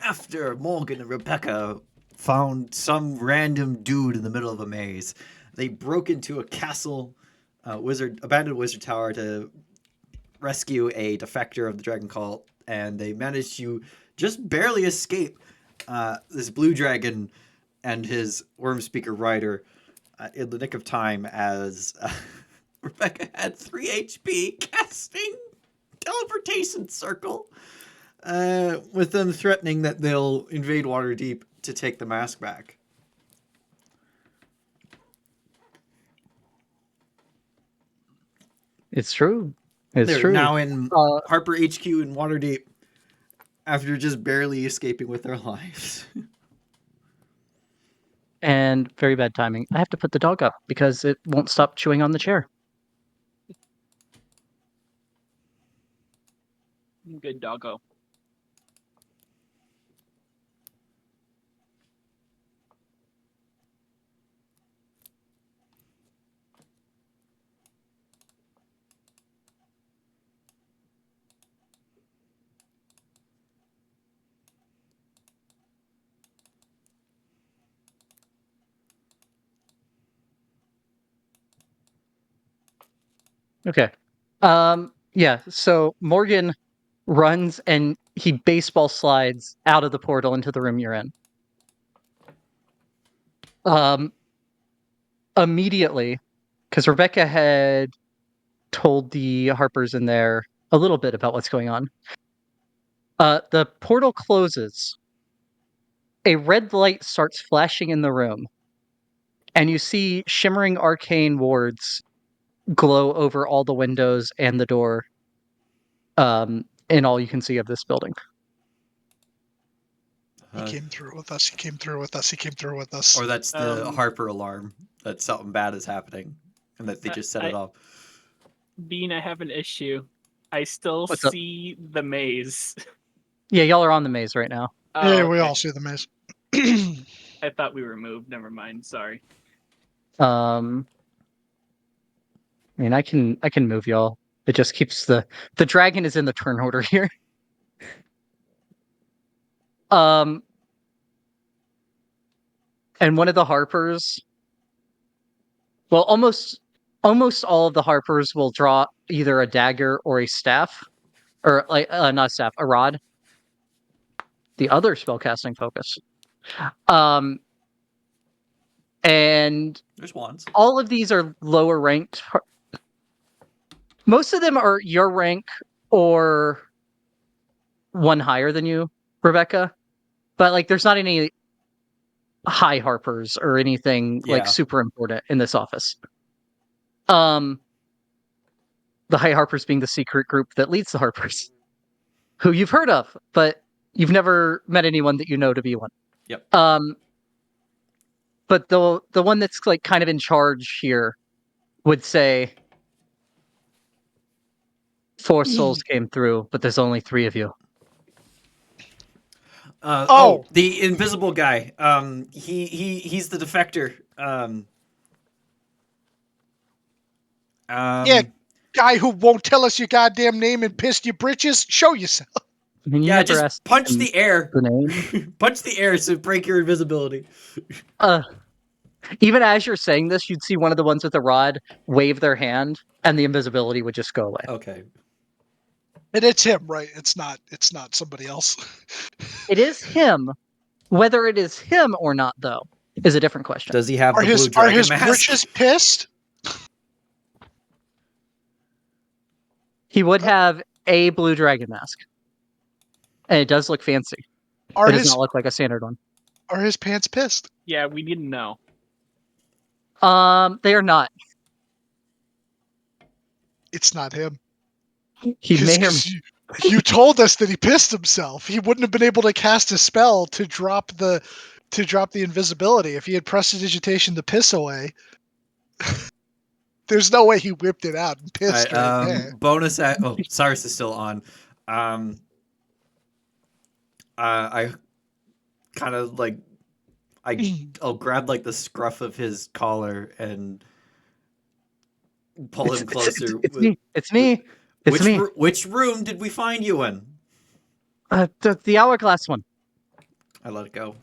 after Morgan and Rebecca found some random dude in the middle of a maze, they broke into a castle, abandoned wizard tower to rescue a defector of the dragon cult, and they managed to just barely escape this blue dragon and his worm speaker rider in the nick of time as Rebecca had 3 HP casting teleportation circle, with them threatening that they'll invade Waterdeep to take the mask back. It's true. It's They're true. now in Harper HQ in Waterdeep after just barely escaping with their lives. And very bad timing. I have to put the dog up because it won't stop chewing on the chair. Good doggo. Okay. Yeah, so Morgan runs and he baseball slides out of the portal into the room you're in. Immediately, because Rebecca had told the Harpers in there a little bit about what's going on. The portal closes. A red light starts flashing in the room, and you see shimmering arcane wards glow over all the windows and the door, in all you can see of this building. He came through with us. He came through with us. He came through with us. Or that's the Harper alarm that something bad is happening and that they just set it off. Bean, I have an issue. I still What's up? see the maze. Yeah, y'all are on the maze right now. Yeah, we all see the maze. I thought we were moved. Never mind. Sorry. I mean, I can move y'all. It just keeps the dragon is in the turn order here. And one of the Harpers, well, almost all of the Harpers will draw either a dagger or a staff, or like not a staff, a rod. The other spellcasting focus. And there's wands. All of these are lower ranked. Most of them are your rank or one higher than you, Rebecca. But like, there's not any high Harpers or anything like super important in this office. The High Harpers being the secret group that leads the Harpers, who you've heard of, but you've never met anyone that you know to be one. Yep. But the one that's like kind of in charge here would say 4 souls came through, but there's only 3 of you. The invisible guy. He's the defector. Yeah, guy who won't tell us your goddamn name and pissed your britches. Show yourself. I mean, yeah, just punch the air. Punch the air to break your invisibility. Even as you're saying this, you'd see one of the ones with the rod wave their hand, and the invisibility would just go away. Okay. And it's him, right? It's not somebody else. It is him. Whether it is him or not, though, is a different question. Does he have the blue dragon Are his mask? britches pissed? He would have a blue dragon mask. And it does look fancy. It does not look like a standard one. Are his pants pissed? Yeah, we didn't know. They are not. It's not him. He may or you told us that he pissed himself. He wouldn't have been able to cast a spell to drop the invisibility if he had prestidigitation to piss away. There's no way he whipped it out and pissed right there. Bonus at Cyrus is still on. I kind of like I'll grab like the scruff of his collar and pull him closer. It's me. Which room did we find you in? The hourglass one. I let it go.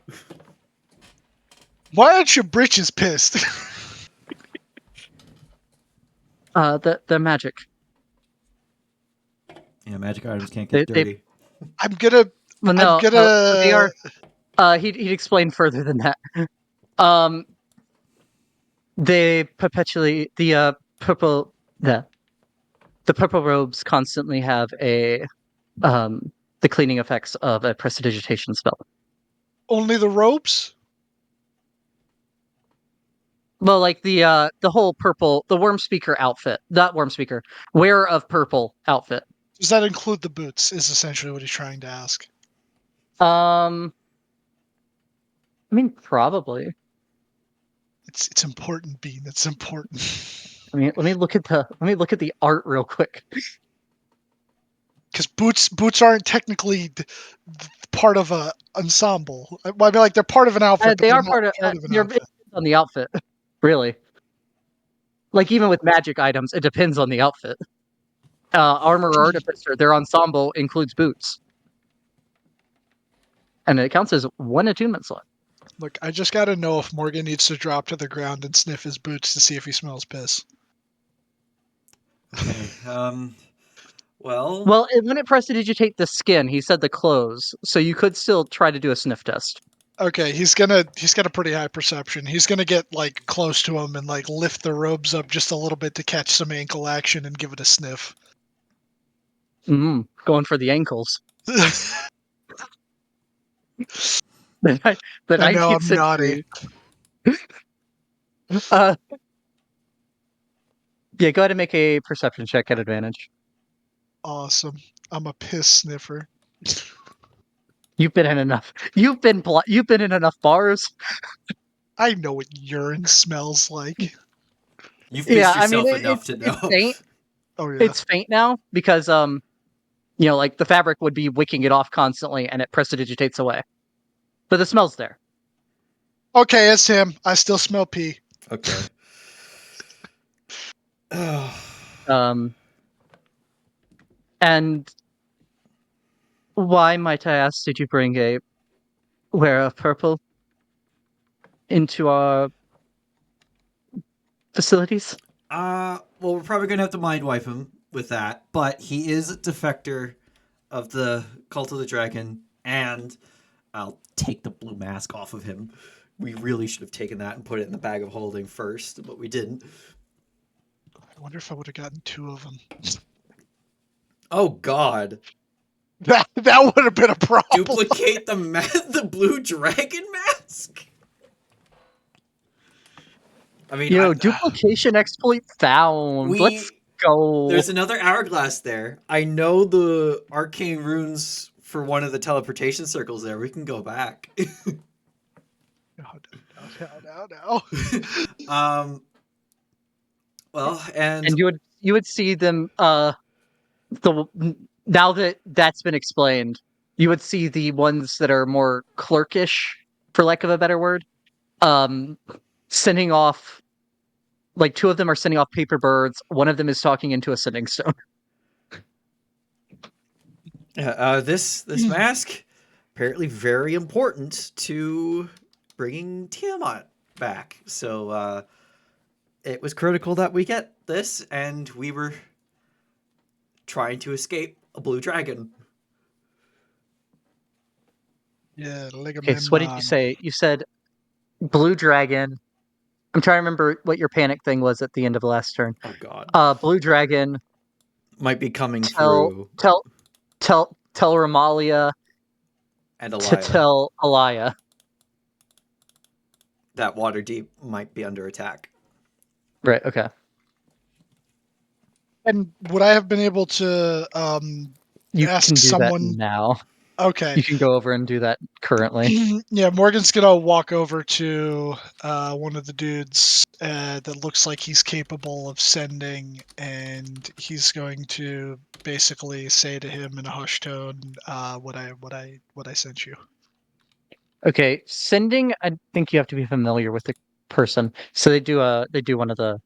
Why aren't your britches pissed? The magic. Yeah, magic items can't get They dirty. I'm gonna. well, I'm no, gonna. they are. He'd explain further than that. Um, they perpetually purple the purple robes constantly have the cleaning effects of a prestidigitation spell. Only the ropes? Well, like the whole purple, the worm speaker outfit, not worm speaker, wearer of purple outfit. Does that include the boots? Is essentially what he's trying to ask. I mean, probably. It's important, Bean. It's important. I mean, let me look at the art real quick. Because boots aren't technically part of a ensemble. Well, I mean, like they're part of an outfit, but They they're are not part of. part of an They're outfit. on the outfit, really. Like even with magic items, it depends on the outfit. Armor artificer, their ensemble includes boots, and it counts as one attunement slot. Look, I just gotta know if Morgan needs to drop to the ground and sniff his boots to see if he smells piss. Okay. Well. Well, when it prestidigitate the skin, he said the clothes, so you could still try to do a sniff test. Okay, he's got a pretty high perception. He's gonna get like close to him and like lift the robes up just a little bit to catch some ankle action and give it a sniff. Going for the ankles. I The know 19th I'm naughty. century. Yeah, go ahead and make a perception check at advantage. Awesome. I'm a piss sniffer. You've been in enough. You've been in enough bars. I know what urine smells like. You've Yeah, pissed I mean yourself enough to know. it's faint. Oh yeah. It's faint now because like the fabric would be wicking it off constantly, and it prestidigitates away. But the smell's there. Okay, it's him. I still smell pee. Okay. And why, might I ask, did you bring a wearer of purple into our facilities? Well, we're probably gonna have to mind wipe him with that, but he is a defector of the Cult of the Dragon, and I'll take the blue mask off of him. We really should have taken that and put it in the bag of holding first, but we didn't. I wonder if I would have gotten 2 of them. Oh God! That would have been a problem. Duplicate the blue dragon mask. I mean, duplication exploit found. Let's go. There's another hourglass there. I know the arcane runes for one of the teleportation circles there. We can go back. No. Well, and you would see them now that that's been explained, you would see the ones that are more clerkish, for lack of a better word, sending off, like 2 of them are sending off paper birds, one of them is talking into a sending stone. This mask apparently very important to bringing Tiamat back. So it was critical that we get this, and we were trying to escape a blue dragon. Yeah, Okay, so what did you say? You said blue dragon. I'm trying to remember what your panic thing was at the end of the last turn. Oh God. Blue dragon Might be coming through. Tell Ramalia And to Alaya. tell Alaya. That Waterdeep might be under attack. Right, okay. And would I have been able to You ask can do someone that now. Okay. You can go over and do that currently. Yeah, Morgan's gonna walk over to one of the dudes that looks like he's capable of sending, and he's going to basically say to him in a hushed tone, "What I sent you." Okay, sending. I think you have to be familiar with the person. So they do one of the.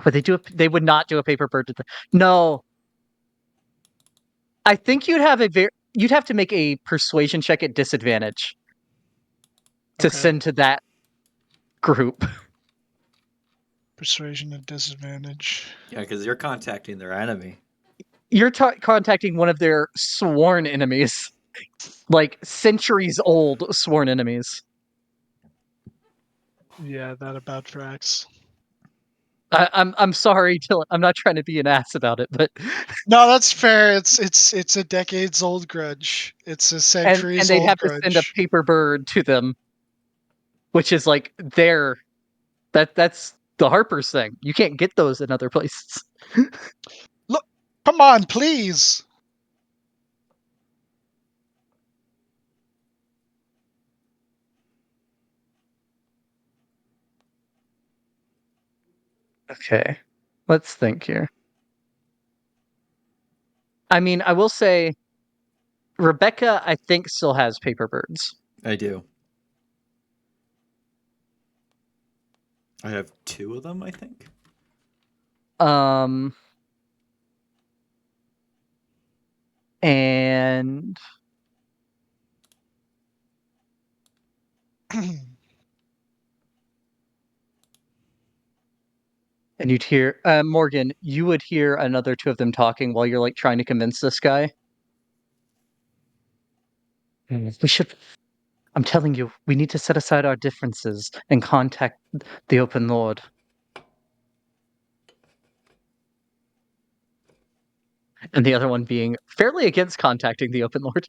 But they would not do a paper bird. No, I think you'd have a very. you'd have to make a persuasion check at disadvantage to Okay. send to that group. Persuasion at disadvantage. Yeah, because you're contacting their enemy. You're contacting one of their sworn enemies, like centuries old sworn enemies. Yeah, that about tracks. I'm sorry, Dylan. I'm not trying to be an ass about it, but No, that's fair. It's a decades old grudge. It's a centuries and they'd old have to send a grudge. paper bird to them, which is like that's the Harper's thing. You can't get those in other places. Look, come on, please. Okay, let's think here. I mean, I will say Rebecca, I think, still has paper birds. I do. I have 2 of them, I think. And you'd hear Morgan, you would hear another 2 of them talking while you're like trying to convince this guy. We should. I'm telling you, we need to set aside our differences and contact the Open Lord. And the other one being fairly against contacting the Open Lord.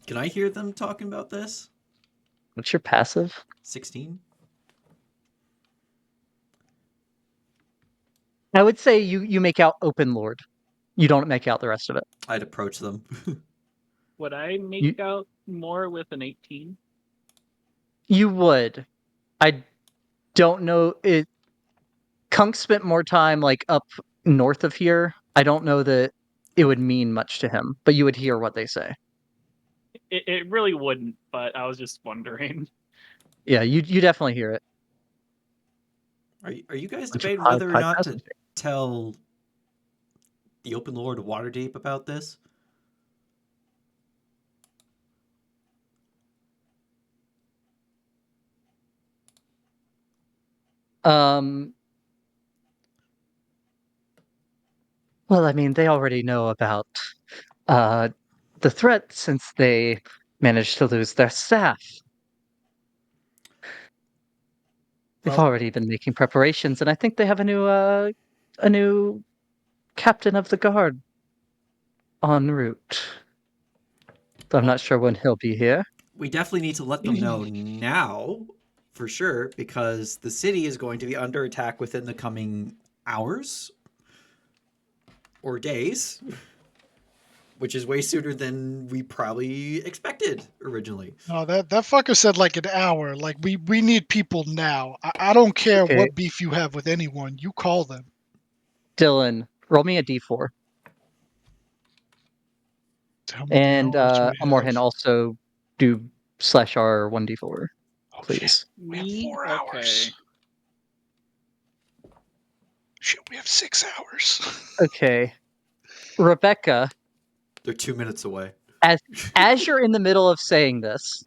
Can I hear them talking about this? What's your passive? 16? I would say you make out Open Lord. You don't make out the rest of it. I'd approach them. Would I make out more with an 18? You would. I don't know. Cunk spent more time like up north of here. I don't know that it would mean much to him, but you would hear what they say. It really wouldn't, but I was just wondering. Yeah, you definitely hear it. Are you guys Bunch of debating whether or high not to passive. tell the Open Lord of Waterdeep about this? Well, I mean, they already know about the threat since they managed to lose their staff. They've Well, already been making preparations, and I think they have a new captain of the guard en route. Though I'm Well, not sure when he'll be here. we definitely need to let them know now, for sure, because the city is going to be under attack within the coming hours or days, which is way sooner than we probably expected originally. no, that fucker said like an hour. Like we need people now. I don't care Okay. what beef you have with anyone. You call them. Dylan, roll me a d4. How many And hours do we Amorhan, have? also do /r 1d4, Oh shit, please. we have Me? 4 Okay. hours. Shit, we have 6 hours. Okay. Rebecca, They're 2 minutes away. as you're in the middle of saying this,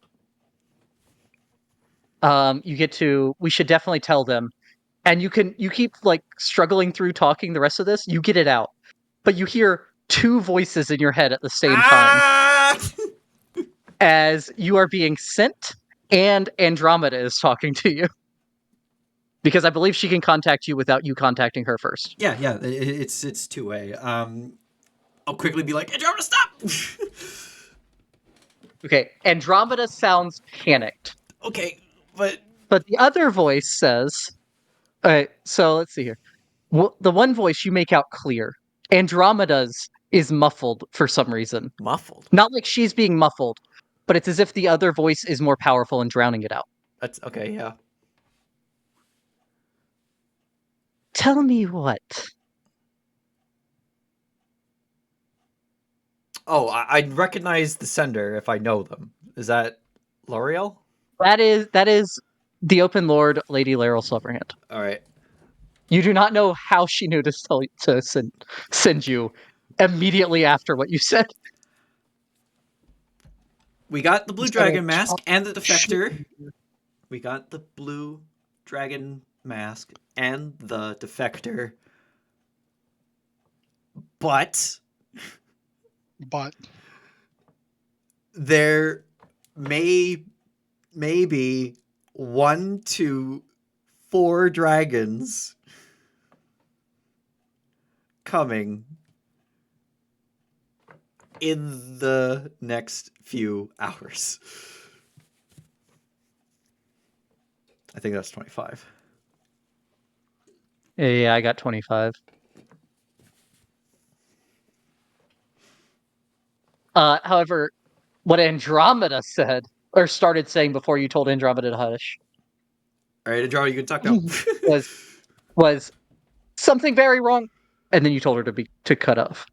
you get to, we should definitely tell them. And you keep like struggling through talking the rest of this, you get it out. But you hear 2 voices in your head at the same time as you are being sent and Andromeda is talking to you. Because I believe she can contact you without you contacting her first. Yeah, it's 2-way. I'll quickly be like, Andromeda, stop! Okay, Andromeda sounds panicked. Okay, but But the other voice says, all right, so let's see here. The one voice you make out clear. Andromeda's is muffled for some reason. muffled. Not like she's being muffled, but it's as if the other voice is more powerful and drowning it out. That's okay, yeah. Tell me what. Oh, I'd recognize the sender if I know them. Is that L'Oreal? That is the Open Lord, Lady Laryl Silverhand. All right. You do not know how she knew to send you immediately after what you said. We got the blue Is that a dragon mask top and the shit? defector. We got the blue dragon mask and the defector. But But there may be 1 to 4 dragons coming in the next few hours. I think that's 25. Yeah, I got 25. However, what Andromeda said, or started saying before you told Andromeda to hush, All right, Andromeda, you can talk now. was was something very wrong, and then you told her to cut off.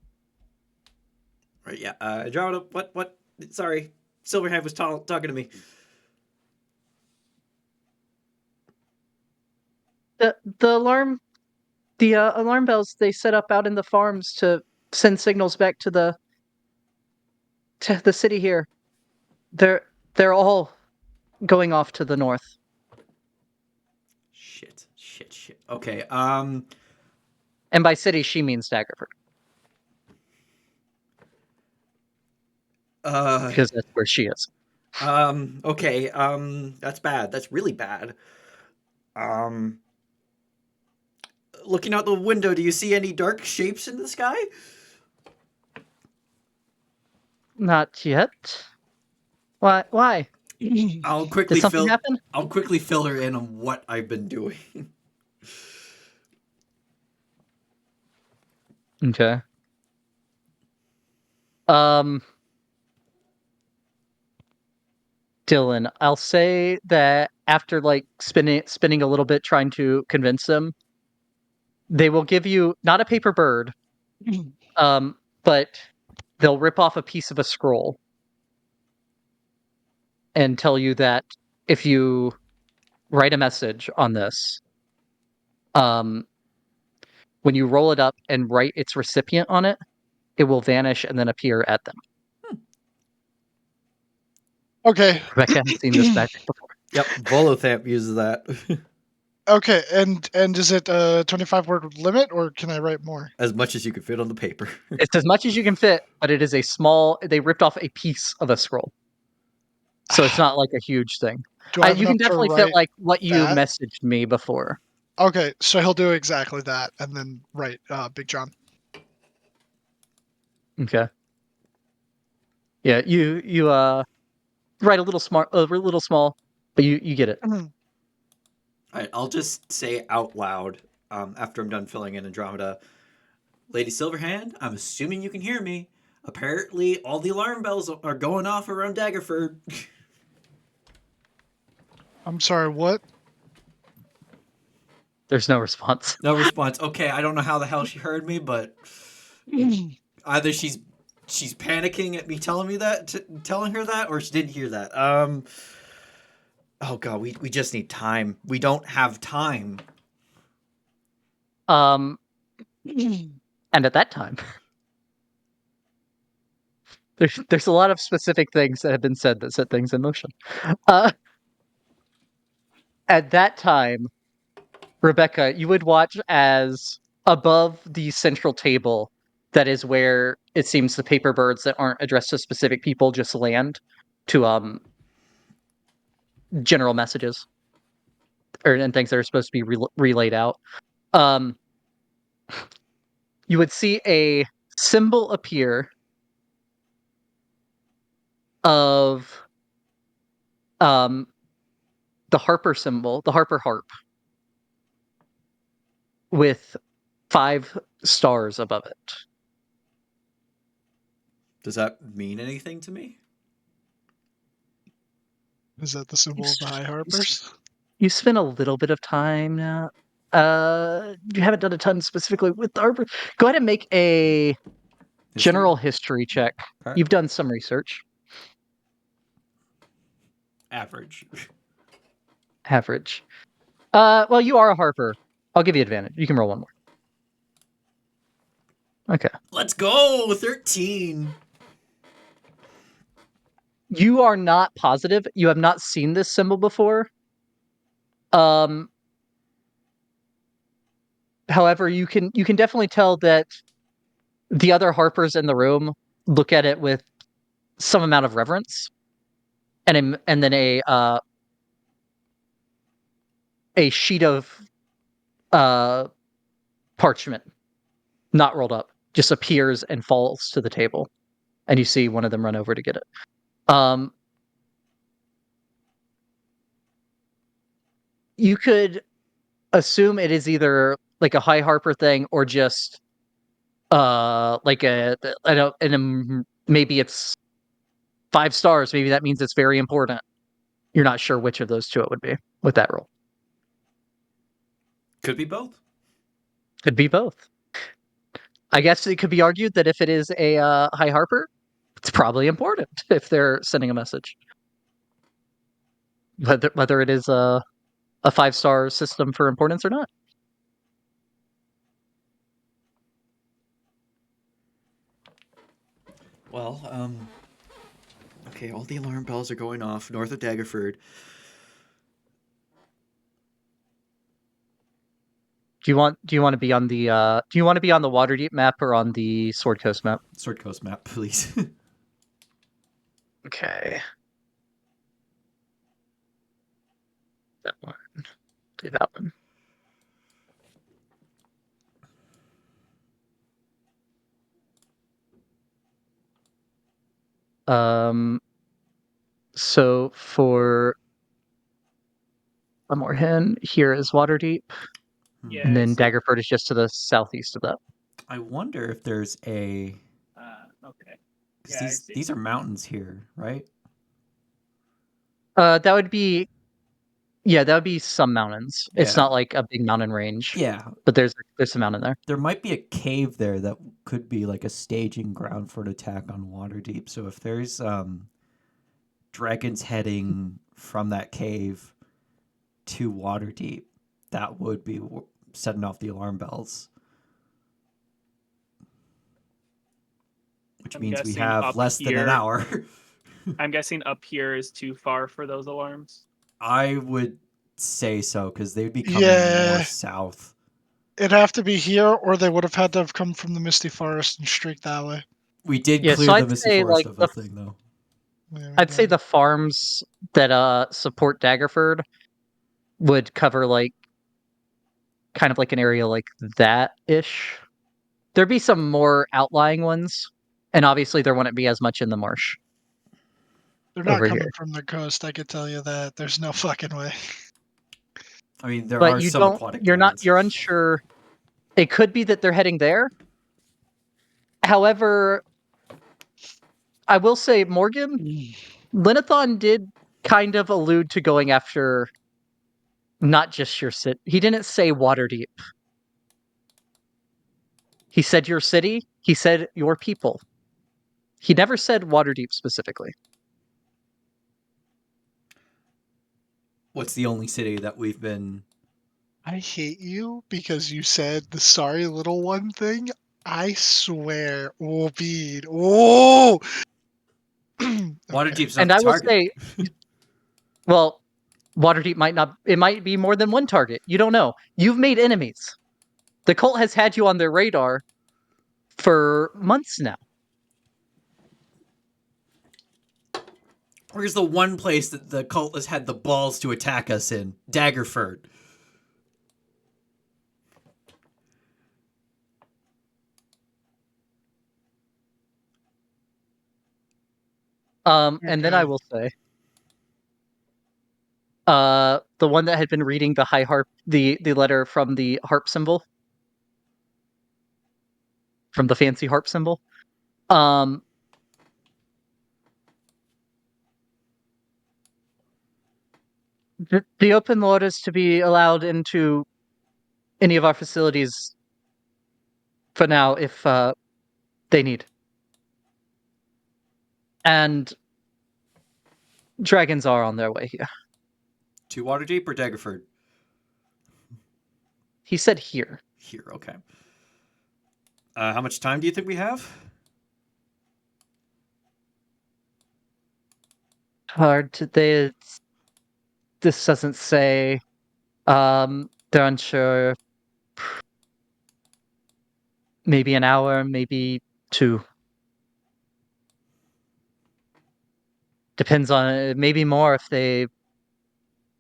Right, yeah. Andromeda, what? Sorry, Silverhand was talking to me. The alarm bells they set up out in the farms to send signals back to the city here. They're all going off to the north. Shit. Okay. And by city, she means Daggerford, because that's where she is. Okay. That's bad. That's really bad. Um, Looking out the window, do you see any dark shapes in the sky? Not yet. Why? Why? I'll Did quickly something fill. happen? I'll quickly fill her in on what I've been doing. Okay. Um, Dylan, I'll say that after like spinning a little bit trying to convince them, they will give you not a paper bird, but they'll rip off a piece of a scroll and tell you that if you write a message on this, um, when you roll it up and write its recipient on it, it will vanish and then appear at them. Okay. Rebecca has seen this magic before. Yep, Volothamp uses that. Okay, and is it a 25-word limit, or can I write more? As much as you can fit on the paper. It's as much as you can fit, but it is a small. They ripped off a piece of a scroll, so it's not like a huge thing. Do I have You can enough to definitely fit write like what you that? messaged me before. Okay, so he'll do exactly that, and then write Big John. Okay. Yeah, you write a little small, but you get it. All right, I'll just say out loud after I'm done filling in Andromeda. Lady Silverhand, I'm assuming you can hear me. Apparently, all the alarm bells are going off around Daggerford. I'm sorry, what? There's no response. No response. Okay, I don't know how the hell she heard me, but either she's panicking at me telling me that, telling her that, or she didn't hear that. Oh god, we just need time. We don't have time. Um, and at that time, there's a lot of specific things that have been said that set things in motion. Uh, at that time, Rebecca, you would watch as above the central table, that is where it seems the paper birds that aren't addressed to specific people just land to general messages and things that are supposed to be relayed out. Um, you would see a symbol appear of um, the Harper symbol, the Harper harp, with 5 stars above it. Does that mean anything to me? Is that the symbol of the High Harpers? You spent a little bit of time now. You haven't done a ton specifically with the Harper. Go ahead and make a general history check. Okay. You've done some research. Average. Average. Well, you are a Harper. I'll give you advantage. You can roll one more. Okay. Let's go! 13! You are not positive. You have not seen this symbol before. However, you can definitely tell that the other Harpers in the room look at it with some amount of reverence, and then a sheet of parchment, not rolled up, just appears and falls to the table, and you see one of them run over to get it. You could assume it is either like a High Harper thing or just like I don't, and maybe it's 5 stars. Maybe that means it's very important. You're not sure which of those two it would be with that roll. Could be both. Could be both. I guess it could be argued that if it is a High Harper, it's probably important if they're sending a message. Whether it is a 5-star system for importance or not. Well, okay, all the alarm bells are going off north of Daggerford. Do you want to be on the Waterdeep map or on the Sword Coast map? Sword Coast map, please. Okay. That one. Do that one. So for Amorhen, here is Waterdeep, Yeah. and then I see. Daggerford is just to the southeast of that. I wonder if there's a... Okay. 'cause Yeah, I see. these are mountains here, right? That would be some mountains. It's Yeah. not like a big mountain range. Yeah. But there's a mountain there. There might be a cave there that could be like a staging ground for an attack on Waterdeep. So if there's dragons heading from that cave to Waterdeep, that would be setting off the alarm bells. Which I'm means we guessing have up less than an here- hour. I'm guessing up here is too far for those alarms. I would say so, because they'd be coming Yeah. more south. It'd have to be here, or they would have had to have come from the Misty Forest and streaked that way. We did Yeah, clear so the I'd Misty say, Forest like, of a thing, though. Yeah, we I'd say did. the farms that support Daggerford would cover like kind of like an area like that-ish. There'd be some more outlying ones, and obviously there wouldn't be as much in the marsh. They're not over coming here. from the coast. I could tell you that. There's no fucking way. I mean, there But are you some don't aquatic you're dragons. you're unsure. It could be that they're heading there. However, I will say, Morgan, Linnathon did kind of allude to going after not just your city. He didn't say Waterdeep. He said your city. He said your people. He never said Waterdeep specifically. What's the only city that we've been... I hate you because you said the sorry little one thing. I swear. Oh, Bede. Oh! Waterdeep's not And the I will target. say, well, Waterdeep might not. It might be more than one target. You don't know. You've made enemies. The cult has had you on their radar for months now. Where's the one place that the cult has had the balls to attack us in? Daggerford. And then I Okay. will say, the one that had been reading the high harp, the letter from the harp symbol, from the fancy harp symbol. The open lord is to be allowed into any of our facilities for now if they need. And dragons are on their way here. To Waterdeep or Daggerford? He said here. Here, okay. How much time do you think we have? Hard to they. This doesn't say. They're unsure. Maybe an hour, maybe 2. Depends on maybe more if they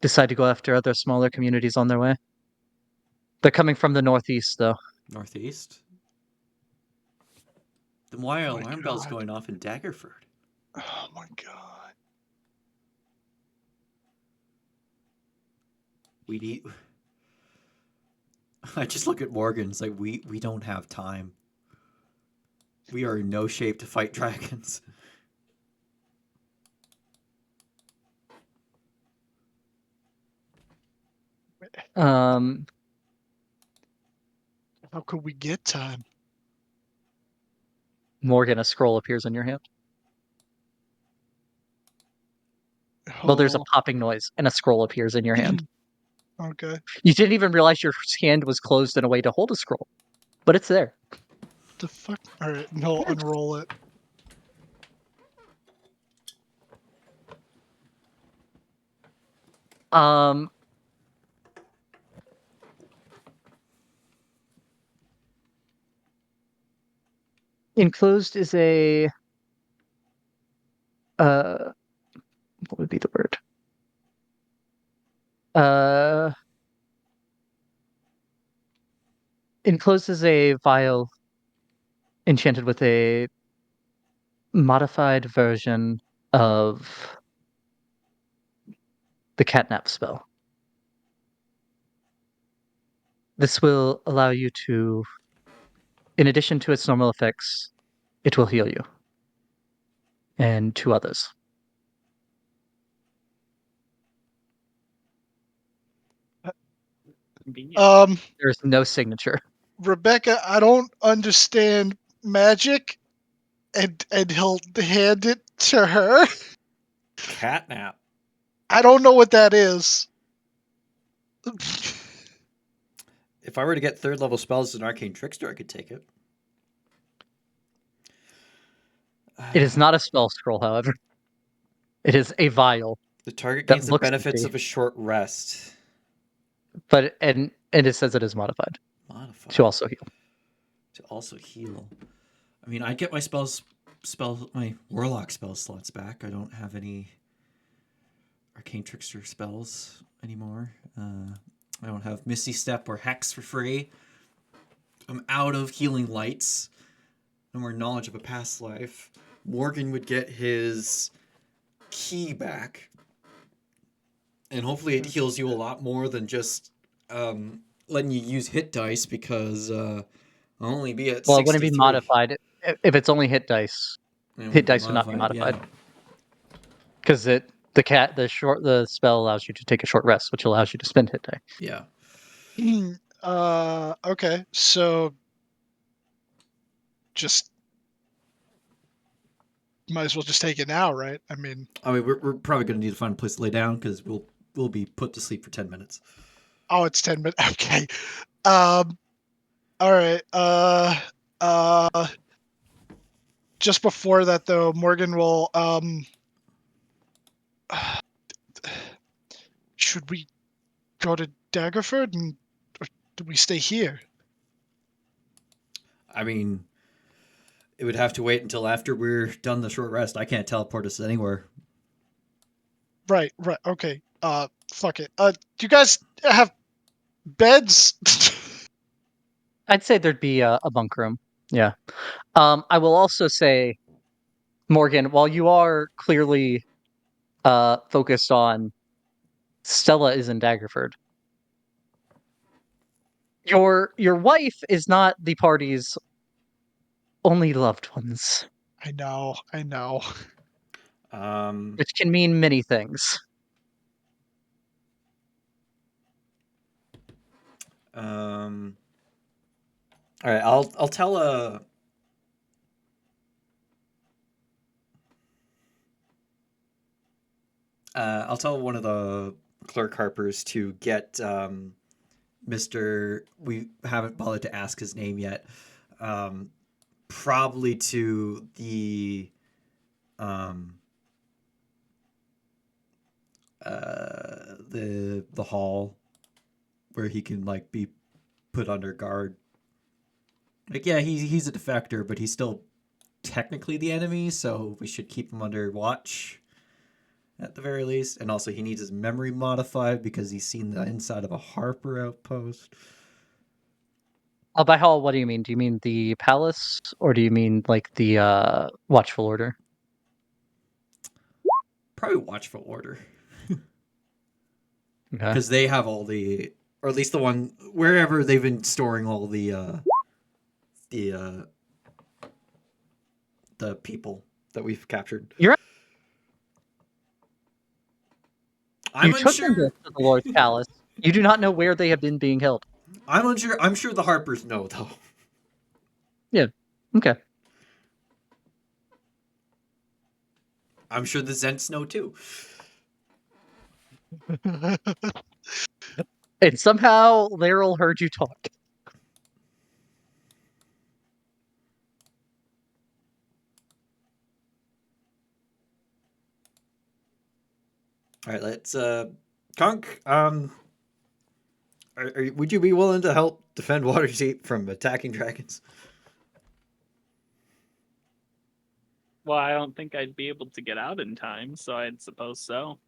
decide to go after other smaller communities on their way. They're coming from the northeast, though. Northeast? Then why are Oh my alarm bells God. going off in Daggerford? Oh my god. We need. I just look at Morgan. It's like we don't have time. We are in no shape to fight dragons. Um, How could we get time? Morgan, a scroll appears in your hand. Well, there's a Oh, popping noise, and a scroll appears in your hand. okay. You didn't even realize your hand was closed in a way to hold a scroll, but it's there. The fuck? Alright, no, unroll it. Um, enclosed is a what would be the word? Uh, enclosed is a vial enchanted with a modified version of the catnap spell. This will allow you to, in addition to its normal effects, it will heal you and 2 others. Convenient. There's no signature. Rebecca, I don't understand magic, and he'll hand it to her. Catnap. I don't know what that is. If I were to get 3rd level spells as an arcane trickster, I could take it. It is not a spell scroll, however. It is a vial The target that gains the looks to benefits be, of a short rest. but and it says it is modified Modified. to also heal. To also heal. I mean, I get my my warlock spell slots back. I don't have any arcane trickster spells anymore. I don't have Misty Step or Hex for free. I'm out of healing lights. No more knowledge of a past life. Morgan would get his key back. And hopefully it heals you a lot more than just letting you use hit dice, because I'll only be at Well, it wouldn't 63. be modified if it's only hit dice. It Hit wouldn't be dice would not be modified yeah. because the spell allows you to take a short rest, which allows you to spend hit die. Yeah. Okay, so just might as well just take it now, right? I mean, We're probably going to need to find a place to lay down, because we'll be put to sleep for 10 minutes. oh, it's 10 minutes. Okay. All right. Just before that, though, Morgan will. Should we go to Daggerford, or do we stay here? I mean, it would have to wait until after we're done the short rest. I can't teleport us anywhere. Right. Okay. Fuck it. Do you guys have beds? I'd say there'd be a bunk room. Yeah. I will also say, Morgan, while you are clearly focused on Stella is in Daggerford, your wife is not the party's only loved ones, I know. Um, which can mean many things. um, all right, I'll tell I'll tell one of the clerk harpers to get Mr. We haven't bothered to ask his name yet. Probably to um, the hall where he can like be put under guard. Like, yeah, he's a defector, but he's still technically the enemy, so we should keep him under watch at the very least. And also, he needs his memory modified because he's seen the inside of a Harper outpost. By hall, what do you mean? Do you mean the palace, or do you mean like the watchful order? Probably watchful order Okay. because they have all the, or at least the one wherever they've been storing all the people that we've captured. You're I'm you took them unsure. to the Lord's palace. You do not know where they have been being held. I'm unsure. I'm sure the Harpers know though. Okay. I'm sure the Zents know too. And somehow Laryl heard you talk. All right, let's Cunk. Would you be willing to help defend Waterdeep from attacking dragons? Well, I don't think I'd be able to get out in time, so I'd suppose so.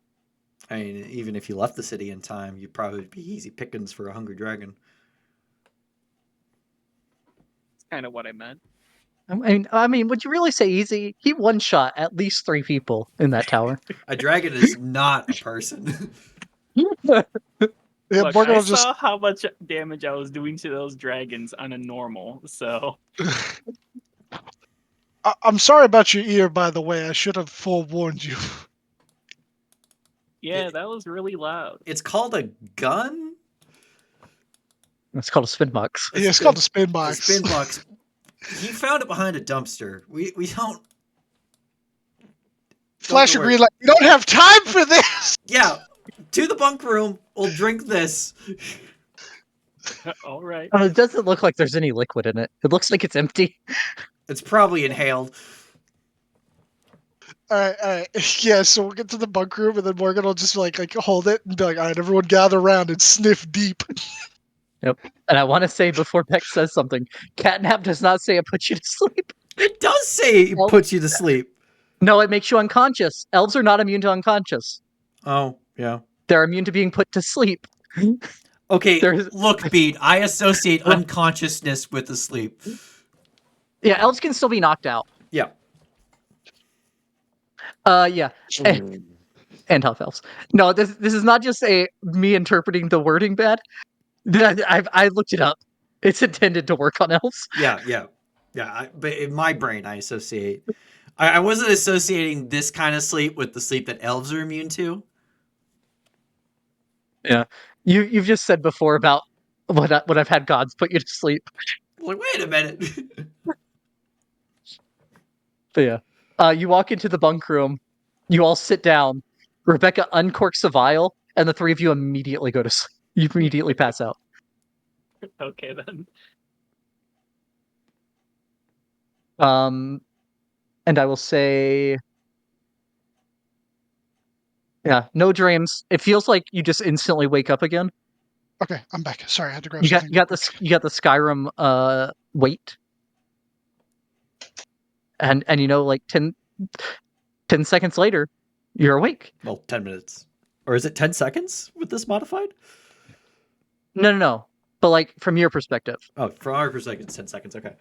I mean, even if you left the city in time, you'd probably be easy pickings for a hungry dragon. It's kind of what I meant. I mean, would you really say easy? He one shot at least 3 people in that tower. A dragon is not a person. Yeah, Look, Morgan I will just. saw how much damage I was doing to those dragons on a normal, so I'm sorry about your ear, by the way. I should have forewarned you. yeah, that was really loud. It's called a gun. It's called a spin box. Yeah, it's called a spin box. A spin box. He found it behind a dumpster. We don't. Flash know a where- green light. We don't have time for this. Yeah, to the bunk room. We'll drink this. All right. It doesn't look like there's any liquid in it. It looks like it's empty. It's probably inhaled. All right. Yeah, so we'll get to the bunk room, and then Morgan will just like hold it and be like, "All right, everyone, gather around and sniff deep." And I want to say before Beck says something, catnap does not say it puts you to sleep. It does say it Well- puts you to sleep. No, it makes you unconscious. Elves are not immune to unconscious. Oh, yeah. They're immune to being put to sleep. Okay, There's- look, Beat, I associate unconsciousness with the sleep. Yeah, elves can still be knocked out. Yeah. Yeah. And half elves. No, this is not just me interpreting the wording bad. I looked it up. It's intended to work on elves. Yeah. But in my brain, I associate. I wasn't associating this kind of sleep with the sleep that elves are immune to. Yeah. You've just said before about what I've had gods put you to sleep. Like, wait a minute. But yeah. You walk into the bunk room. You all sit down. Rebecca uncorks a vial, and the 3 of you immediately go to sleep. You immediately pass out. Okay then. And I will say, yeah, no dreams. It feels like you just instantly wake up again. Okay, I'm back. Sorry, I had to grab You something. got the Skyrim weight, and like 10 seconds later, you're awake. Well, 10 minutes. Or is it 10 seconds with this modified? No. But like from your perspective, Oh, from our perspective, it's 10 seconds. Okay.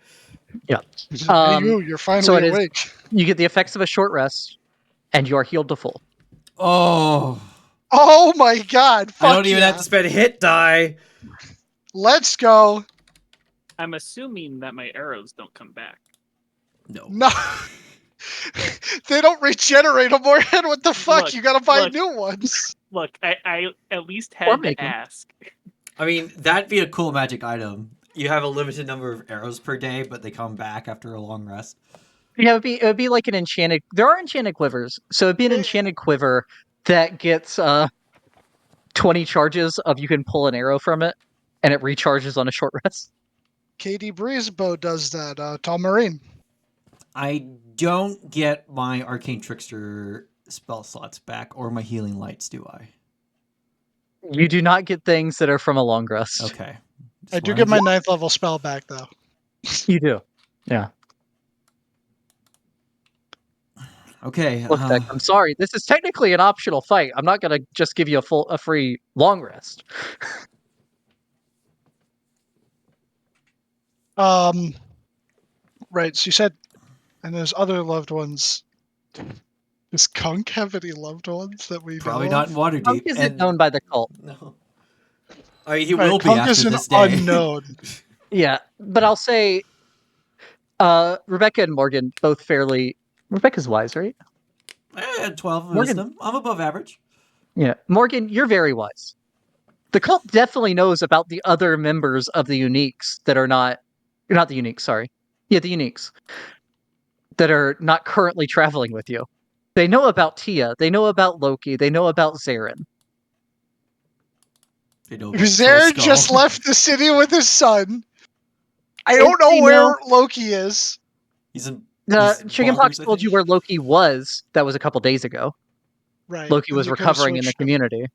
You're finally so it is- awake. you get the effects of a short rest, and you are healed to full. Oh. Oh my god! Fuck I don't even yeah. have to spend hit die. Let's go. I'm assuming that my arrows don't come back. No. No. They don't regenerate them, Morgan. What the fuck? Look, you gotta buy look. new ones. Look, I at least Or had make to 'em. ask. I mean, that'd be a cool magic item. You have a limited number of arrows per day, but they come back after a long rest. Yeah, it would be like an enchanted. There are enchanted quivers, so it'd be an Yeah. enchanted quiver that gets 20 charges of you can pull an arrow from it, and it recharges on a short rest. KD Breezebow does that. Tall Marine. I don't get my Arcane Trickster spell slots back or my Healing Lights, do I? You do not get things that are from a long rest. Okay. I do wanted get my to- 9th level spell back, though. You do. Yeah. Okay. Look, Beck, I'm sorry. This is technically an optional fight. I'm not gonna just give you a free long rest. Right, so you said, and there's other loved ones. Does Cunk have any loved ones that we Probably know not of? in Waterdeep. Cunk isn't known by the cult. No. I mean, he Right, will be Cunk after is an this day. unknown. Yeah, but I'll say, Rebecca and Morgan both fairly. Rebecca's wise, right? I had 12 Morgan- wisdom. I'm above average. Yeah, Morgan, you're very wise. The cult definitely knows about the other members of the Uniques that are not the Uniques. Sorry, yeah, the Uniques that are not currently traveling with you. They know about Tia. They know about Loki. They know about Zarin. They know about Zarin Troll just Skull. left the city with his son. I If don't know they where know- Loki is. He's in. Chickenpox Baldur's, I told you think. where Loki was. That was a couple days ago. Right. Loki and was they could've recovering in the switched him. community.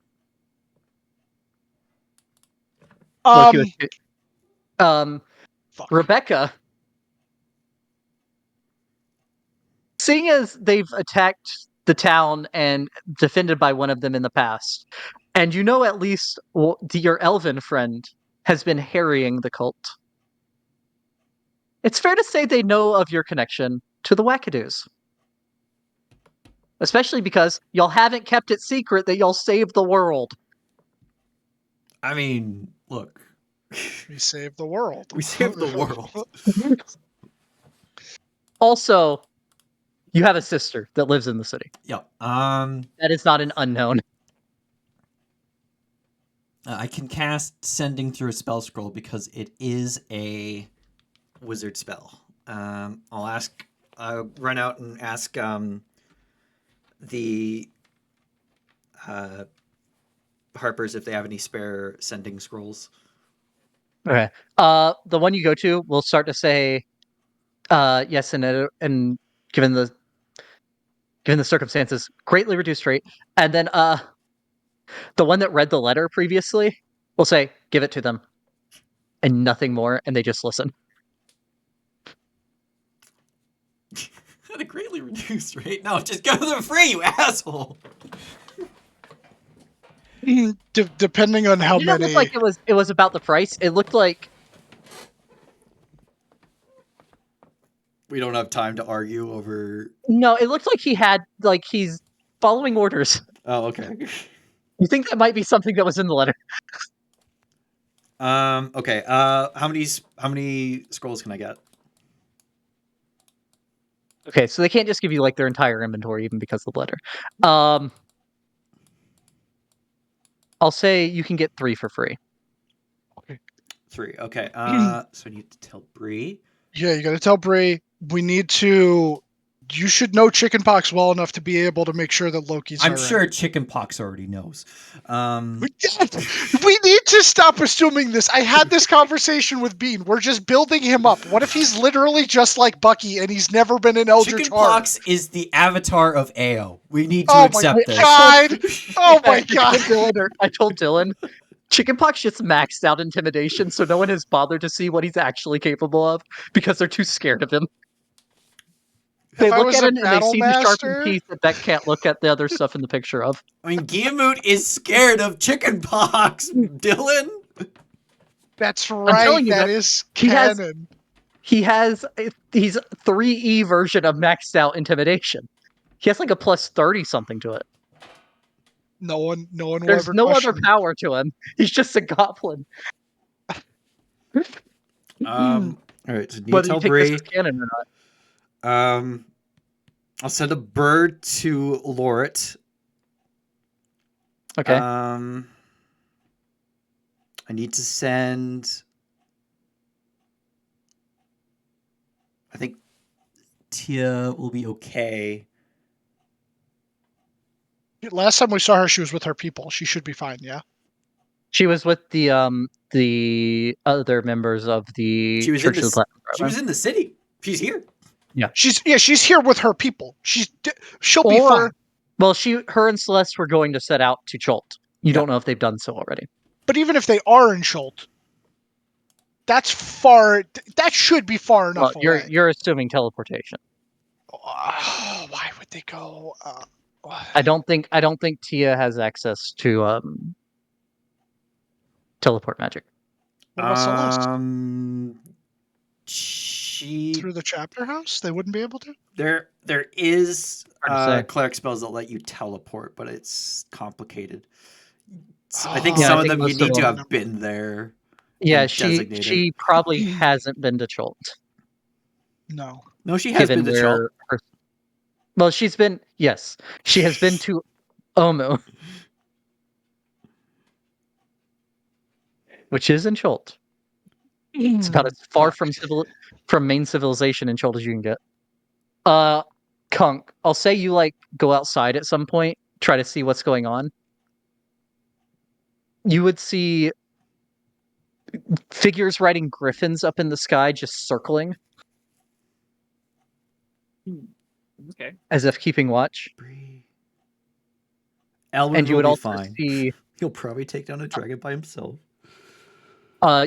Loki was, Fuck. Rebecca, seeing as they've attacked the town and defended by one of them in the past, and you know at least your elven friend has been harrying the cult, it's fair to say they know of your connection to the Wackadoos. Especially because y'all haven't kept it secret that y'all saved the world. I mean, look. We saved the world. We saved the world. Also, you have a sister that lives in the city. Yep. That is not an unknown. I can cast Sending through a spell scroll because it is a wizard spell. I'll run out and ask the Harpers if they have any spare sending scrolls. Okay. The one you go to will start to say, yes, and given the circumstances, greatly reduced rate. And then the one that read the letter previously will say, give it to them, and nothing more, and they just listen. At a greatly reduced rate. No, just give them free, you asshole. Depending on how It didn't many. look like it was about the price. It looked like We don't have time to argue over. no. It looked like he's following orders. Oh, okay. You think that might be something that was in the letter? Okay. How many scrolls can I get? Okay, so they can't just give you like their entire inventory even because of the letter. I'll say you can get 3 for free. 3. Okay. So I need to tell Bree. Yeah, you gotta tell Bree, we need to. You should know chickenpox well enough to be able to make sure that Loki's I'm alright. sure Chickenpox already knows. We need to stop assuming this. I had this conversation with Bean. We're just building him up. What if he's literally just like Bucky and he's never been an Eldritch Horror? Chickenpox is the avatar of AO. We need to accept this. God! Oh my god! I told Dylan, Chickenpox just maxed out intimidation, so no one has bothered to see what he's actually capable of because they're too scared of him. They If I look was at a him and they battle see the sharpened master- teeth that Beck can't look at the other stuff in the picture of. I mean, Guillemot is scared of chickenpox, Dylan. That's right. telling you, That Beck, is he has- canon. He's 3E version of maxed out intimidation. He has like a plus 30 something to it. No one will There's ever no question. other power to him. He's just a goblin. All right. So need to Whether tell you take this Bree. as canon or not. I'll send a bird to Lorit. Okay. I need to send. I think Tia will be okay. Last time we saw her, she was with her people. She should be fine, yeah? She was with the other members of the She was in Church of the this. Platinum She was Program. in the city. She's here. She's here with her people. She'll be Or fine. well, her and Celeste were going to set out to Cholt. You Yeah. don't know if they've done so already. But even if they are in Schult, that's far. That should be far enough Well, away. you're assuming teleportation. Why would they go? I don't think Tia has access to teleport magic. What about Celeste? She Through the chapter house, they wouldn't be able to. there is Hard to say. cleric spells that let you teleport, but it's complicated. So I think Oh, Yeah, I some of think them you most of need to them- have been there. Yeah, and she designated. probably hasn't been to Cholt, No. No, she has given been to Chult. where her. Well, she has been to Omu, which is in Cholt. It's about as far Fuck. from main civilization in Cholt as you can get. Cunk, I'll say you go outside at some point, try to see what's going on. You would see figures riding griffins up in the sky, just circling Okay. as if keeping watch. Elwyn And you will would be also fine. see He'll probably take down a dragon by himself.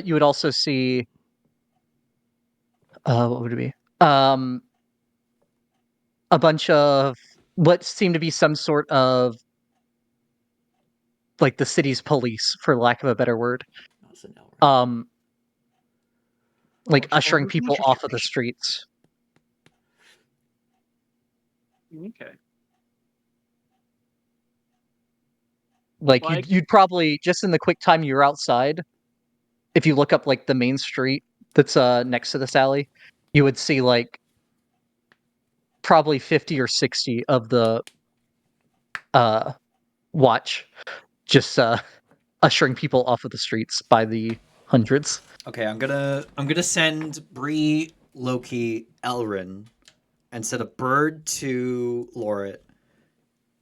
you would also see what would it be? A bunch of what seem to be some sort of the city's police, for lack of a better word. That's an Elwyn. Ushering Overlord people off of the Magicians. streets. Okay. You'd probably, just in the quick time you're outside, if you look up the main street that's next to this alley, you would see probably 50 or 60 of the watch just ushering people off of the streets by the hundreds. Okay, I'm gonna send Bree, Loki, Elrin, and set a bird to Lorit,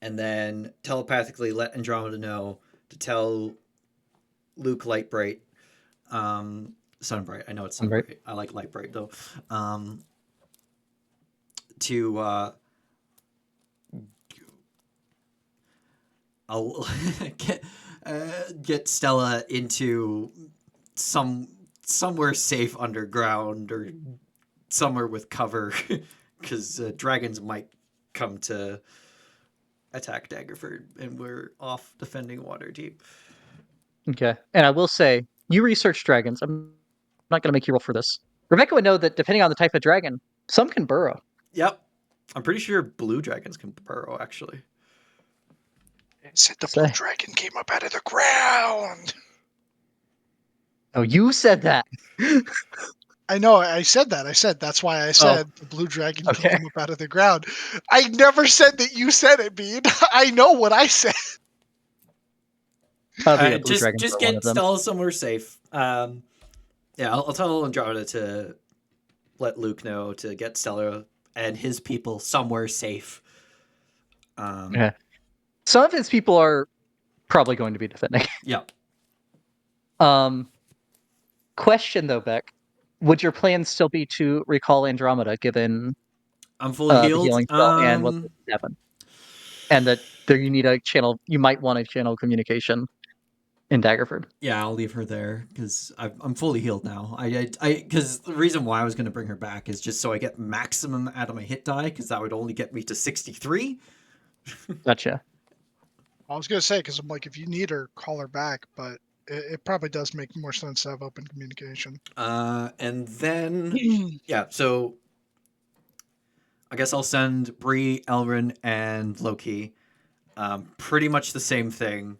and then telepathically let Andromeda know to tell Luke Lightbright, Sunbright. I know it's Sunbright. Sunbright. I like Lightbright though. To I'll get Stella into somewhere safe underground or somewhere with cover, because dragons might come to attack Daggerford, and we're off defending Waterdeep. Okay. And I will say, you research dragons. I'm not going to make you roll for this. Rebecca would know that depending on the type of dragon, some can burrow. Yep, I'm pretty sure blue dragons can burrow. Actually, It said the blue Say. dragon came up out of the ground. Oh, you said that. I know. I said that. I said that's why I said the blue dragon okay. came up out of the ground. I never said that you said it, Bean. I know what I said. Blue dragons just are one get of them. Stella somewhere safe. Yeah, I'll tell Andromeda to let Luke know to get Stella and his people somewhere safe. Yeah. Some of his people are probably going to be defending. Yeah. Question though, Beck, would your plan still be to recall Andromeda, given I'm fully the healed. healing spell and what happened, and that there you need a channel? You might want a channel communication in Daggerford. Yeah, I'll leave her there because I'm fully healed now. Because the reason why I was going to bring her back is just so I get maximum out of my hit die, because that would only get me to 63. Gotcha. I was gonna say because I'm like, if you need her, call her back. But it probably does make more sense to have open communication. And then yeah, so I guess I'll send Bree, Elrin, and Loki. Pretty much the same thing.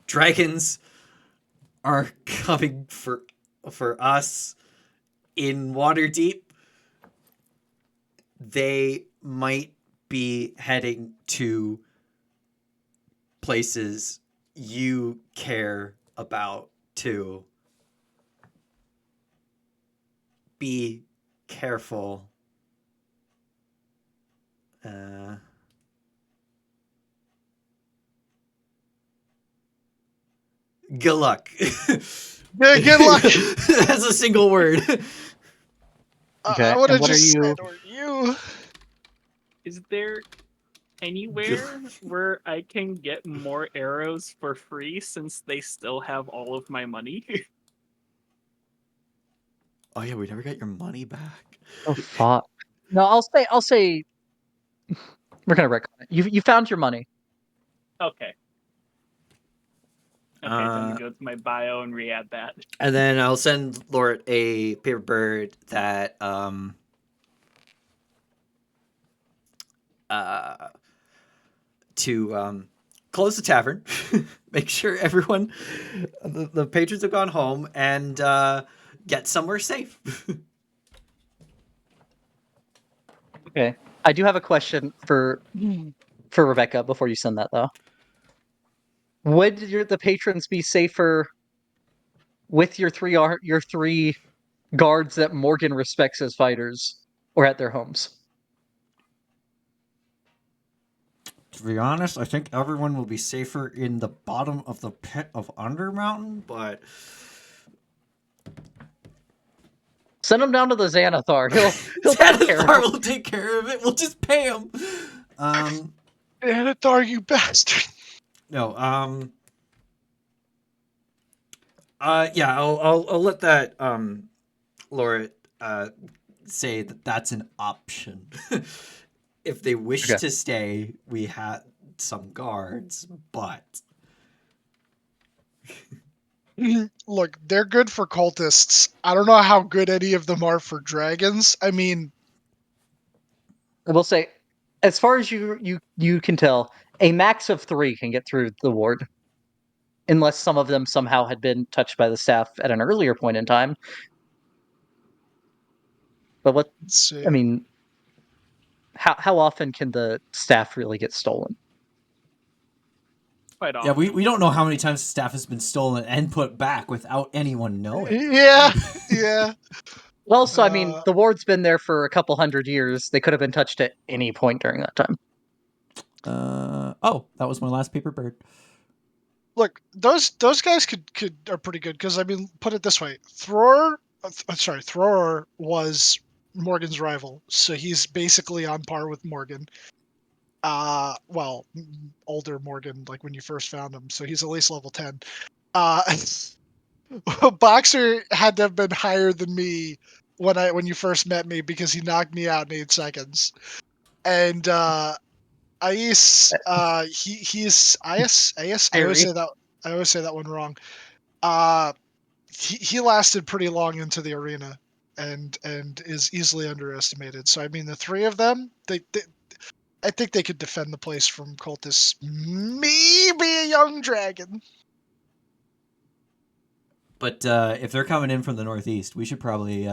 Dragons are coming for us in Waterdeep. They might be heading to places you care about too. Be careful. Good luck. Yeah, good luck. That's a single word. Okay, I would and have what are just you- said, or you. Is there anywhere where I can get more arrows for free since they still have all of my money? Oh yeah, we never got your money back. Oh fuck. No, I'll say we're gonna retcon it. You found your money. Okay. Okay, so I'm Uh, gonna go to my bio and re-add that. And then I'll send Lord a paper bird that to close the tavern, make sure everyone, the patrons have gone home, and get somewhere safe. Okay. I do have a question for Rebecca before you send that though. Would the patrons be safer with your three guards that Morgan respects as fighters, or at their homes? To be honest, I think everyone will be safer in the bottom of the pit of Undermountain, but Send him down to the Xanathar. He'll take care of Xanathar it. will take care of it. We'll just pay him. Xanathar, you bastard. No, yeah, I'll let that Laura say that that's an option. If they wish Okay. to stay, we had some guards, but Look, they're good for cultists. I don't know how good any of them are for dragons. I mean, I will say, as far as you can tell, a max of 3 can get through the ward, unless some of them somehow had been touched by the staff at an earlier point in time. But what let's see. I mean, how often can the staff really get stolen? Quite yeah, often. we don't know how many times staff has been stolen and put back without anyone knowing. Yeah, yeah. Also, I mean, Uh, the ward's been there for a couple hundred years. They could have been touched at any point during that time. Oh, that was my last paper bird. Look, those guys could are pretty good because I mean, put it this way: Thror was Morgan's rival, so he's basically on par with Morgan. Well, older Morgan, like when you first found him, so he's at least level 10. Uh, Boxer had to have been higher than me when you first met me because he knocked me out in 8 seconds. And Ais, he's Ais. Irie. I always say that one wrong. Uh, he lasted pretty long into the arena and is easily underestimated. So I mean, the 3 of them, they I think they could defend the place from cultists. Maybe a young dragon. But if they're coming in from the northeast, we should probably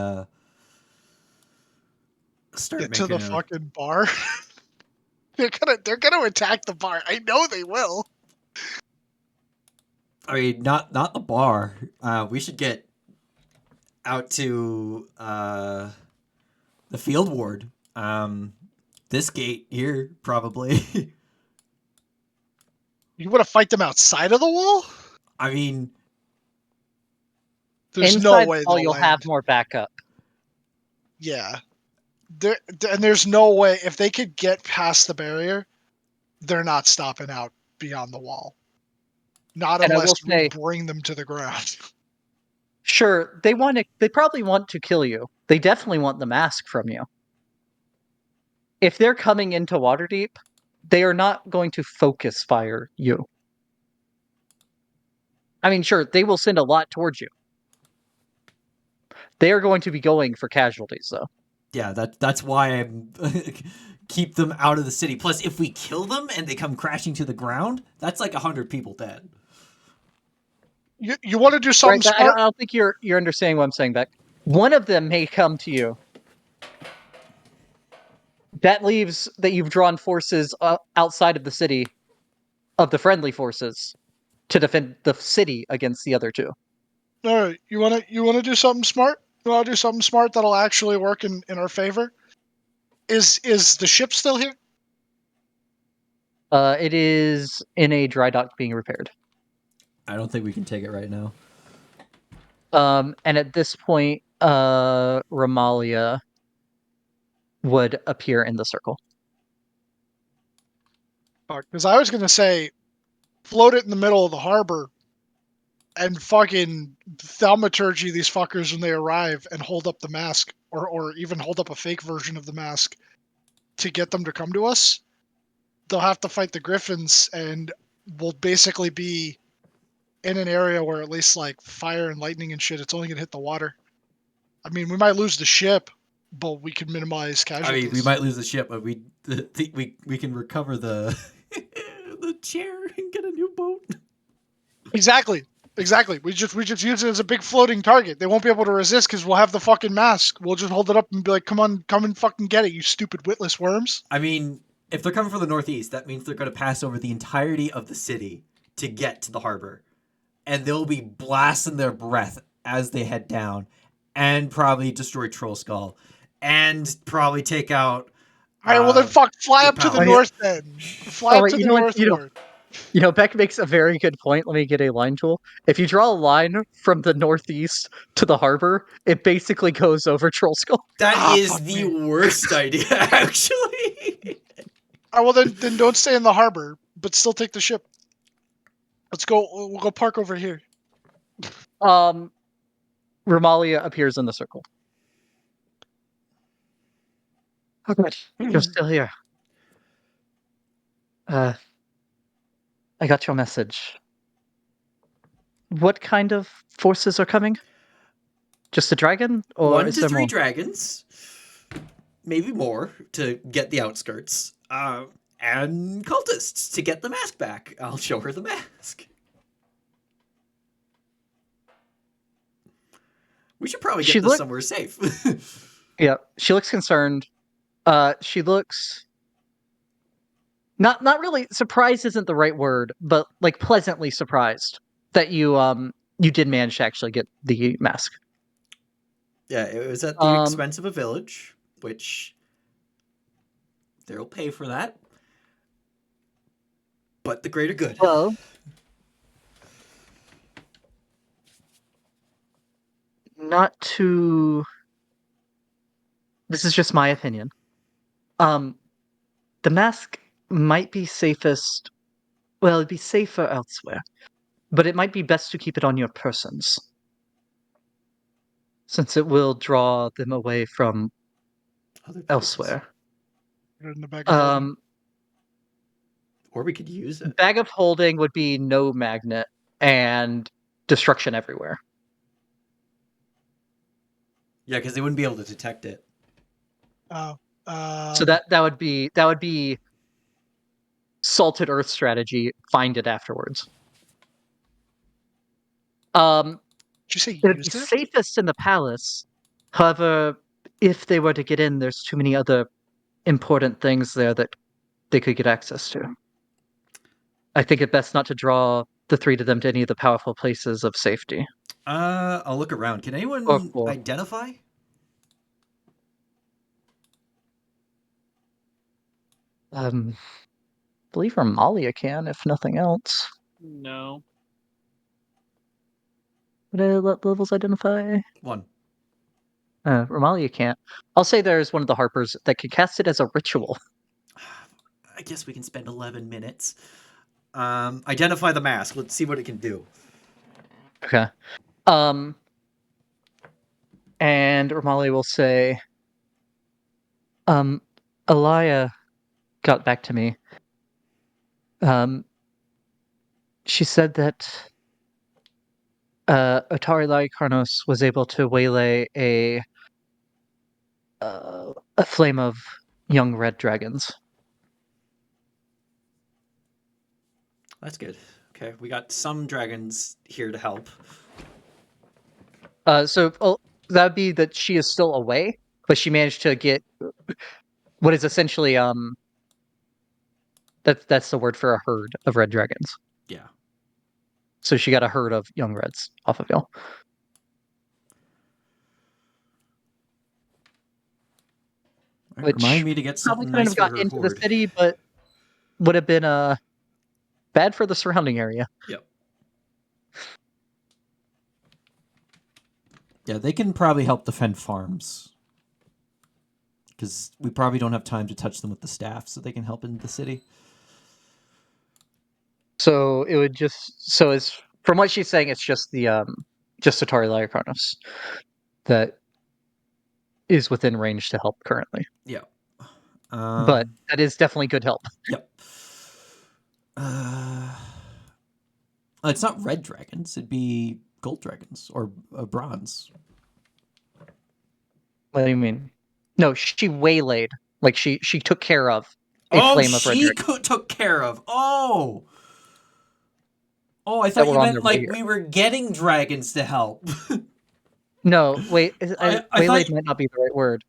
start Get to making the fucking bar. They're gonna attack the bar. I know they will. I mean, not the bar. We should get out to the field ward. This gate here, probably. You want to fight them outside of the wall? I mean, There's Inside no the way wall, they'll you'll land. have more backup. Yeah. And there's no way if they could get past the barrier, they're not stopping out beyond the wall. Not And I unless will we say, bring them to the ground. sure, they probably want to kill you. They definitely want the mask from you. If they're coming into Waterdeep, they are not going to focus fire you. I mean, sure, they will send a lot towards you. They are going to be going for casualties, though. yeah, that's why I'm keep them out of the city. Plus, if we kill them and they come crashing to the ground, that's like 100 people dead. You want to do something Right? I smart? don't think you're understanding what I'm saying, Beck. One of them may come to you. That leaves that you've drawn forces outside of the city, of the friendly forces, to defend the city against the other 2. All right. You wanna do something smart? You wanna do something smart that'll actually work in our favor? Is the ship still here? It is in a dry dock being repaired. I don't think we can take it right now. And at this point, Ramalia would appear in the circle. Because I was gonna say, float it in the middle of the harbor, and fucking thaumaturgy these fuckers when they arrive, and hold up the mask, or even hold up a fake version of the mask, to get them to come to us. They'll have to fight the griffins, and we'll basically be in an area where at least like fire and lightning and shit, it's only gonna hit the water. I mean, we might lose the ship, but we can minimize I casualties. mean, we might lose the ship, but we can recover the the chair and get a new boat. Exactly. We just use it as a big floating target. They won't be able to resist because we'll have the fucking mask. We'll just hold it up and be like, "Come on, come and fucking get it, you stupid witless worms." I mean, if they're coming from the northeast, that means they're going to pass over the entirety of the city to get to the harbor, and they'll be blasting their breath as they head down, and probably destroy Troll Skull, and probably take out. All right, well then, fuck, fly the up to the palace. north then. Fly Oh, up wait, to you the know what? northward. Beck makes a very good point. Let me get a line tool. If you draw a line from the northeast to the harbor, it basically goes over Troll Skull. That is fuck the me. worst idea, actually. All right, well then don't stay in the harbor, but still take the ship. Let's go. We'll go park over here. Ramalia appears in the circle. Oh, good. You're still here. I got your message. What kind of forces are coming? Just a dragon, or 1 is to there 3 more? dragons, maybe more to get the outskirts, and cultists to get the mask back. I'll show her the mask. We should probably get this somewhere safe. Yeah, she looks concerned. She looks not really surprised isn't the right word, but like pleasantly surprised that you did manage to actually get the mask. Yeah, it was at the expense of a village, which they'll pay for that. But the greater good. Well, not to. This is just my opinion. The mask might be safest. Well, it'd be safer elsewhere, but it might be best to keep it on your persons, since it will draw them away from Other places. elsewhere. Put it in the bag of holding. Or we could use it. Bag of holding would be no magnet and destruction everywhere. Yeah, because they wouldn't be able to detect it. So that would be salted earth strategy. Find it afterwards. Did you say It would be use it? safest in the palace. However, if they were to get in, there's too many other important things there that they could get access to. I think it best not to draw the three of them to any of the powerful places of safety. I'll look around. Can anyone identify? I believe Ramalia can, if nothing else. No. What levels identify? 1. Ramalia can't. I'll say there's one of the Harpers that could cast it as a ritual. I guess we can spend 11 minutes. Identify the mask. Let's see what it can do. Okay. And Ramalia will say, Alaya got back to me. She said that Atari Lycarnos was able to waylay a flame of young red dragons. That's good. Okay, we got some dragons here to help. So that would be that she is still away, but she managed to get what is essentially that's the word for a herd of red dragons. Yeah. So she got a herd of young reds off of y'all. Right, remind me to get something nice for her into horde. the city, but would have been bad for the surrounding area. Yep. Yeah, they can probably help defend farms. Because we probably don't have time to touch them with the staff, so they can help in the city. So it would it's from what she's saying, it's just the Atari Lyconos that is within range to help currently. Yeah. But that is definitely good help. Yep. It's not red dragons. It'd be gold dragons or bronze. What do you mean? No, she waylaid. Like she took care of a flame of red dragon Took care of. Oh, I that thought you were on their meant way like here. we were getting dragons to help. No, wait, I waylaid thought might not be the right word.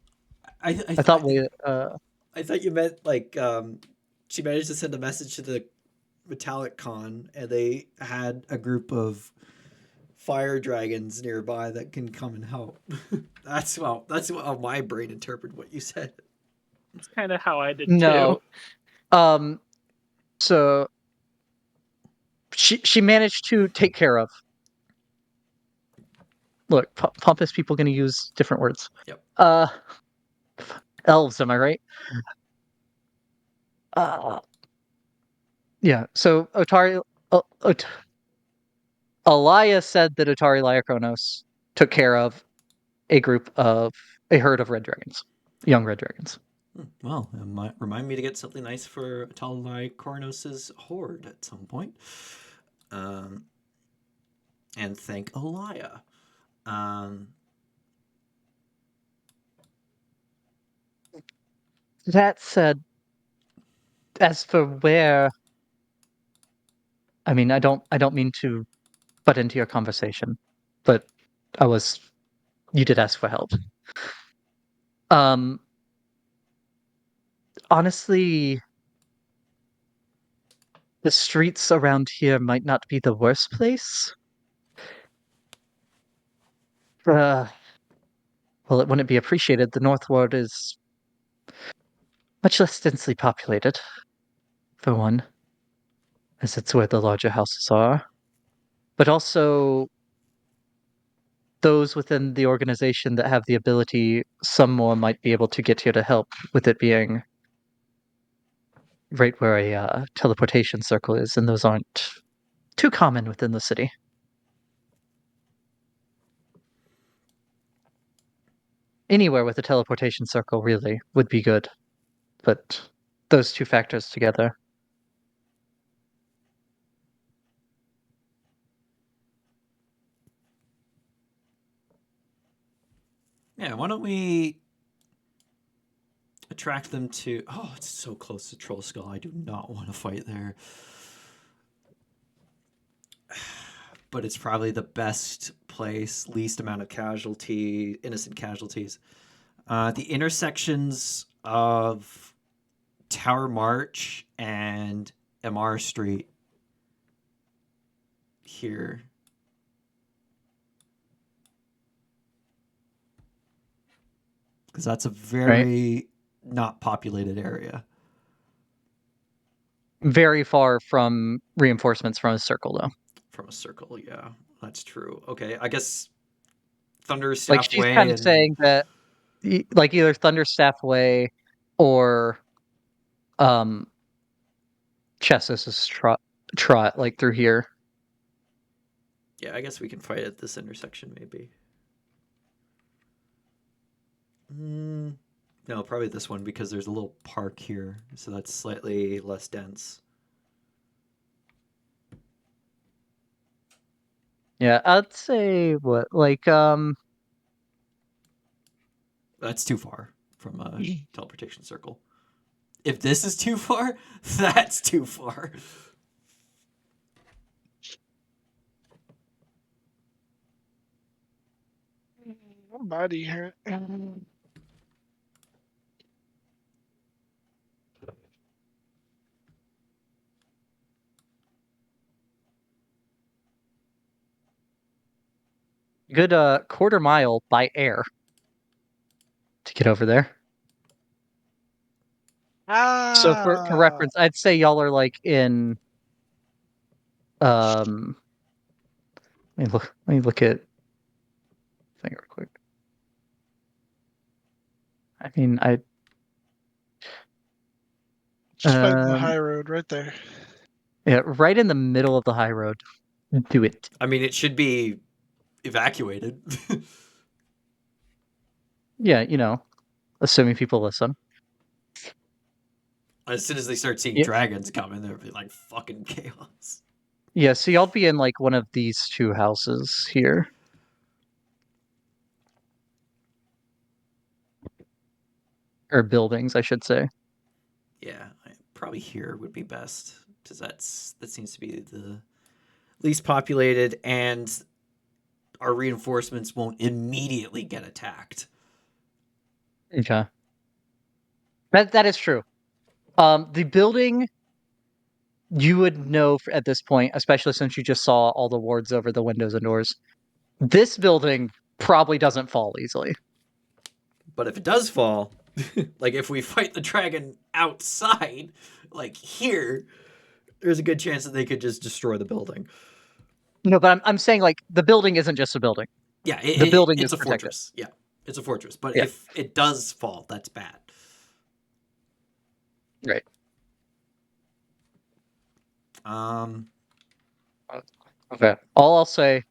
I I thought I thought you meant like she managed to send a message to the Metallic Con, and they had a group of fire dragons nearby that can come and help. That's how my brain interpreted what you said. It's kind of how I did no. too. So she managed to take care of. Look, pompous people going to use different words. Yep. Elves, am I right? Yeah. So Otari, Alaya said that Otari Lyakronos took care of a herd of red dragons, young red dragons. Well, it might remind me to get something nice for Atalai Kornos' horde at some point. And thank Alaya. That said, as for where, I mean, I don't mean to butt into your conversation, but you did ask for help. Honestly, the streets around here might not be the worst place. Well, it wouldn't be appreciated. The North Ward is much less densely populated, for one, as it's where the larger houses are. But also, those within the organization that have the ability, some more might be able to get here to help, with it being right where a teleportation circle is, and those aren't too common within the city. Anywhere with a teleportation circle really would be good, but those two factors together. Yeah, why don't we attract them to... Oh, it's so close to Troll Skull. I do not want to fight there. But it's probably the best place, least amount of innocent casualties. The intersections of Tower March and MR Street here. Because that's a very not populated area. Very far from reinforcements from a circle, though. From a circle, yeah. That's true. Okay, I guess Thunderstaff Like, she's Way kind of and... saying that, like, either Thunderstaff Way or Chess's trot, like, through here. Yeah, I guess we can fight at this intersection, maybe. No, probably this one, because there's a little park here, so that's slightly less dense. Yeah, I'd say That's too far from a teleportation circle. If this is too far, that's too far. Buddy here. good quarter mile by air to get over there. So for reference, I'd say y'all are like in let me look at Think real quick. I mean, I Just fighting the Um, high road right there. yeah, right in the middle of the high road. Do it. I mean, it should be evacuated. Yeah, assuming people listen. As soon as they start seeing Yeah. dragons coming, there'll be like fucking chaos. Yeah, so y'all be in like one of these two houses here. Or buildings, I should say. Yeah, probably here would be best because that seems to be the least populated, and our reinforcements won't immediately get attacked. Okay. That is true. The building you would know at this point, especially since you just saw all the wards over the windows and doors. This building probably doesn't fall easily. But if it does fall, like if we fight the dragon outside, like here, there's a good chance that they could just destroy the building. No, but I'm saying like the building isn't just a building. Yeah, The building it's is a protected. fortress. Yeah, it's a fortress. But Yeah. if it does fall, that's bad. Right. Okay. All I'll say,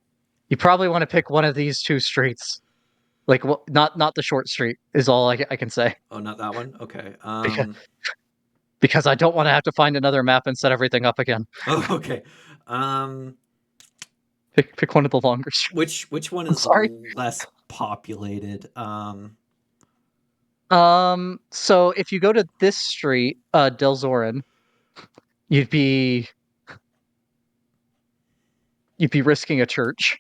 you probably want to pick one of these two streets. Like, not the short street is all I can say. Oh, not that one. Okay. Because I don't want to have to find another map and set everything up again. Oh, okay. Pick one of the longer streets. Which one I'm is sorry. less populated? So if you go to this street, Del Zorin, you'd be risking a church.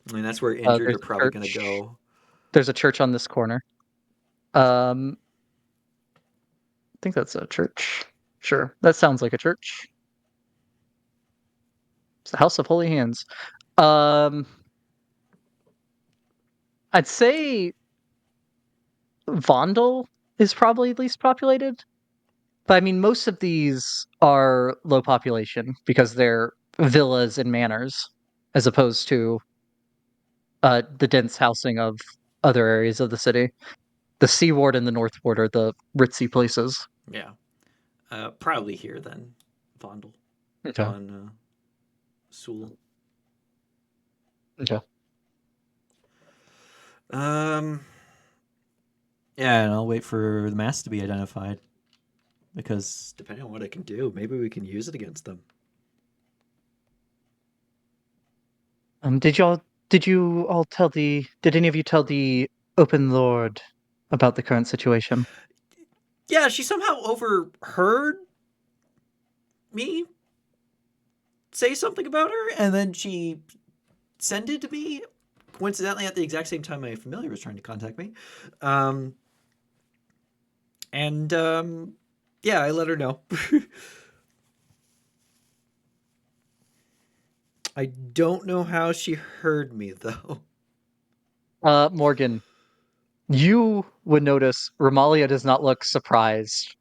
I mean, that's where injured There's are a probably going to church. go. There's a church on this corner. I think that's a church. Sure, that sounds like a church. It's the House of Holy Hands. I'd say Vondel is probably least populated. But I mean, most of these are low population because they're villas and manors, as opposed to the dense housing of other areas of the city. The Sea Ward and the North Ward are the ritzy places. Yeah. Probably here then. Vondel. Okay. On Sewell. Okay. Yeah, and I'll wait for the mass to be identified. Because depending on what it can do, maybe we can use it against them. Did any of you tell the Open Lord about the current situation? Yeah, she somehow overheard me say something about her, and then she sent it to me, coincidentally at the exact same time my familiar was trying to contact me. Yeah, I let her know. I don't know how she heard me, though. Morgan, you would notice Romalia does not look surprised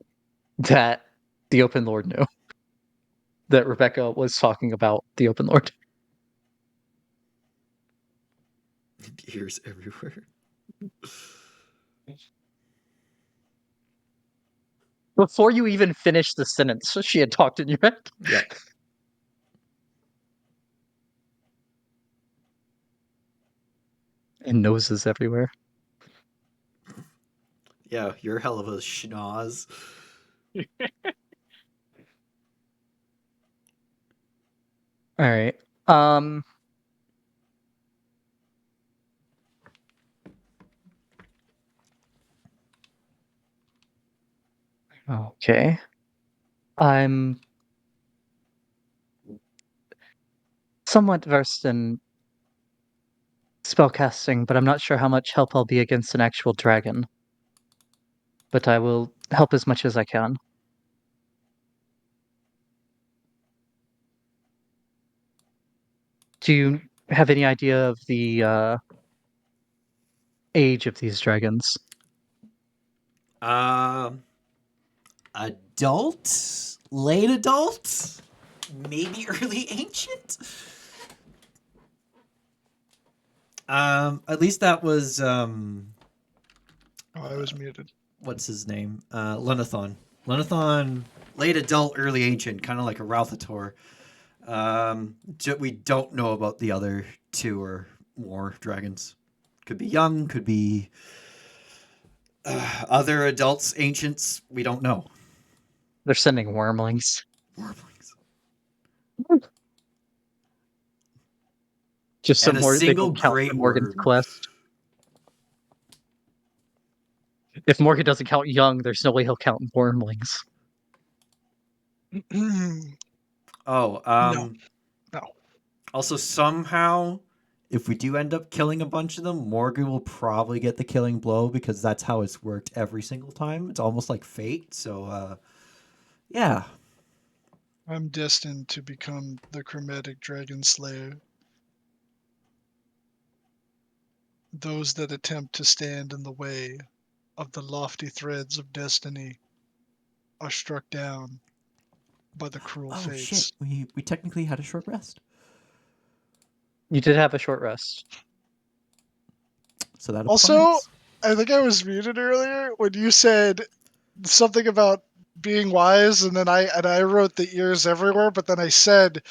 that the Open Lord knew that Rebecca was talking about the Open Lord. Ears everywhere. Before you even finished the sentence, she had talked in your head. Yep. And noses everywhere. Yeah, you're a hell of a schnoz. All right. Okay. I'm somewhat versed in spellcasting, but I'm not sure how much help I'll be against an actual dragon. But I will help as much as I can. Do you have any idea of the age of these dragons? Adult? Late adult? Maybe early ancient? At least that was Oh, I was muted. what's his name? Lenathon. Lenathon, late adult, early ancient, kind of like a Ralthator. We don't know about the other two or more dragons. Could be young, could be other adults, ancients. We don't know. They're sending wormlings. Warblings. Just And some a more. They single don't count for great Morgan's worm. quest. If Morgan doesn't count young, there's no way he'll count wormlings. Oh, No. also somehow, if we do end up killing a bunch of them, Morgan will probably get the killing blow because that's how it's worked every single time. It's almost like fate. So, yeah. I'm destined to become the chromatic dragon slayer. Those that attempt to stand in the way of the lofty threads of destiny are struck down by the cruel Oh fates. shit! We technically had a short rest, You did have a short rest. so that Also, applies. I think I was muted earlier when you said something about being wise, and then I wrote the ears everywhere, but then I said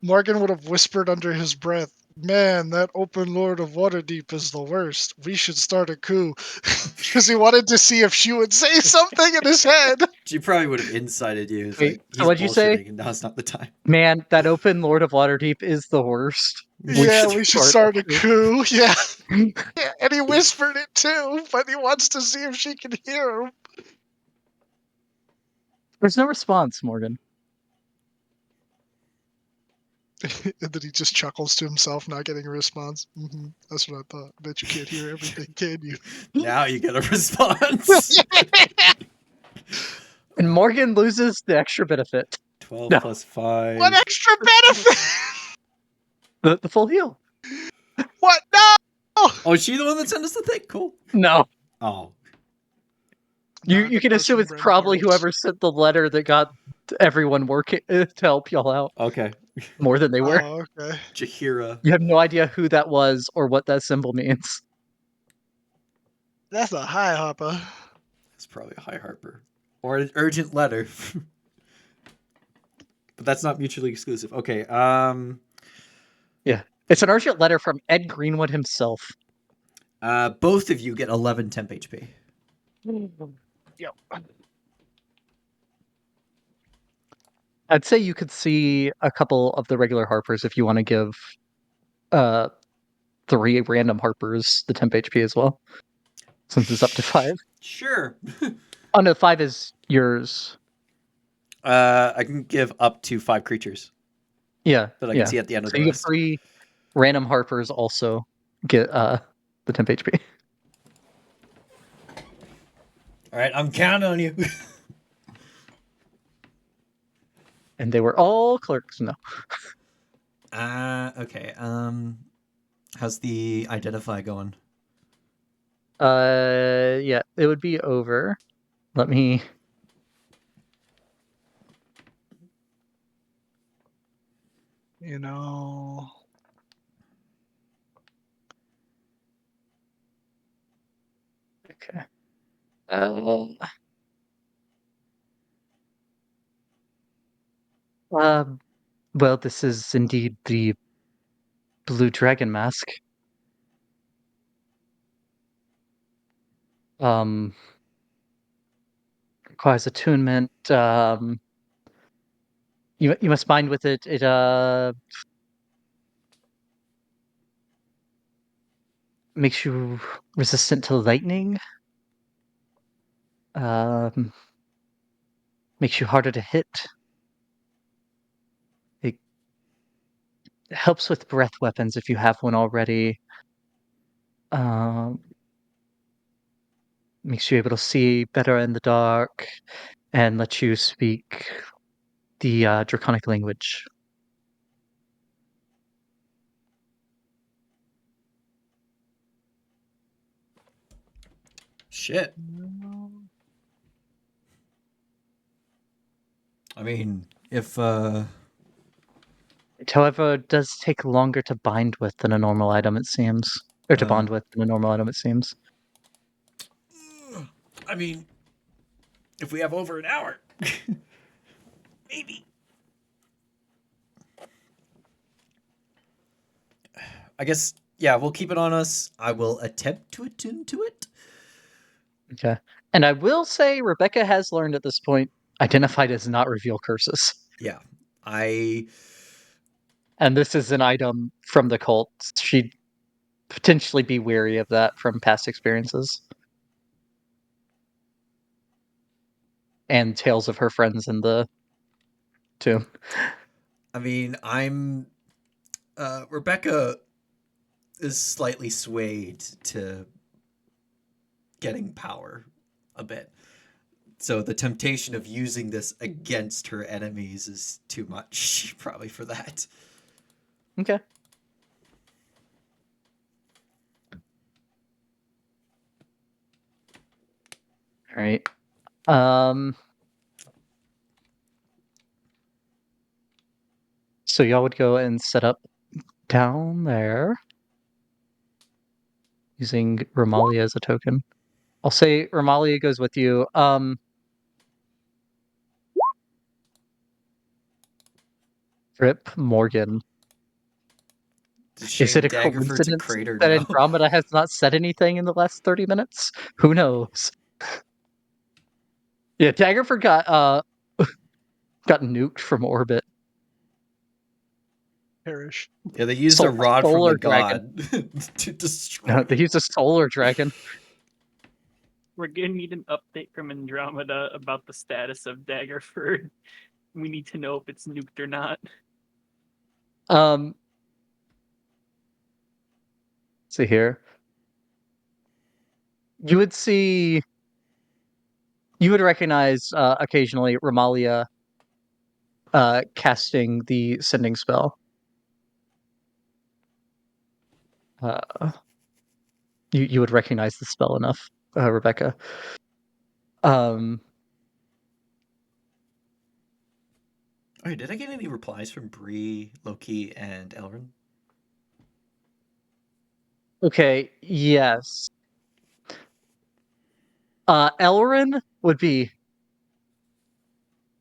Morgan would have whispered under his breath, "Man, that open lord of Waterdeep is the worst. We should start a coup," because he wanted to see if she would say something in his head. She probably would have incited you. It's Wait, like so he's what'd you say? bullshitting, and now's not the time. Man, that open Lord of Waterdeep is the worst. Yeah, we should start a coup. Yeah. Yeah, and he coup. whispered it too, but he wants to see if she can hear him. There's no response, Morgan. And then he just chuckles to himself, not getting a response. That's what I thought. Bet you can't hear everything, can you? Now you get a response. And Morgan loses the extra benefit. 12 No. plus 5. What extra benefit? The full heal. What? No! Oh, is she the one that sent us the thing? Cool. No. Oh. You can assume it's probably whoever sent the letter that got everyone working to help y'all out Okay. more than they were. Oh, okay. Jahira. You have no idea who that was or what that symbol means. That's a high hopper. That's probably a high harper. Or an urgent letter. But that's not mutually exclusive. Okay, Yeah. It's an urgent letter from Ed Greenwood himself. both of you get 11 temp HP. Yep. I'd say you could see a couple of the regular Harpers if you want to give 3 random Harpers the temp HP as well. Since it's up to 5. Sure. Oh no, 5 is yours. I can give up to 5 creatures Yeah. that I can see at the end of So the you get rest. 3 random Harpers also get the temp HP. Alright, I'm counting on you. And they were all clerks. No. Okay. How's the identify going? Yeah, it would be over. Let me. You know. Okay. Well, this is indeed the Blue Dragon Mask. Requires attunement. You must bind with it. It makes you resistant to lightning. Makes you harder to hit. It helps with breath weapons if you have one already. Makes you able to see better in the dark and lets you speak the draconic language. Shit. I mean, if However, it does take longer to bind with than a normal item, it seems. Or to bond with in a normal item, it seems. I mean, if we have over an hour, maybe. I guess, yeah, we'll keep it on us. I will attempt to attune to it. Okay. And I will say Rebecca has learned at this point, identify does not reveal curses. Yeah. And this is an item from the cult. She'd potentially be wary of that from past experiences. And tales of her friends in the tomb. I mean, Rebecca is slightly swayed to getting power a bit. So the temptation of using this against her enemies is too much, probably, for that. Okay. All right. So y'all would go and set up down there using Romalia as a token. I'll say Romalia goes with you. Rip Morgan. Is it a Daggerford to coincidence crater that now. Andromeda has not said anything in the last 30 minutes? Who knows? Yeah, Daggerford got got nuked from orbit. Perish. Yeah, they used a rod from Solar the dragon. god to destroy. No, they used a solar dragon. We're gonna need an update from Andromeda about the status of Daggerford. We need to know if it's nuked or not. See here. You would recognize occasionally Romalia casting the sending spell. You would recognize the spell enough, Rebecca. Oh, did I get any replies from Bree, Loki, and Elrin? Okay, yes. Elrin would be.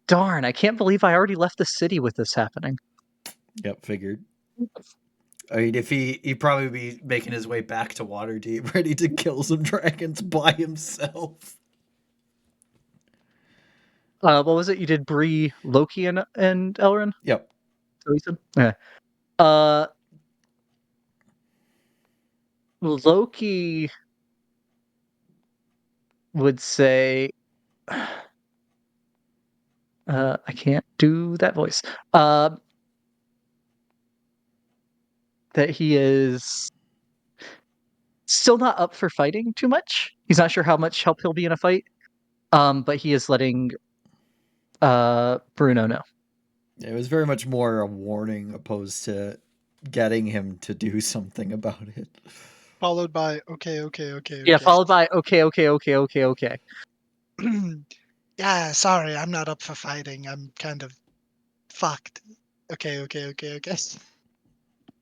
Darn, I can't believe I already left the city with this happening. Yep, figured. I mean, if he'd probably be making his way back to Waterdeep, ready to kill some dragons by himself. What was it? You did Bree, Loki, and Elrin? Yep. Okay. Loki would say, I can't do that voice. That he is still not up for fighting too much. He's not sure how much help he'll be in a fight. But he is letting Bruno know. It was very much more a warning opposed to getting him to do something about it. Followed by okay. Yeah, followed by okay. Yeah, sorry, I'm not up for fighting. I'm kind of fucked. Okay.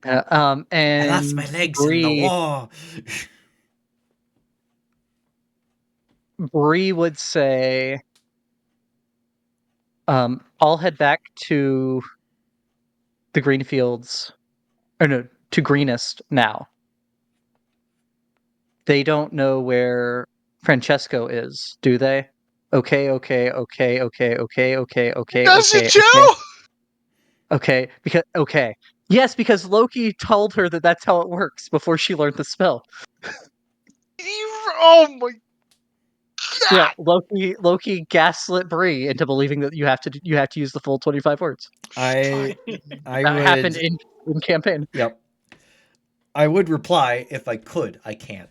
And I lost my legs in the Bree war. would say, I'll head back to the green fields, or no, to Greenest now. They don't know where Francesco is, do they? Okay. Does it, Joe? Okay, yes, because Loki told her that that's how it works before she learned the spell. Oh my Yeah, god! Loki gaslit Bree into believing that you have to use the full 25 words. I That happened would. in campaign. Yep. I would reply if I could. I can't.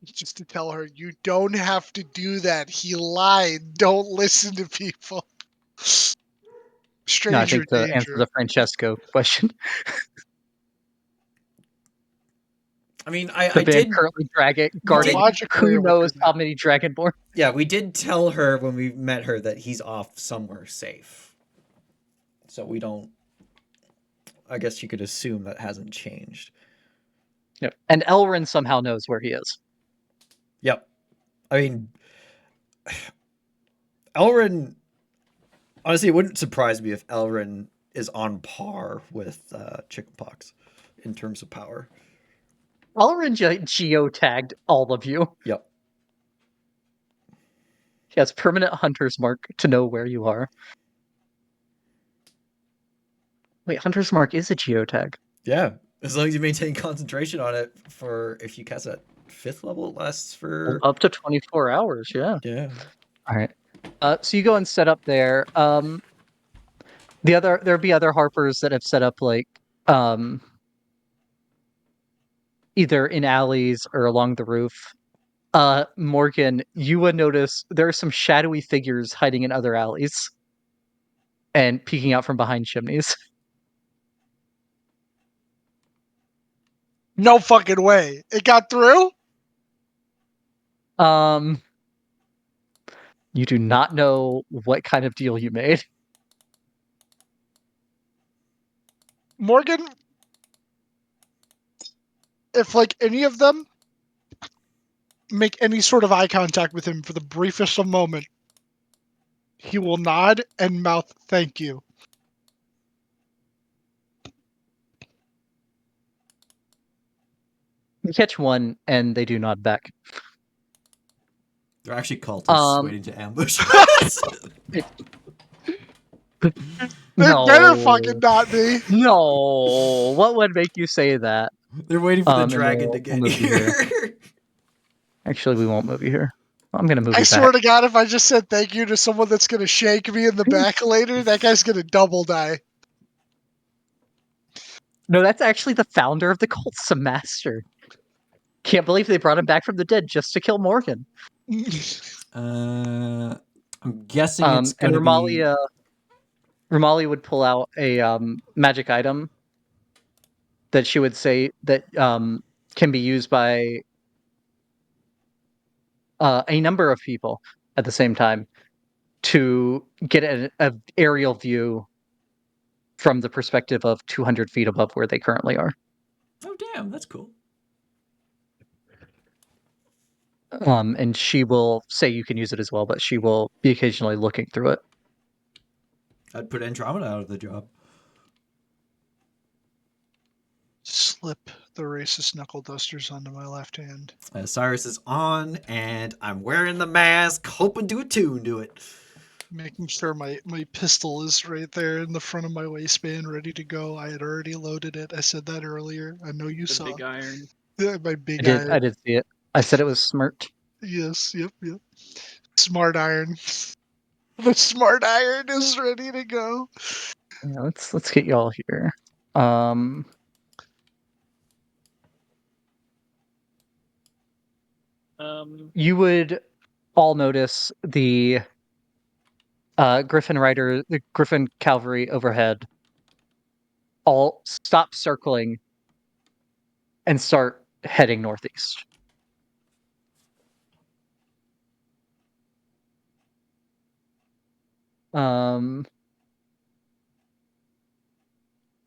Just to tell her, you don't have to do that. He lied. Don't listen to people. No, I Stranger think to answer danger. the Francesco question, I mean, the I band did. currently guarding Logically, who it would knows do how that. many Dragonborn. Yeah, we did tell her when we met her that he's off somewhere safe. So we don't I guess you could assume that hasn't changed. Yep. And Elrin somehow knows where he is. Yep. I mean, Elrin. Honestly, it wouldn't surprise me if Elrin is on par with Chickenpox in terms of power. Elrin geotagged all of you. Yep. He has permanent hunter's mark to know where you are. Wait, hunter's mark is a geotag. Yeah. As long as you maintain concentration on it for if you cast at 5th level, it lasts for Up to 24 hours, yeah. yeah. All right. So you go and set up there. There'll be other harpers that have set up like either in alleys or along the roof. Morgan, you would notice there are some shadowy figures hiding in other alleys and peeking out from behind chimneys. No fucking way. It got through? You do not know what kind of deal you made. Morgan, if like any of them make any sort of eye contact with him for the briefest of moment, he will nod and mouth thank you. You catch one and they do nod back. They're actually cultists waiting to ambush us. It No. better fucking not be. No. What would make you say that? They're waiting for the And dragon to we'll get move you here. Actually, we won't move you here. I'm gonna move I you swear back. to God, if I just said thank you to someone that's gonna shake me in the back later, that guy's gonna double die. No, that's actually the founder of the cult, Master. Can't believe they brought him back from the dead just to kill Morgan. I'm guessing it's And gonna be. Ramali would pull out a magic item that she would say that can be used by a number of people at the same time to get an aerial view from the perspective of 200 feet above where they currently are. Oh damn, that's cool. And she will say you can use it as well, but she will be occasionally looking through it. I'd put Andromeda out of the job. Slip the racist knuckle dusters onto my left hand. Cyrus is on, and I'm wearing the mask, hoping to attune to it. Making sure my pistol is right there in the front of my waistband, ready to go. I had already loaded it. I said that earlier. I know you The saw. big iron. Yeah, my big I iron. did see it. I said it was smirked. Yes, yep. Smart iron. The smart iron is ready to go. Yeah, let's get y'all here. You would all notice the the Griffin cavalry overhead all stop circling and start heading northeast.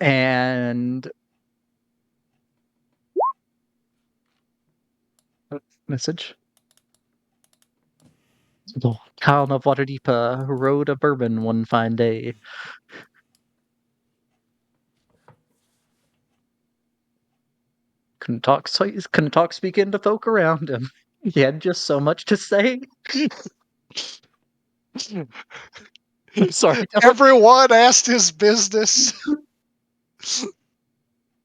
And message. The town of Waterdeep rode a bourbon one fine day. Couldn't talk speaking to folk around him. He had just so much to say. Sorry, Everyone asked his business.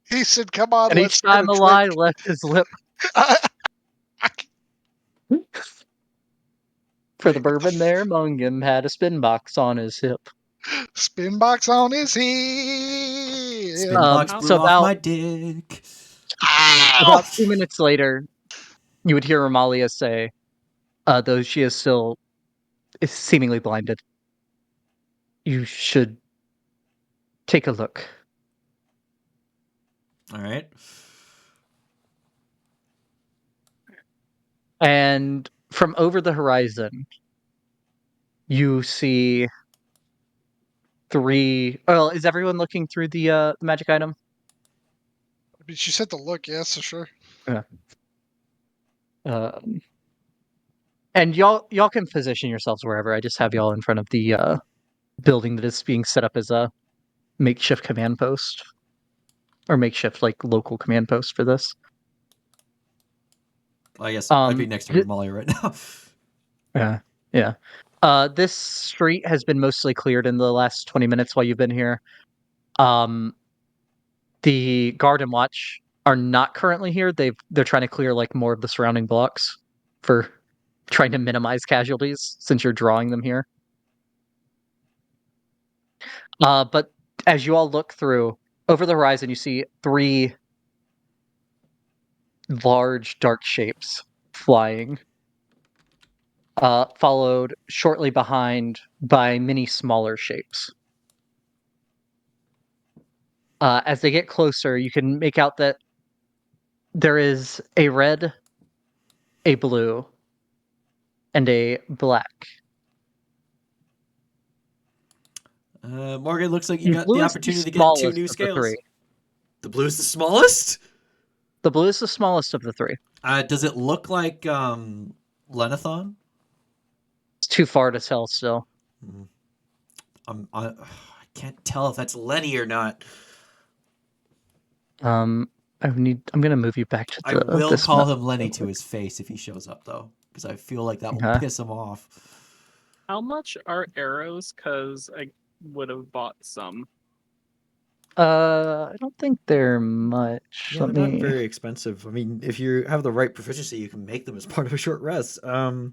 He said, "Come on, and let's each get a time a lie drink." left his lip for the bourbon there among him had a spin box on his hip. Spin box on his head. Spin box blew So off my dick. about 2 minutes later, you would hear Amalia say, though she is still seemingly blinded, "You should take a look." All right. And from over the horizon, you see 3. Well, is everyone looking through the magic item? I mean, she said to look. Yeah, so sure. Um, and y'all can position yourselves wherever. I just have y'all in front of the building that is being set up as a makeshift command post, or makeshift like local command post for this. I guess I'd be next to th- Molly right now. Yeah. This street has been mostly cleared in the last 20 minutes while you've been here. The guard and watch are not currently here. They're trying to clear like more of the surrounding blocks for trying to minimize casualties since you're drawing them here. But as you all look through over the horizon, you see 3 large dark shapes flying, followed shortly behind by many smaller shapes. As they get closer, you can make out that there is a red, a blue, and a black. Morgan, looks like you got Blue the is the opportunity to get 2 smallest new of the 3. scales. The blue is the smallest? The blue is the smallest of the 3. Does it look like Lenathon? It's too far to tell still. I can't tell if that's Lenny or not. I'm gonna move you back to I will this call map. him Lenny to his face if he shows up, though, because I feel like that will Okay. piss him off. How much are arrows? Because I would have bought some. I don't think they're much. Yeah, they're not very expensive. I mean, if you have the right proficiency, you can make them as part of a short rest. No,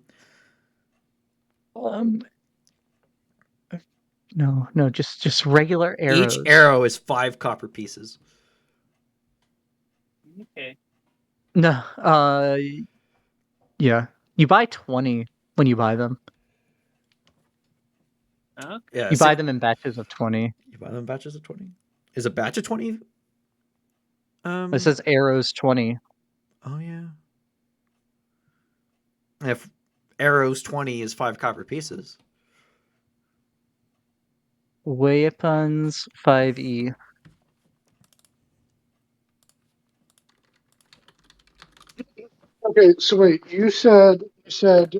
just regular arrows. Each arrow is 5 copper pieces. Okay. No, yeah. You buy 20 when you buy them. Okay. Yeah, You buy them in batches of 20. You buy them in batches of 20? Is a batch of 20? It says arrows 20. Oh, yeah. If arrows 20 is 5 copper pieces. Weapons 5e. Okay, so wait, you said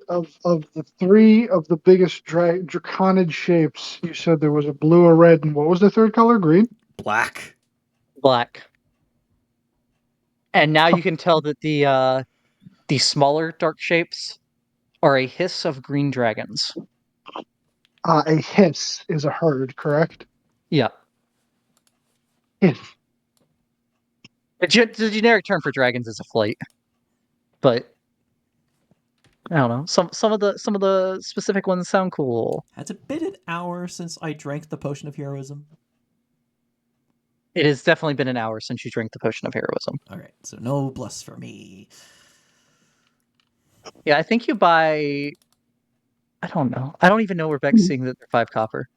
of the 3 of the biggest draconid shapes, you said there was a blue, a red, and what was the third color? Green? Black. Black. And now you can tell that the smaller dark shapes are a hiss of green dragons. A hiss is a herd, correct? Yeah. Hiss. The generic term for dragons is a flight. But I don't know. Some of the specific ones sound cool. Has it been an hour since I drank the potion of heroism? It has definitely been an hour since you drank the potion of heroism. All right, so no plus for me. Yeah, I think you buy. I don't know. I don't even know where Beck's seeing that they're 5 copper.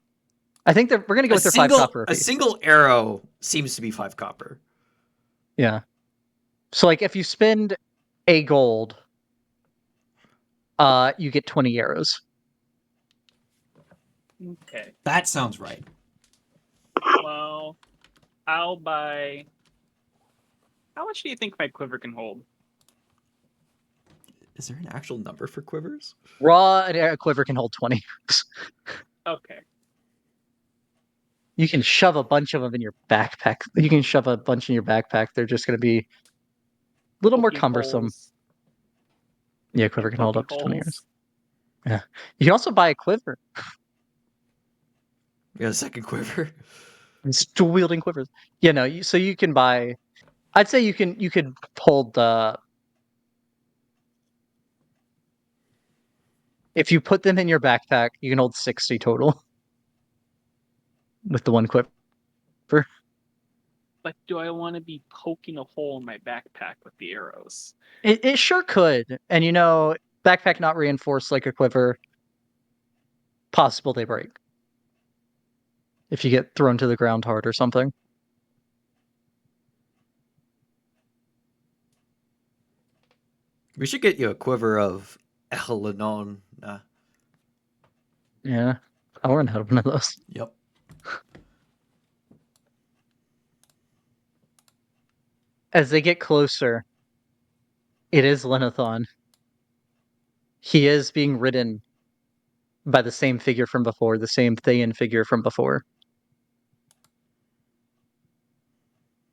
I think we're gonna go with their 5 copper. A single arrow seems to be 5 copper. Yeah. So like if you spend a gold, you get 20 arrows. Okay. That sounds right. Well, I'll buy. How much do you think my quiver can hold? Is there an actual number for quivers? Raw a quiver can hold 20. Okay. You can shove a bunch of them in your backpack. You can shove a bunch in your backpack. They're just going to be a little more Poking cumbersome. holes. Yeah, quiver can hold up to 20 Holes. arrows. Yeah. You can also buy a quiver. We got a second quiver. It's dual wielding quivers. Yeah, no. So you can buy. I'd say you could hold the. If you put them in your backpack, you can hold 60 total with the one quiver. But do I want to be poking a hole in my backpack with the arrows? It sure could. And backpack not reinforced like a quiver. Possible they break. If you get thrown to the ground hard or something. We should get you a quiver of Elenon. Yeah. I want to have one of those. Yep. As they get closer, it is Lenathon. He is being ridden by the same figure from before, the same Thayan figure from before.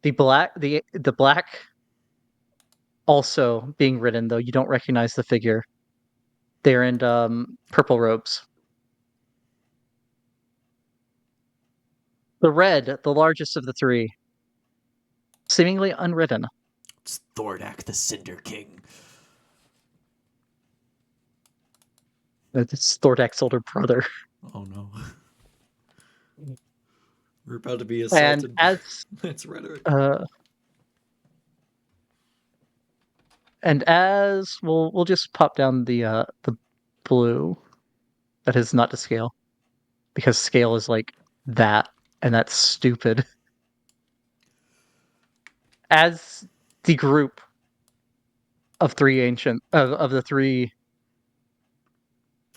The black also being ridden, though you don't recognize the figure. They're in purple robes. The red, the largest of the three, seemingly unridden. It's Thordak, the Cinder King. It's Thordak's older brother. Oh no. We're about to be And assaulted. as It's rhetoric. we'll just pop down the blue that is not to scale, because scale is like that, and that's stupid. As the group of the three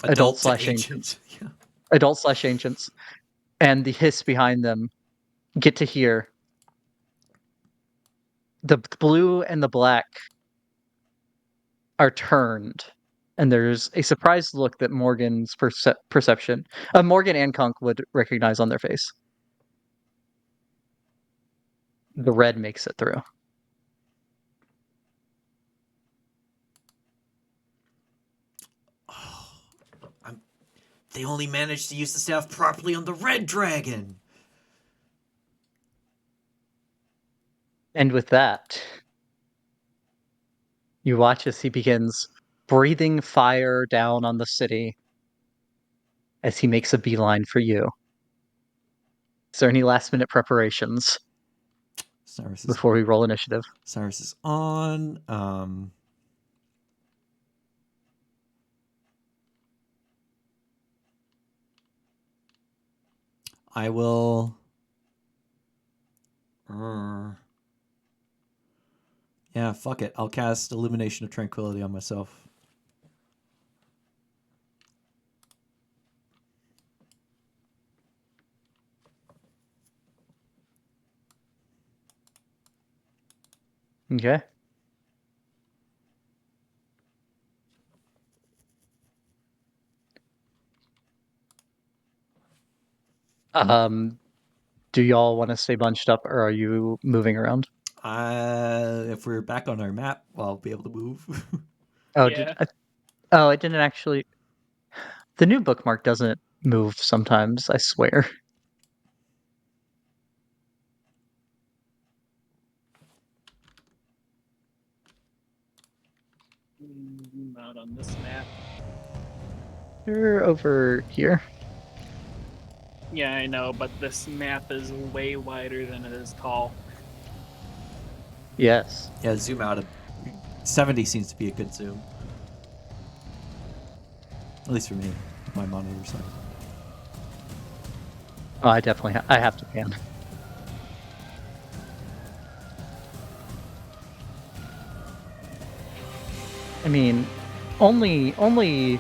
Adult to adult/ancients, Yeah. adult/ancients, and the hiss behind them get to hear, the blue and the black are turned, and there's a surprised look that Morgan's perception, Morgan and Cunk would recognize on their face. The red makes it through. Oh, they only managed to use the staff properly on the red dragon. And with that, you watch as he begins breathing fire down on the city as he makes a beeline for you. Is there any last-minute preparations before we roll initiative? Cyrus is on. I will. Yeah, fuck it. I'll cast Illumination of Tranquility on myself. Okay. Do y'all want to stay bunched up, or are you moving around? If we're back on our map, I'll be able to move. Oh, Yeah. it didn't actually. The new bookmark doesn't move sometimes, I swear. Zoom out on this map. You're over here. Yeah, I know, but this map is way wider than it is tall. Yes. Yeah, zoom out. 70 seems to be a good zoom. At least for me, my monitor size. Oh, I definitely I have to pan. I mean, only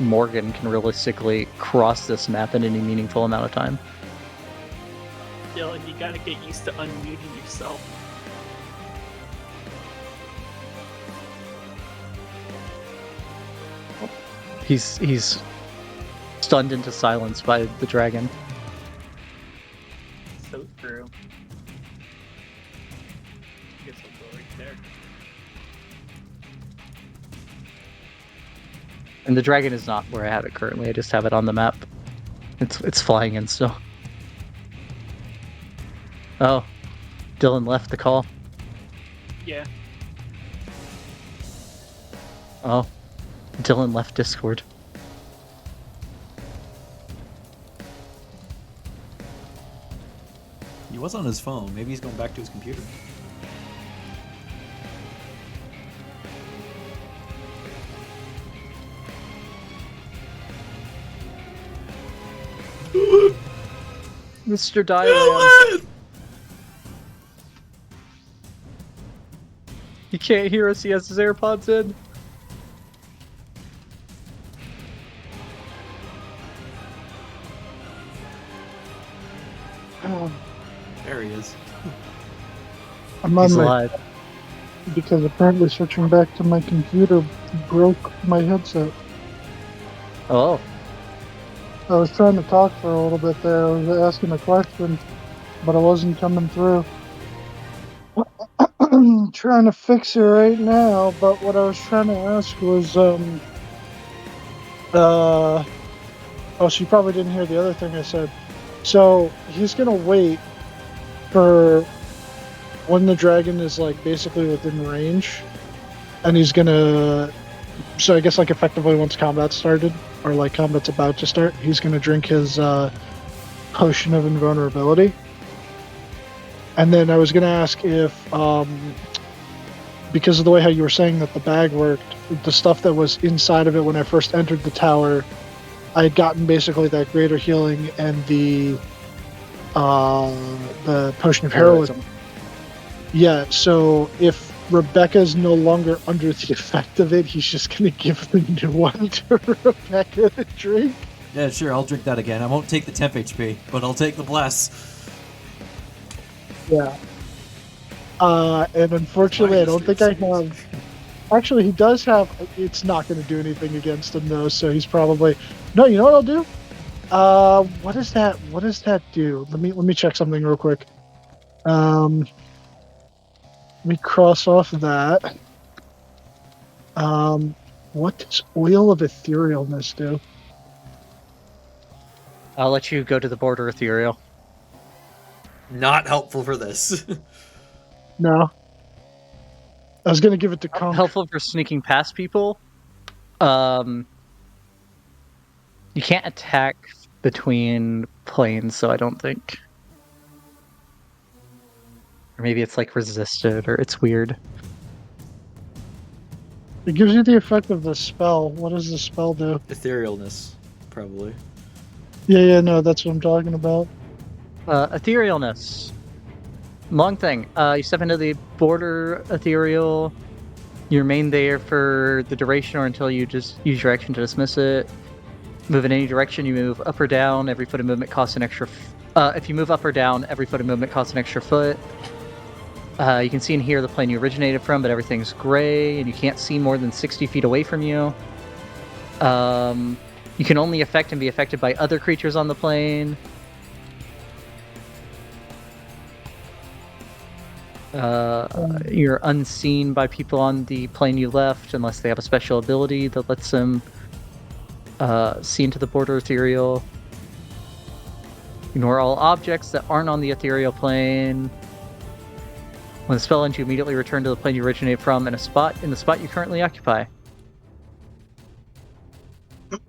Morgan can realistically cross this map in any meaningful amount of time. Dylan, you gotta get used to unmuting yourself. He's stunned into silence by the dragon. So true. Guess I'll go right there. And the dragon is not where I have it currently. I just have it on the map. It's flying in still. Oh, Dylan left the call. Yeah. Oh, Dylan left Discord. He was on his phone. Maybe he's going back to his computer. Mr. Dialan! He can't hear us. He has his AirPods in. There he is. I'm on He's my alive. because apparently switching back to my computer broke my headset. Oh, I was trying to talk for a little bit there. I was asking a question, but it wasn't coming through. I'm trying to fix it right now, but what I was trying to ask was, oh, so you probably didn't hear the other thing I said. So he's gonna wait for when the dragon is like basically within range, and he's gonna. So I guess like effectively once combat started, or like combat's about to start, he's gonna drink his potion of invulnerability. And then I was gonna ask if, because of the way how you were saying that the bag worked, the stuff that was inside of it when I first entered the tower, I had gotten basically that greater healing and the potion of heroism. Yeah, so if Rebecca's no longer under the effect of it, he's just gonna give the new one to Rebecca to drink. Yeah, sure, I'll drink that again. I won't take the temp HP, but I'll take the bless. Yeah. And unfortunately, I don't think I have. Actually, he does have. It's not going to do anything against him though, so he's probably. No, you know what I'll do? What is that? What does that do? Let me check something real quick. Let me cross off that. What does oil of etherealness do? I'll let you go to the border ethereal. Not helpful for this. No, I was going to give it to Cunk. Helpful for sneaking past people. You can't attack between planes, so I don't think. Or maybe it's like resisted, or it's weird. It gives you the effect of the spell. What does the spell do? Etherealness, probably. Yeah, no, that's what I'm talking about. Etherealness. Long thing. You step into the border ethereal. You remain there for the duration or until you just use your action to dismiss it. Move in any direction. You move up or down. Every foot of movement costs an extra. If you move up or down, every foot of movement costs an extra foot. You can see and hear the plane you originated from, but everything's gray, and you can't see more than 60 feet away from you. You can only affect and be affected by other creatures on the plane. You're unseen by people on the plane you left unless they have a special ability that lets them see into the border ethereal. Ignore all objects that aren't on the ethereal plane. When the spell ends, you immediately return to the plane you originated from in the spot you currently occupy.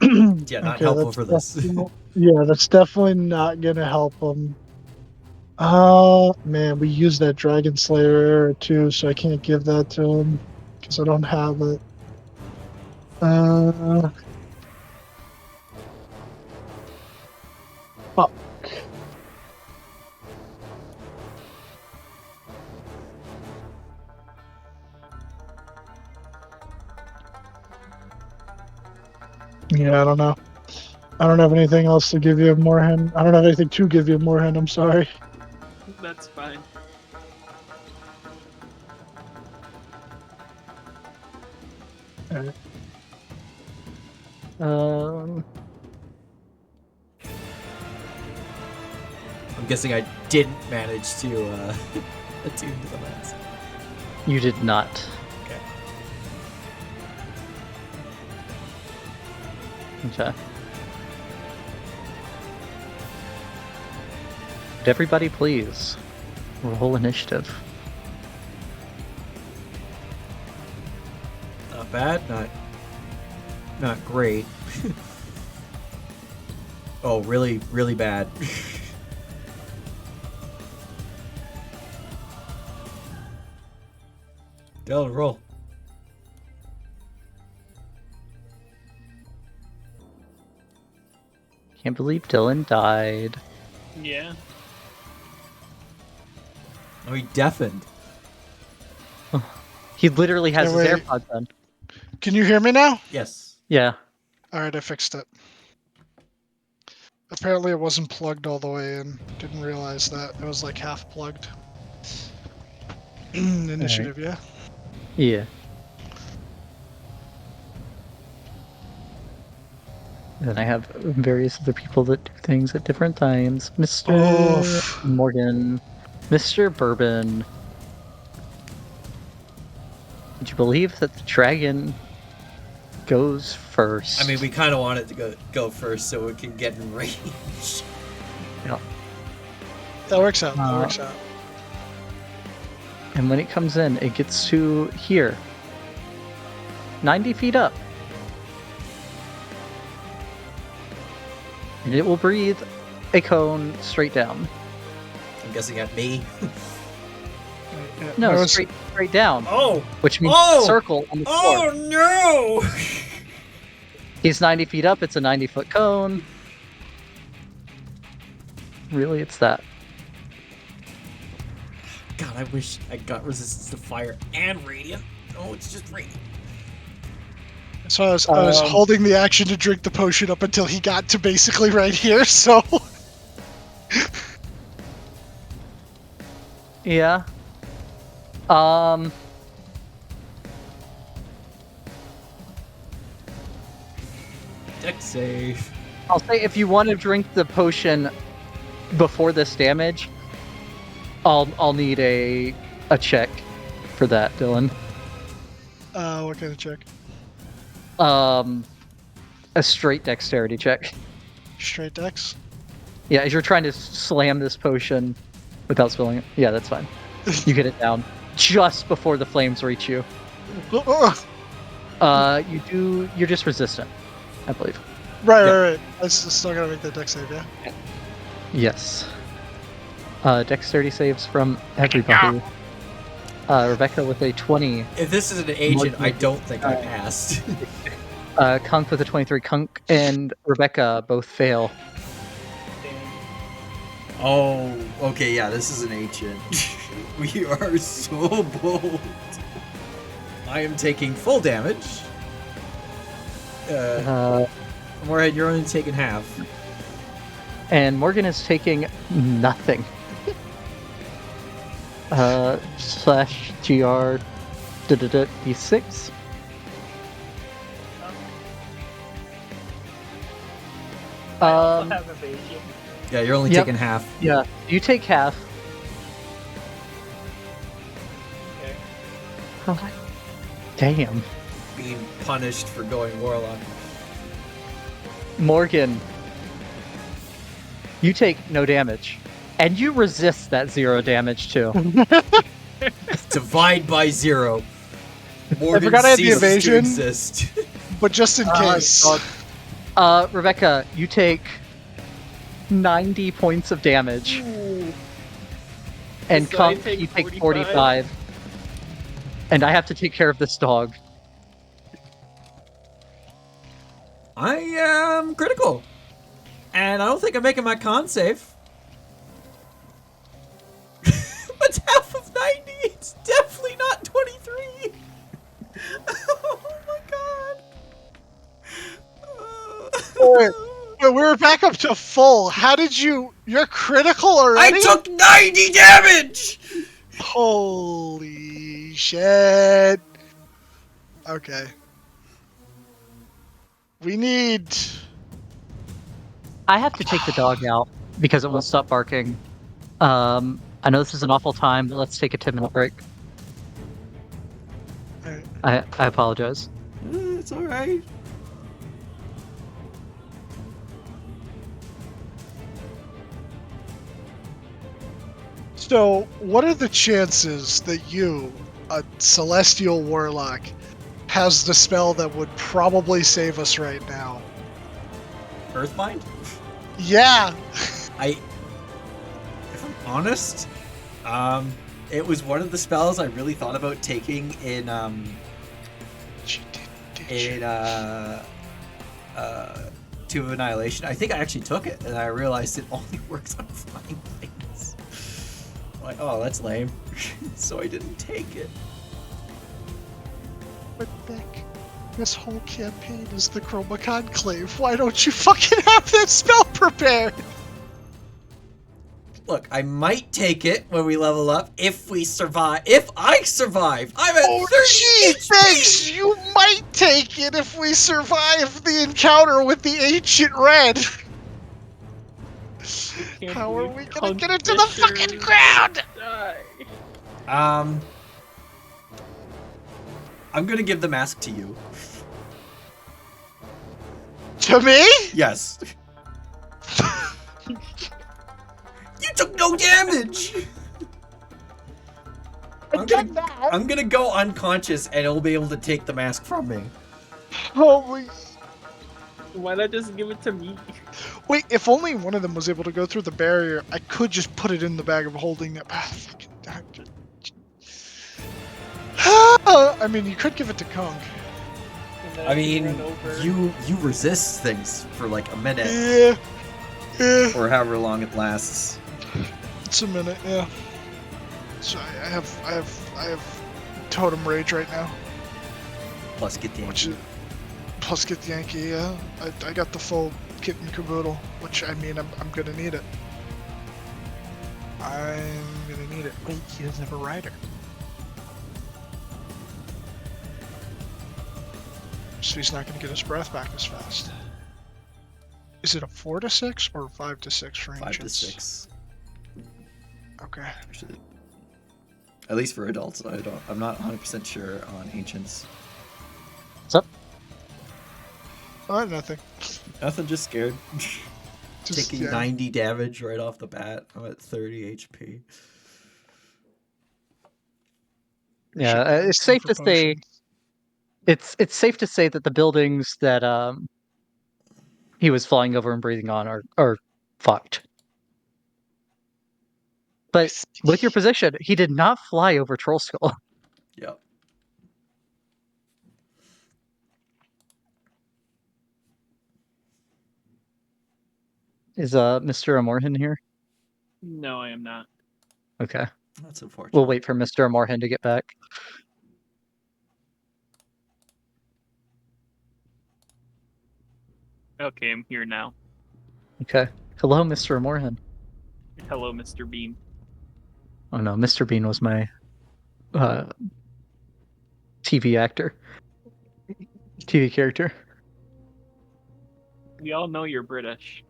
Yeah, not Okay, helpful that's for this. Yeah, that's definitely not gonna help him. Man, we used that Dragon Slayer arrow too, so I can't give that to him because I don't have it. Fuck. Yeah, I don't know. I don't have anything else to give you more hand. I don't have anything to give you more hand. I'm sorry. That's fine. Alright. I'm guessing I didn't manage to attune to the lens. You did not. Okay. Okay. Would everybody please roll initiative? Not bad, not great. Oh, really, really bad. Dylan, roll. Can't believe Dylan died. Yeah. Oh, he deafened. He literally has Yeah, his wait. AirPods on. Can you hear me now? Yes. Yeah. All right, I fixed it. Apparently, it wasn't plugged all the way in. Didn't realize that. It was like half plugged. Initiative, yeah. Yeah. Then I have various other people that do things at different times. Mr. Oof. Morgan, Mr. Bourbon. Would you believe that the dragon goes first? I mean, we kind of want it to go first so it can get in range. That works out. That works out. And when it comes in, it gets to here. 90 feet up. And it will breathe a cone straight down. I'm guessing at me. No, I was- straight down. Oh! Which means Oh! circle on the floor. Oh no! He's 90 feet up, it's a 90-foot cone. Really, it's that. God, I wish I got resistance to fire and radiant. Oh, it's just radiant. So I was holding the action to drink the potion up until he got to basically right here, so... Yeah. Deck save. I'll say if you want to drink the potion before this damage, I'll need a check for that, Dylan. What kind of check? A straight dexterity check. Straight dex? Yeah, as you're trying to slam this potion without spilling it. Yeah, that's fine. You get it down just before the flames reach you. You're just resistant, I believe. Right. I still gotta make that dex save, yeah? Yes. Dexterity saves from everybody. Rebecca with a 20. If this is an agent, I don't think I passed. Cunk with a 23. Cunk and Rebecca both fail. Oh, okay, yeah, this is an ancient. We are so bold. I am taking full damage. Moorhead, you're only taking half. And Morgan is taking nothing. Slash GR D6. I also have evasion. Yeah, you're only Yep. taking half. Yeah, you take half. Okay. Damn. Being punished for going Warlock. Morgan, you take no damage. And you resist that 0 damage too. Divide by 0. Morgan forgot I had the ceases to evasion. exist. But just in case. Rebecca, you take 90 points of damage. And So I Cunk, take you take 45? 45. And I have to take care of this dog. I am critical. And I don't think I'm making my con save. But half of 90, it's definitely not 23. Oh my god. Wait, we're back up to full. How did you... You're critical already? I took 90 damage! Holy shit. Okay. We need... I have to take the dog out because it won't stop barking. I know this is an awful time, but let's take a 10-minute break. Alright. I apologize. It's alright. So, what are the chances that you, a celestial warlock, has the spell that would probably save us right now? Earthbind? Yeah! If I'm honest, it was one of the spells I really thought about taking in Tomb of Annihilation. I think I actually took it, and I realized it only works on flying things. Like, oh, that's lame. So I didn't take it. But Beck, this whole campaign is the Chroma Conclave. Why don't you fucking have that spell prepared? Look, I might take it when we level up if we survive. If I survive, I'm at 30 gee, HP. thanks! You might take it if we survive the encounter with the ancient red. Can't How are believe we gonna Cunk get into the fucking Fisher ground? die. I'm gonna give the mask to you. To me? Yes. You took no damage. I'm gonna go unconscious and it'll be able to take the mask from me. Holy. Why not just give it to me? Wait, if only one of them was able to go through the barrier, I could just put it in the bag of holding. I mean, you could give it to Cunk. And then I can mean, run over. you resist things for like a minute Yeah. or however long it lasts. It's a minute, yeah. So I have totem rage right now. Plus, get the Which Yankee. is, plus get the Yankee, yeah. I got the full kit and caboodle, which I mean I'm gonna need it. I'm gonna need it. Wait, he doesn't have a rider. So he's not gonna get his breath back as fast. Is it a 4 to 6 or 5 to 6 for 5 to ancients? 6. Okay. Actually, at least for adults. I'm not 100% sure on ancients. What's up? Oh, nothing. Nothing, just scared. Just, Taking yeah. 90 damage right off the bat. I'm at 30 HP. Yeah, Shit, I it's stand safe for to say potions. it's safe to say that the buildings that he was flying over and breathing on are fucked. But with your position, he did not fly over Troll Skull. Yep. Is Mr. Amorhin here? No, I am not. Okay. That's unfortunate. We'll wait for Mr. Amorhin to get back. Okay, I'm here now. Okay. Hello, Mr. Amorhin. Hello, Mr. Bean. Oh no, Mr. Bean was my TV actor. TV character. We all know you're British.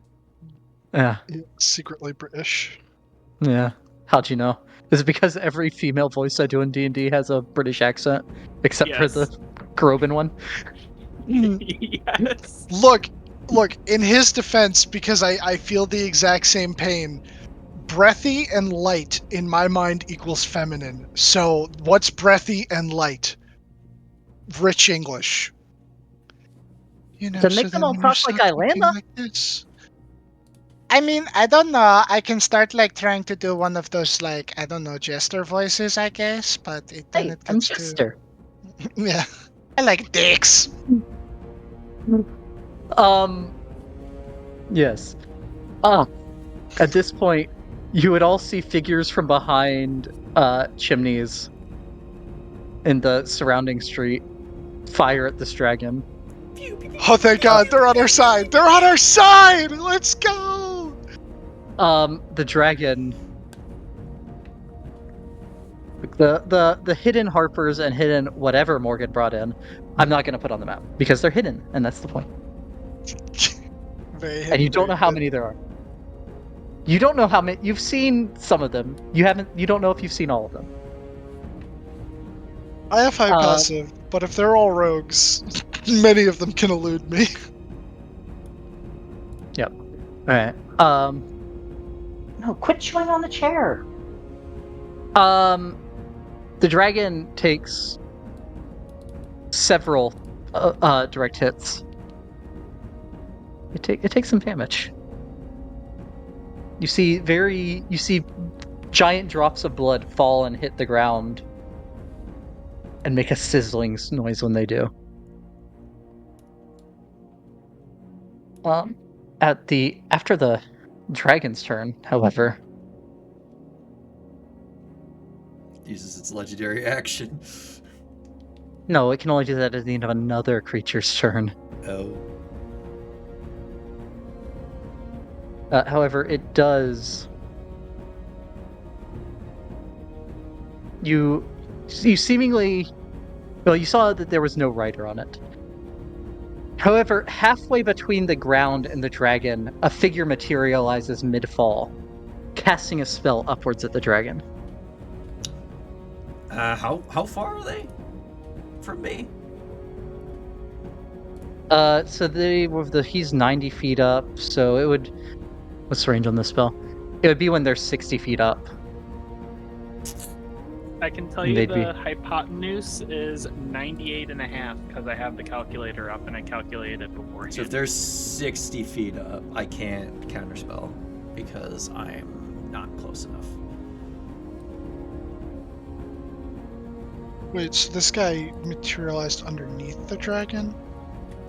Yeah. Yeah, secretly British. Yeah. How'd you know? Is it because every female voice I do in D&D has a British accent? Except for the Yes. Groban one? Yes. Look, in his defense, because I feel the exact same pain, breathy and light in my mind equals feminine. So what's breathy and light? Rich English. You know, To so make them then all when you talk like start talking Islanda? like this. I mean, I don't know. I can start like trying to do one of those like, I don't know, jester voices, I guess, but then Hey, it I'm gets too Chester. yeah. I like dicks. Yes. At this point, you would all see figures from behind chimneys in the surrounding street fire at this dragon. Oh, thank God, they're on our side. They're on our side. Let's go. The dragon, the hidden harpers and hidden whatever Morgan brought in, I'm not going to put on the map because they're hidden, and that's the point. And you don't know how many there are. You don't know how many. You've seen some of them. You haven't. You don't know if you've seen all of them. I have high passive, but if they're all rogues, many of them can elude me. Yep. All right. No, quit chewing on the chair. The dragon takes several direct hits. It takes some damage. You see giant drops of blood fall and hit the ground and make a sizzling noise when they do. After the dragon's turn, however, Uses its legendary action. no, it can only do that at the end of another creature's turn. Oh. However, it does you seemingly, well, you saw that there was no rider on it. However, halfway between the ground and the dragon, a figure materializes mid-fall, casting a spell upwards at the dragon. How far are they from me? So he's 90 feet up, so it would, what's the range on this spell? It would be when they're 60 feet up. I can tell And you they'd be- the hypotenuse is 98 and a half because I have the calculator up and I calculated it beforehand. So if they're 60 feet up, I can't counterspell because I'm not close enough. Wait, so this guy materialized underneath the dragon?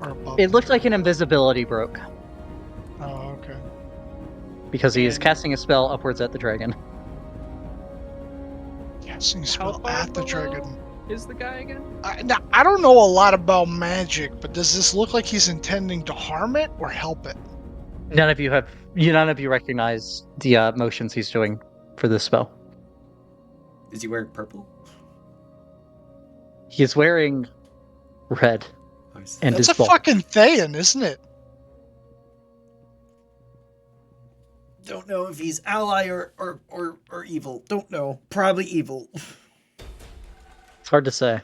Or above? It looked like an invisibility broke Oh, okay. because he is And- casting a spell upwards at the dragon. Casting a How spell far at the below dragon. is the guy again? Now, I don't know a lot about magic, but does this look like he's intending to harm it or help it? None of you recognize the motions he's doing for this spell. Is he wearing purple? He is wearing red, Nice. and That's his a ball. fucking Thayan, isn't it? Don't know if he's ally or evil. Don't know. Probably evil. It's hard to say.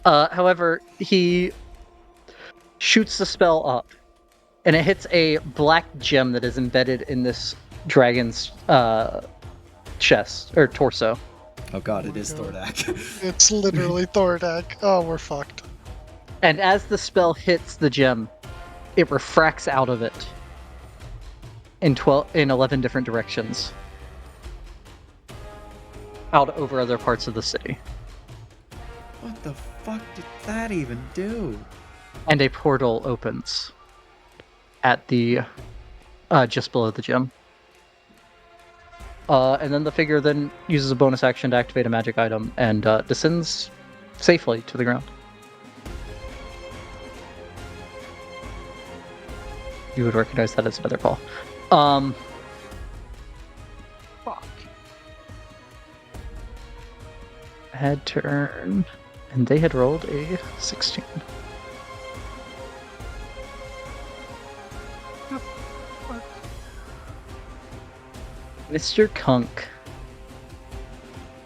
However, he shoots the spell up, and it hits a black gem that is embedded in this dragon's chest or torso. Oh god, it my is God. Thordak. It's literally Thordak. Oh, we're fucked. And as the spell hits the gem, it refracts out of it in 11 different directions, out over other parts of the city. What the fuck did that even do? And a portal opens at the just below the gem. And then the figure then uses a bonus action to activate a magic item and descends safely to the ground. You would recognize that as another Paul. Fuck. Had turn, and they had rolled a 16. Mr. Cunk.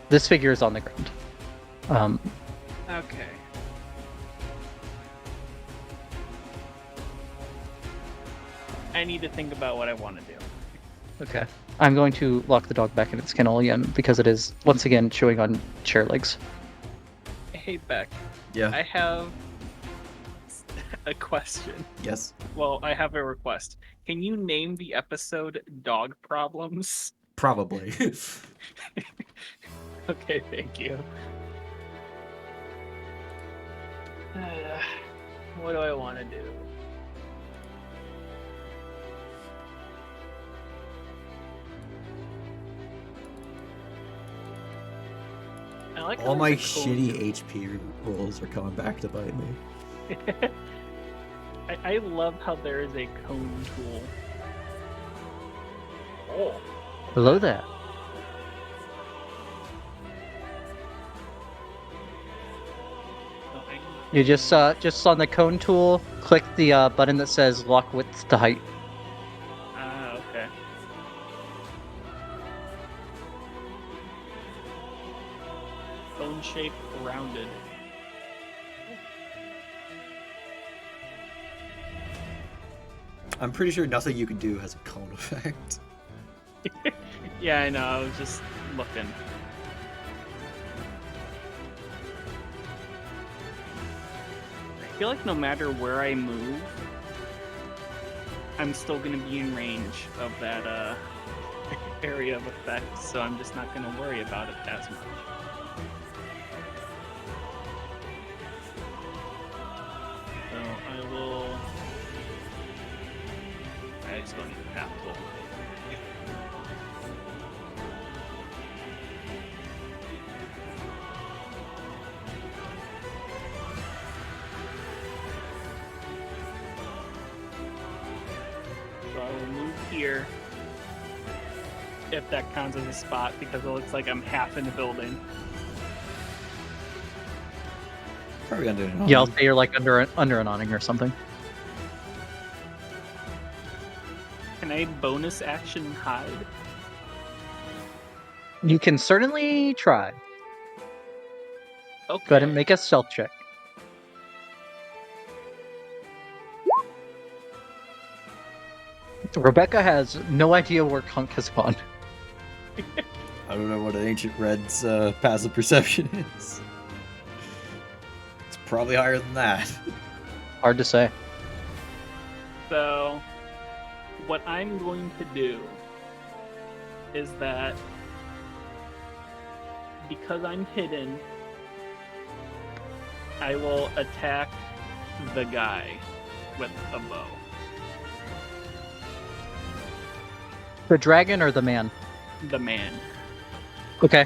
This figure is on the ground. Okay. I need to think about what I want to do. Okay. I'm going to lock the dog back in its kennel again because it is once again chewing on chair legs. Hey, Beck. Yeah. I have a question. Yes. Well, I have a request. Can you name the episode Dog Problems? Probably. Okay, thank you. What do I want to do? I like how All my there's a code shitty to it. HP rolls are coming back to bite me. I love how there is a cone tool. Oh. Below that, you just on the cone tool, click the button that says lock width to height. Ah, okay. Cone shape rounded. I'm pretty sure nothing you can do has a cone effect. Yeah, I know. I was just looking. I feel like no matter where I move, I'm still gonna be in range of that area of effect, so I'm just not gonna worry about it as much. So I will. I still need a path tool. So I will move here, if that counts as a spot, because it looks like I'm half in the building. Probably under an Yeah, I'll awning. say you're like under an awning or something. Can I bonus action hide? You can certainly try. Okay. Go ahead and make a stealth check. Rebecca has no idea where Cunk has gone. I don't know what an ancient red's passive perception is. It's probably higher than that. Hard to say. So, what I'm going to do is that because I'm hidden, I will attack the guy with a bow. The dragon or the man? The man. Okay.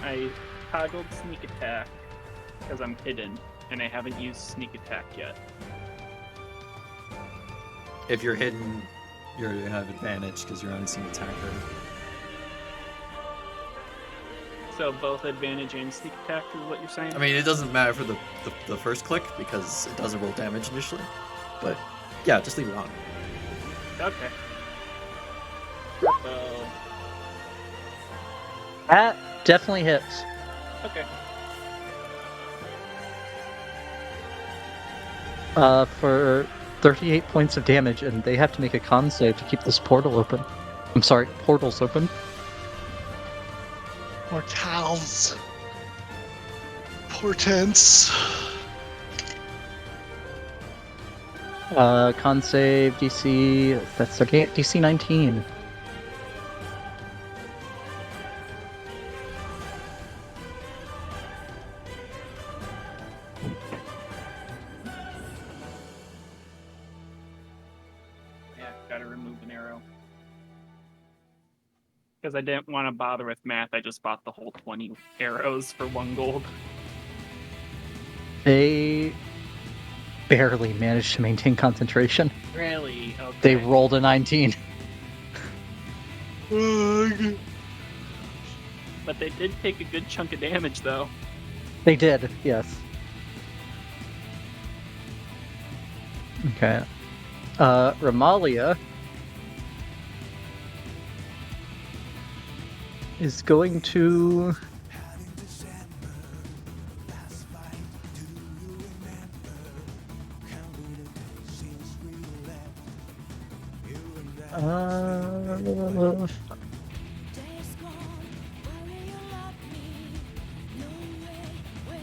I toggled sneak attack because I'm hidden, and I haven't used sneak attack yet. If you're hidden, you're gonna have advantage because you're unseen attacker. So both advantage and sneak attack is what you're saying? I mean, it doesn't matter for the first click because it doesn't roll damage initially. But yeah, just leave it on. Okay. So, That definitely hits. okay. For 38 points of damage, and they have to make a con save to keep this portal open. I'm sorry, portals open. Mortals. Portents. Con save DC, that's 38, DC 19. Yeah, gotta remove an arrow. Because I didn't want to bother with math, I just bought the whole 20 arrows for 1 gold. They barely managed to maintain concentration. Really? Okay. They rolled a 19. Ugh. But they did take a good chunk of damage, though. They did, yes. Okay. Ramalia is going to...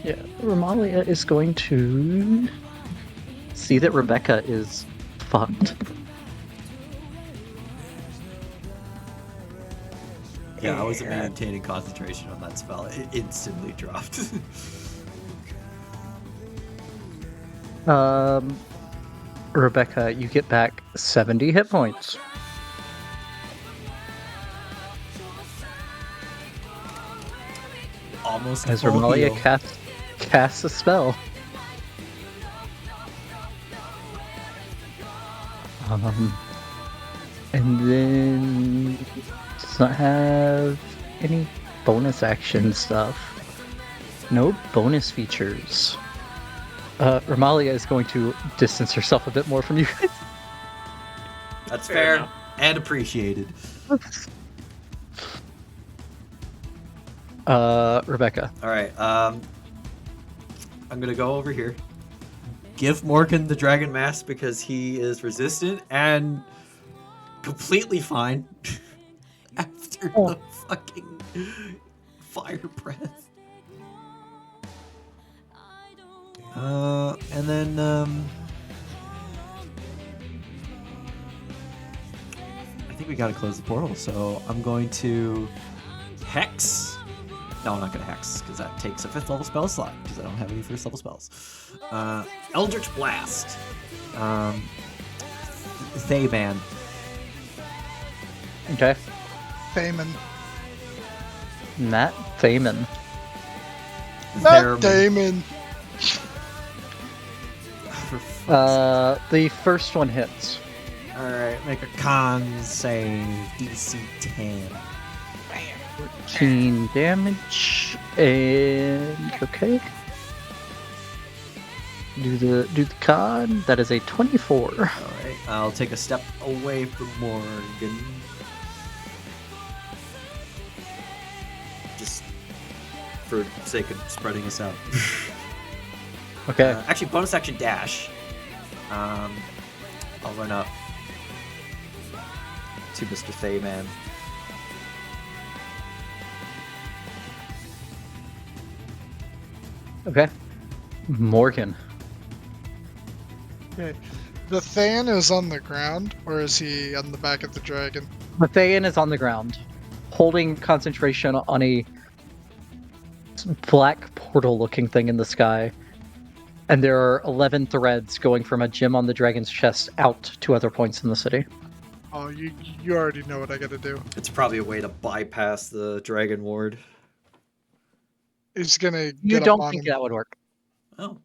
yeah, Ramalia is going to see that Rebecca is fucked. Yeah, I wasn't maintaining concentration on that spell. It instantly dropped. Rebecca, you get back 70 hit points. Almost As full Ramalia heal. casts a spell. And then does not have any bonus action stuff. No bonus features. Ramalia is going to distance herself a bit more from you guys. That's Fair fair enough. and appreciated. Rebecca. All right. I'm gonna go over here. Give Morgan the dragon mask because he is resistant and completely fine after the fucking fire breath. And then I think we gotta close the portal, so I'm going to hex. No, I'm not gonna hex because that takes a 5th level spell slot because I don't have any 1st level spells. Eldritch Blast. Thayban. Okay. Thaman. Matt Thaman. Not Damon. The first one hits. Alright, make a con save. DC 10. 14 damage. And okay. Do the con. That is a 24. All right, I'll take a step away from Morgan. Just for sake of spreading us out. Okay. Actually, bonus action dash. I'll run up to Mr. Fayman. Okay. Morgan. Okay. The Than is on the ground, or is he on the back of the dragon? Mathayan is on the ground, holding concentration on a black portal-looking thing in the sky. And there are 11 threads going from a gem on the dragon's chest out to other points in the city. Oh, you already know what I gotta do. It's probably a way to bypass the Dragon Ward. He's gonna You get up don't on think him. that would work, Oh.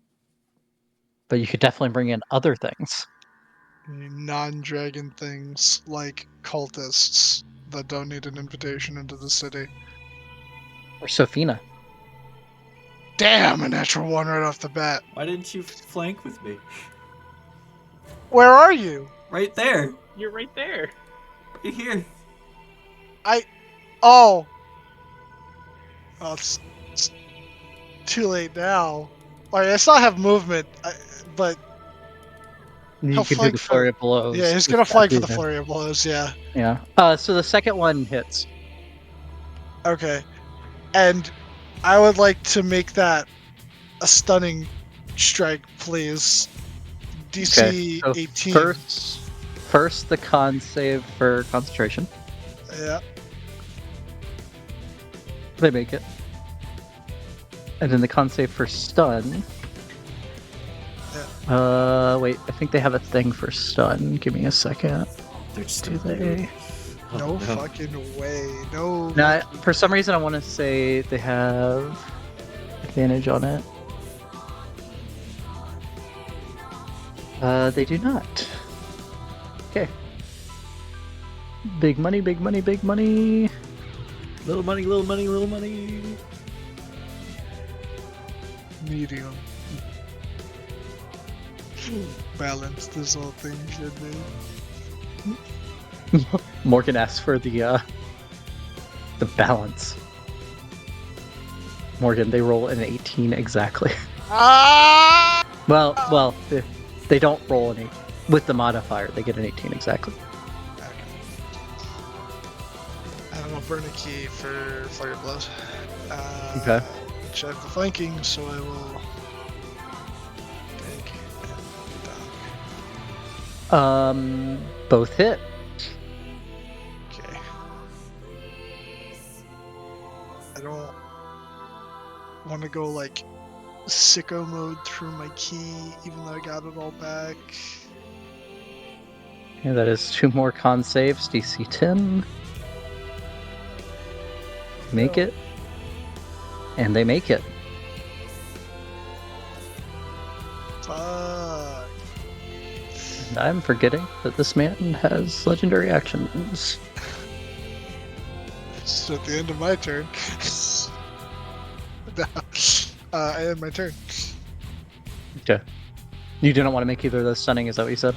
but you could definitely bring in other things. Non-dragon things like cultists that don't need an invitation into the city. Or Sophina. Damn, a natural one right off the bat. Why didn't you flank with me? Where are you? Right there. You're right there. Right here. Oh, it's too late now. Alright, I still have movement, but You He'll could do flank the for- flurry of blows. yeah, he's gonna flank for the flurry of blows. Yeah. Yeah. So the second one hits. Okay, and I would like to make that a stunning strike, please. DC So 18. first the con save for concentration. Yeah. They make it. And then the con save for stun. Wait, I think they have a thing for stun. Give me a second. They're just Do gonna they? No fucking way. No. No, for some reason I want to say they have advantage on it. They do not. Okay. Big money, big money, big money. Little money, little money, little money. Medium. Balance this whole thing, should we? Morgan asks for the balance. Morgan, they roll an 18 exactly. Ah! Well, they don't roll an 8 with the modifier. They get an 18 exactly. I don't know, burn a key for Flare Blows. Okay. Which I have the flanking, so I will take and dunk. Both hit. Okay. I don't want to go like sicko mode through my key, even though I got it all back. Yeah, that is 2 more con saves, DC 10. Make it. And they make it. Fuck. And I'm forgetting that this man has legendary actions. So at the end of my turn. I end my turn. Okay. You didn't want to make either of those stunning, is that what you said?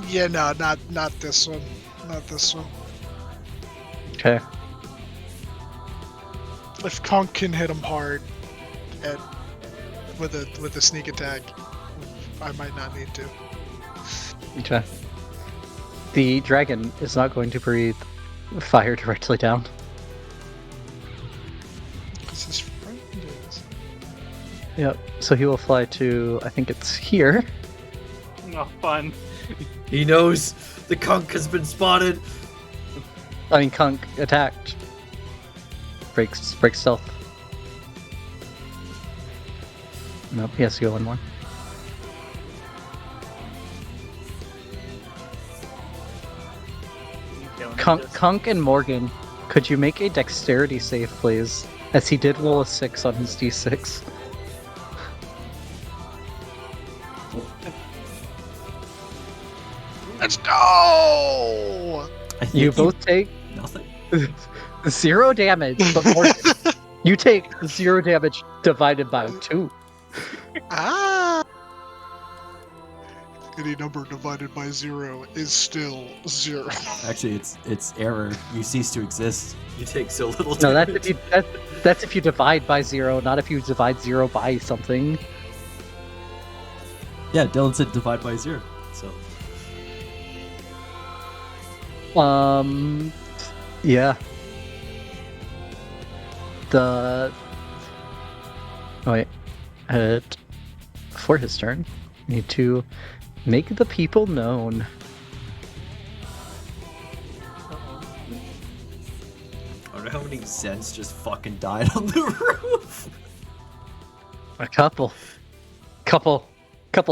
Yeah, no, not this one. Not this one. Okay. If Cunk can hit him hard with a sneak attack, I might not need to. Okay. The dragon is not going to breathe fire directly down. Because his friend is. Yep. So he will fly to, I think it's here. Oh, fun. He knows the Cunk has been spotted. I mean, Cunk attacked. Breaks stealth. Nope, he has to go one more. Cunk and Morgan, could you make a dexterity save, please? As he did roll a 6 on his d6. Let's go! I think You both take nothing. 0 damage, but Morgan, you take 0 damage divided by 2. Ah! Any number divided by 0 is still 0. Actually, it's error. You cease to exist. You take so little No, damage. that's if you divide by 0, not if you divide 0 by something. Yeah, Dylan said divide by 0. So Yeah. Oh wait. For his turn, we need to make the people known. I don't know how many Zens just fucking died on the roof. A couple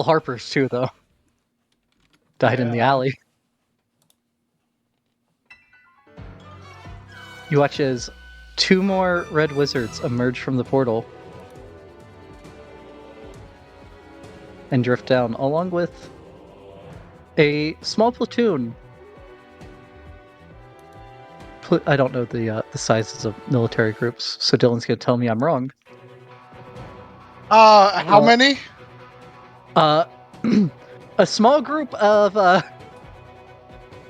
Harpers too, though. Died in the alley. You watch as 2 more red wizards emerge from the portal and drift down, along with a small platoon. I don't know the sizes of military groups, so Dylan's gonna tell me I'm wrong. How many? A small group of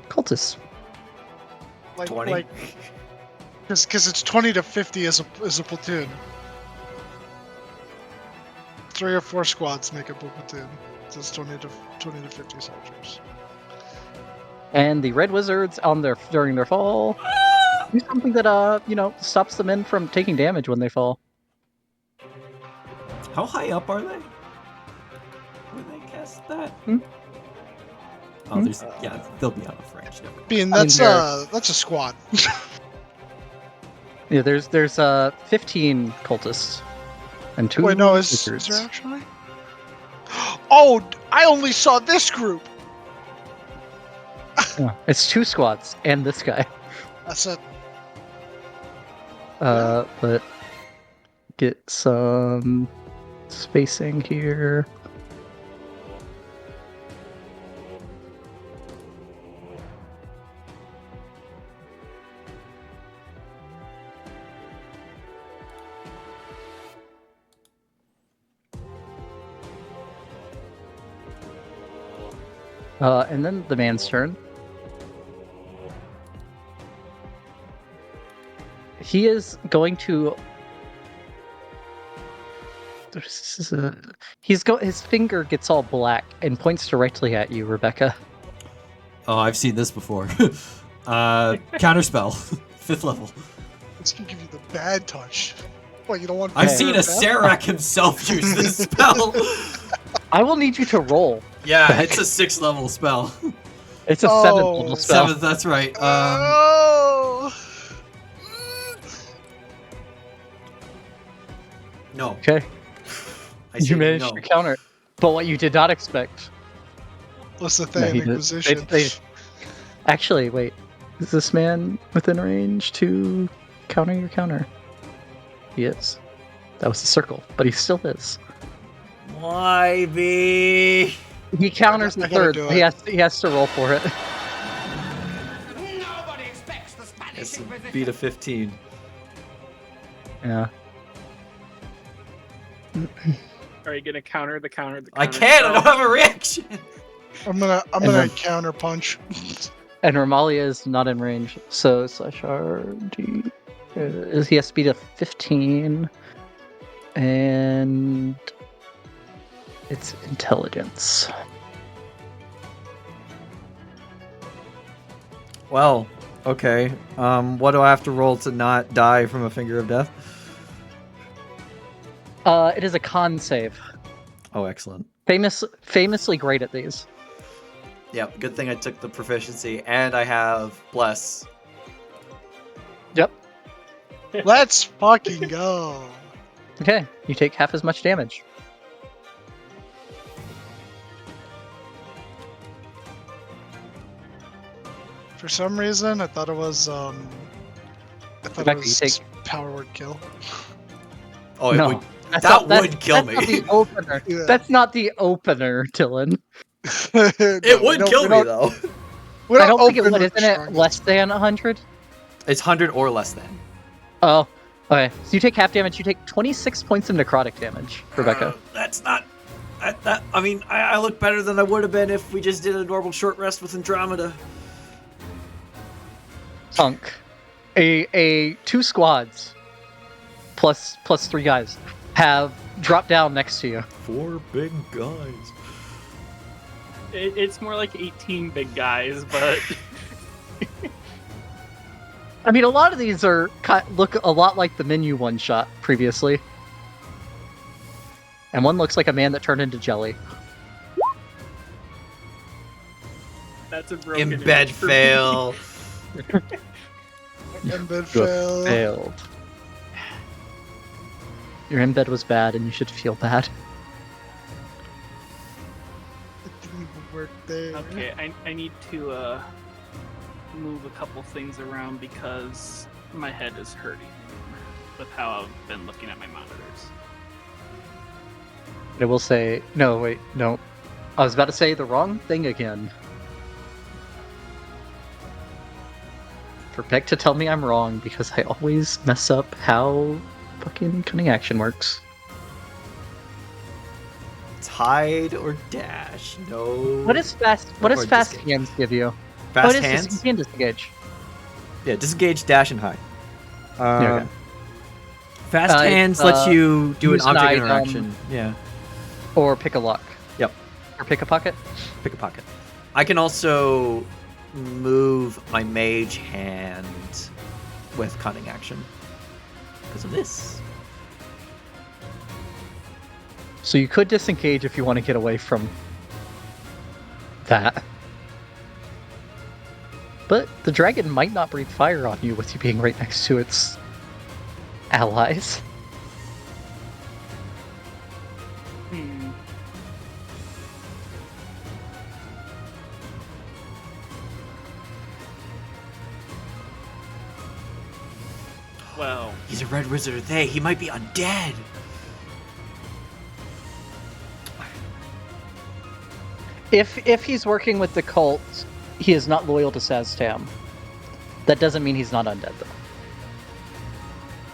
cultists. Like 20? Like, because it's 20 to 50 as a platoon. 3 or 4 squads make up a platoon. So it's 20 to 50 soldiers. And the red wizards during their fall do something that stops the men from taking damage when they fall. how high up are they? When they cast that? Hmm? Oh, there's they'll be out of range. Never mind. Being that's a squad. Yeah, there's 15 cultists and 2 Wait, no, is wizards. there actually? Oh, I only saw this group. Yeah, it's 2 squads and this guy. That's it. But get some spacing here. And then the man's turn. He is going to. His finger gets all black and points directly at you, Rebecca. Oh, I've seen this before. Counterspell, 5th level. It's gonna give you the bad touch. What, you don't want? I've Okay. seen a Serac himself use this spell. I will need you to roll. Yeah, it's a 6th level spell. It's a 7th level spell. 7th, that's right. Oh. No. Okay, I say you managed no. to counter it. But what you did not expect. What's the No, thing? he did- Inquisition. Actually, wait. Is this man within range to counter your counter? He is. That was a circle, but he still is. Why be? He counters I the gotta third. do He it. has to roll for it. Nobody expects the Spanish It's a Inquisition. beat of 15. Yeah. Are you gonna counter the counter? I can't. I don't have a reaction. I'm gonna And then- counter punch. And Romalia is not in range, so /RD is he has speed of 15, and it's intelligence. Well, okay. What do I have to roll to not die from a finger of death? It is a con save. Oh, excellent. Famously great at these. Yep. Good thing I took the proficiency, and I have bless. Yep. Let's fucking go. Okay, you take half as much damage. For some reason, I thought it was Rebecca, you take- power word kill. Oh, No. it would. That's That not- would kill that's not me. the opener. Yeah. That's not the opener, Dylan. It would kill me though. I don't think it would. Isn't it less than 100? It's 100 or less than. Oh, Okay, so you take half damage. You take 26 points of necrotic damage, Rebecca. That's not. I mean, I look better than I would have been if we just did a normal short rest with Andromeda. Cunk. A 2 squads plus 3 guys have dropped down next to you. 4 big guys. It's more like 18 big guys, but I mean, a lot of these look a lot like the menu one shot previously. And one looks like a man that turned into jelly. that's a broken Embed image for me. fail. Embed fail. Failed. Your embed was bad, and you should feel bad. It didn't even work there. Okay, I need to move a couple things around because my head is hurting with how I've been looking at my monitors. I will say, no, wait, no. I was about to say the wrong thing again. For Beck to tell me I'm wrong because I always mess up how fucking cunning action works. It's hide or dash. No. What does fast disengage. hands give you? Fast it is hands? You can disengage. Yeah, disengage, dash, and hide. Okay. Fast hands lets you do an use an object item. interaction. Yeah, Or pick a lock. Yep. Or pick a pocket. pick a pocket. I can also move my mage hand with cunning action because of this. So you could disengage if you want to get away from that. But the dragon might not breathe fire on you with you being right next to its allies. Hmm. Well, He's a red wizard. Hey, he might be undead. If he's working with the cult, he is not loyal to Saztam. That doesn't mean he's not undead, though.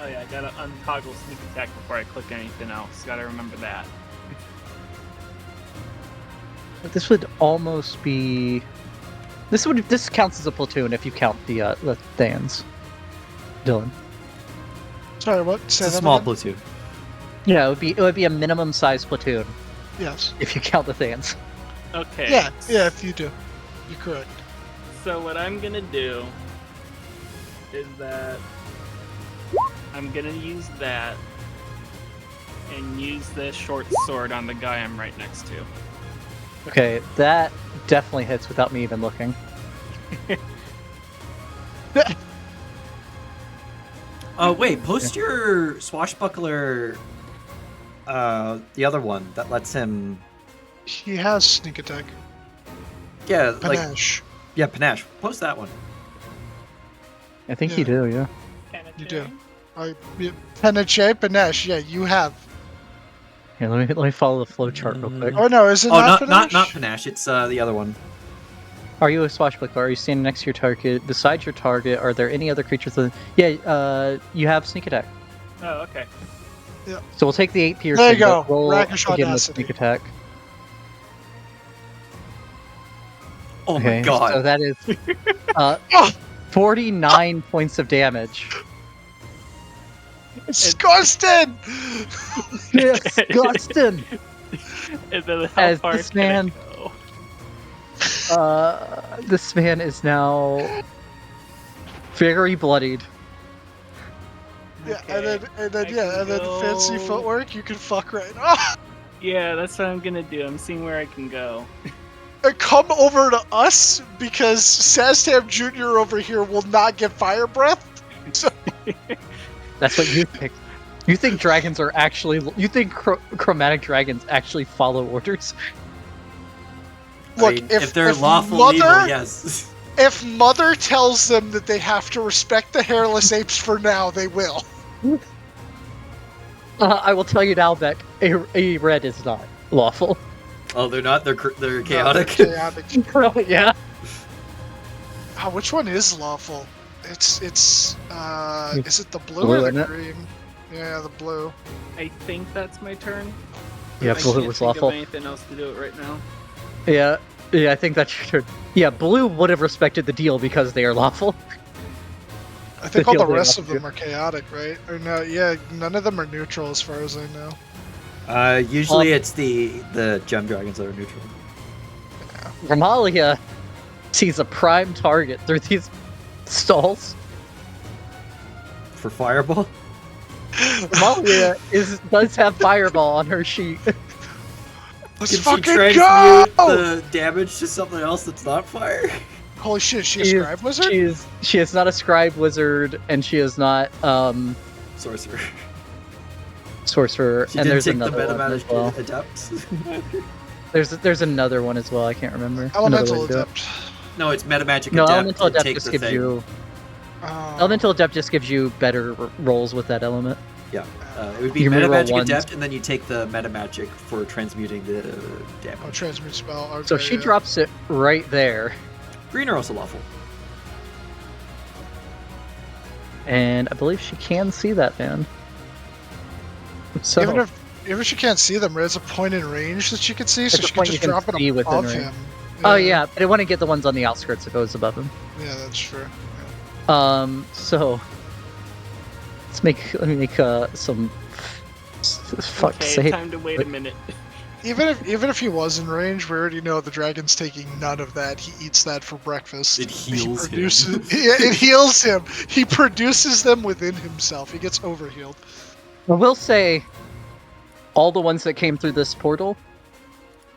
oh yeah, I gotta untoggle sneak attack before I click anything else. Gotta remember that. But this would almost be. This counts as a platoon if you count the Thans. Dylan. Sorry, what? Say It's a that small again? platoon. Yeah, it would be a minimum size platoon Yes. if you count the Thans. Okay. Yeah, if you do. You're correct. So what I'm gonna do is that I'm gonna use that and use this short sword on the guy I'm right next to. Okay, that definitely hits without me even looking. Wait, post your swashbuckler. The other one that lets him. He has sneak attack. Yeah, like Panache. panache. Post that one. I think Yeah. you do, yeah. You do. Panache, yeah, you have. Here, let me follow the flow chart real quick. Oh no, is it Oh, not not panache? panache. It's the other one. Are you a swashbuckler? Are you standing next to your target? Besides your target, are there any other creatures that... Yeah, you have sneak attack. Oh, okay. So we'll take the 8 piercing. There you go. but Roll Rakish again with Audacity. sneak attack. Oh Okay, my god. so that is 49 points of damage. Disgusting! Disgusting! And then how As far this can I man- go? This man is now very bloodied. Yeah, Okay, and then I yeah, and then can fancy go- footwork, you can fuck right now. Yeah, that's what I'm gonna do. I'm seeing where I can go. And come over to us because Saztam Jr. over here will not get fire breath. That's what you think. You think dragons are actually... You think chromatic dragons actually follow orders? Look, I mean, if they're if lawful Mother, evil, yes. If Mother tells them that they have to respect the hairless apes for now, they will. I will tell you now, Beck, a red is not lawful. Oh, they're not. They're No, chaotic. they're chaotic. Yeah. Ah, which one is lawful? It's is it the blue, Blue, or isn't the it? green? Yeah, the blue. I think that's my turn. Yeah, I blue can't was think lawful. of anything else to do it right now. Yeah, I think that's your turn. Yeah, blue would have respected the deal because they are lawful. I think all deal the they rest have of to them are chaotic, right? Or no? Yeah, none of them are neutral as far as I know. Usually it's the gem dragons that are neutral. Ramalia sees a prime target through these stalls. For fireball? Ramalia does have fireball on her sheet. Let's Can she fucking transmute go! the damage to something else that's not fire? Holy shit, is she a scribe wizard? She is not a scribe wizard, and she is not Sorcerer. sorcerer. She And did there's take the another one as metamagic well. adept. There's another one as well. I can't remember. Elemental Another way to do it. adept. No, it's metamagic No, adept. elemental and adept take just the gives thing. you Oh. elemental adept just gives you better rolls with that element. Yeah, it would be You reroll metamagic ones. adept, and then you take the metamagic for transmuting the Oh, damage. transmute spell. Okay, So she yeah. drops it right there, Green are also lawful. and I believe she can see that man. So Even if she can't see them, there's a point in range that she could see, so It's a she can point just you can drop it see within above range. him. oh yeah, but I want to get the ones on the outskirts that goes above him. Yeah, that's true. So let me make some fuck Okay, sake. time to wait a minute. Even if he was in range, we already know the dragon's taking none of that. He eats that for breakfast. It heals him. Yeah, it heals him. He produces them within himself. He gets overhealed. I will say, all the ones that came through this portal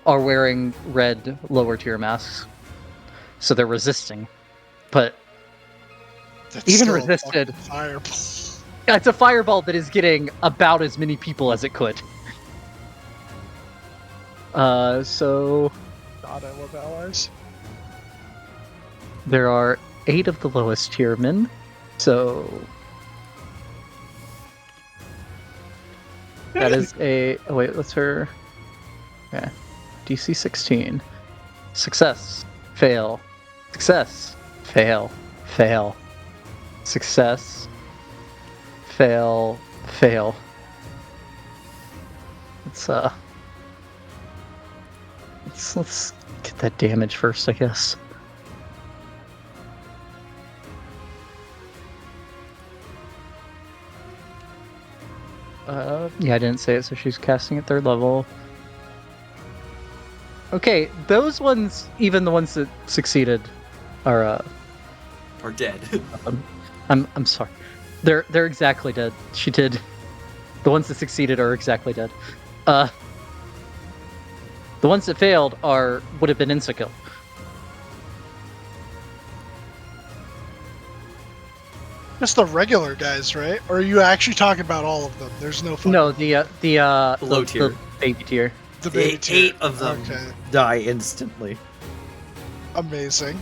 are wearing red lower tier masks, so they're resisting. But That's Even still a resisted. fucking fireball. it's a fireball that is getting about as many people as it could. So God, I love allies. there are 8 of the lowest tier men. So that is a. Oh wait, what's her? Yeah, DC 16. Success, fail, success, fail, fail, success, fail, fail. Let's get that damage first, I guess. Yeah, I didn't say it, so she's casting at 3rd level. Okay, those ones, even the ones that succeeded, are Or dead. I'm sorry. They're exactly dead. She did. The ones that succeeded are exactly dead. The ones that failed would have been insta-kill. Just the regular guys, right? Or are you actually talking about all of them? There's no fucking... No, Low tier. the baby tier. the baby tier. 8 of them Okay, die instantly. amazing.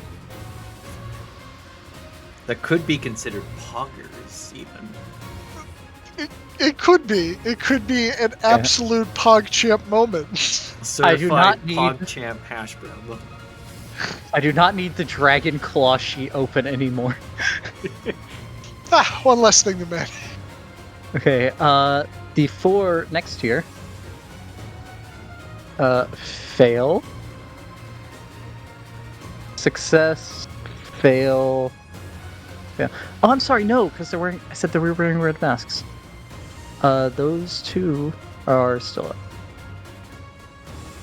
That could be considered poggers, even. It could be. It could be an absolute PogChamp moment. Certified not need- PogChamp hash brown. I do not need the dragon claw sheet open anymore. One less thing to manage. Okay, the 4 next tier. Fail. Success. Fail. Yeah. Oh, I'm sorry. No, because they're wearing. I said they were wearing red masks. Those 2 are still up.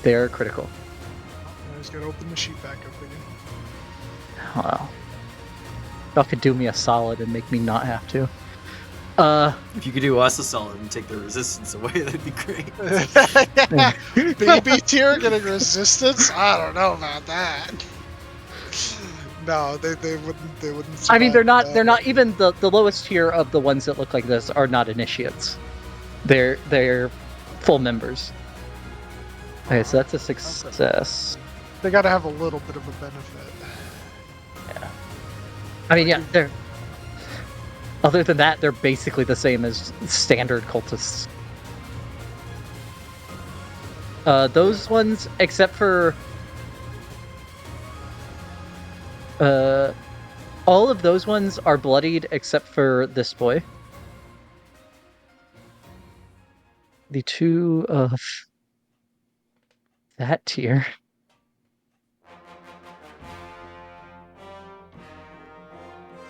They are critical. I just gotta open the sheet back up again. Wow. Y'all could do me a solid and make me not have to. If you could do us a solid and take the resistance away, that'd be great. Baby tier getting resistance? I don't know about that. No, they wouldn't. I mean, they're not. survive They're that. not even the lowest tier of the ones that look like this are not initiates. They're full members. Okay, so that's a success. They gotta have a little bit of a benefit. I mean, yeah, they're. Other than that, they're basically the same as standard cultists. Those ones, except for All of those ones are bloodied except for this boy. The two of that tier.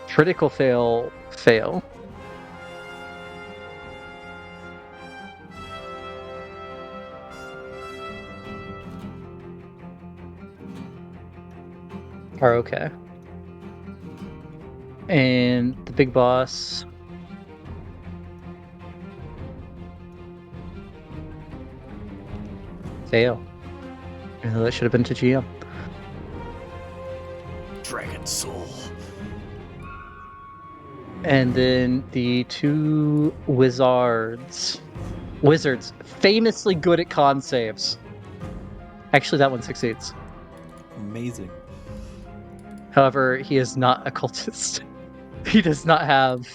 Critical fail, fail. Are okay. And the big boss. Fail. Even though that should have been to GM. Dragon Soul. And then the two wizards. Wizards, famously good at con saves. Actually, that one succeeds. Amazing. However, he is not a cultist. He does not have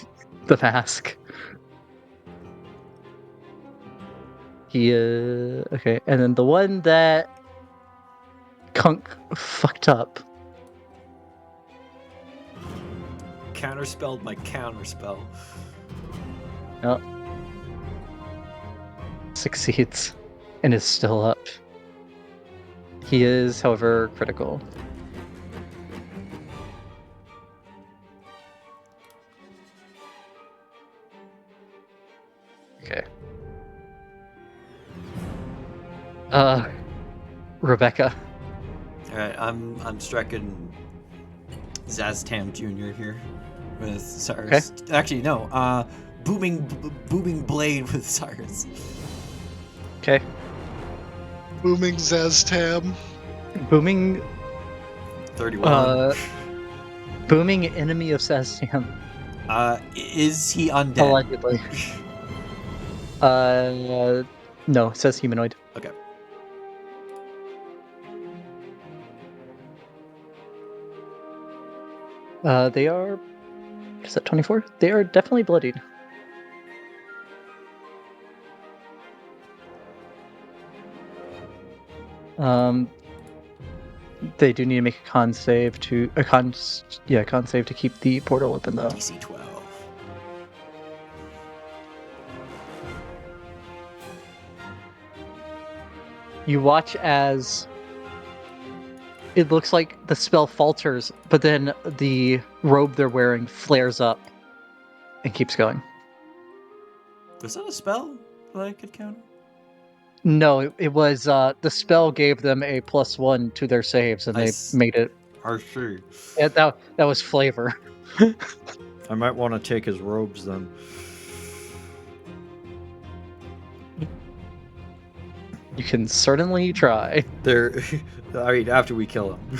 the mask. He okay, and then the one that Cunk fucked up. Counterspelled my counterspell. Oh. Succeeds and is still up. He is, however, critical. Okay. Rebecca. Alright, I'm striking Zaztam Jr. here with Cyrus. Okay. Actually, no. Booming blade with Cyrus. Okay. Booming Zaztam. Booming 31. booming enemy of Sastam. Is he undead? Allegedly. No, it says humanoid. Okay. They are. Is that 24? They are definitely bloodied. They do need to make a con save to con save to keep the portal open though. DC 12. You watch as it looks like the spell falters, but then the robe they're wearing flares up and keeps going. Was that a spell that I could counter? No, it was the spell gave them a +1 to their saves, and they made it. Sure. Yeah, that was flavor. I might want to take his robes then. You can certainly try. They're, I mean, after we kill him.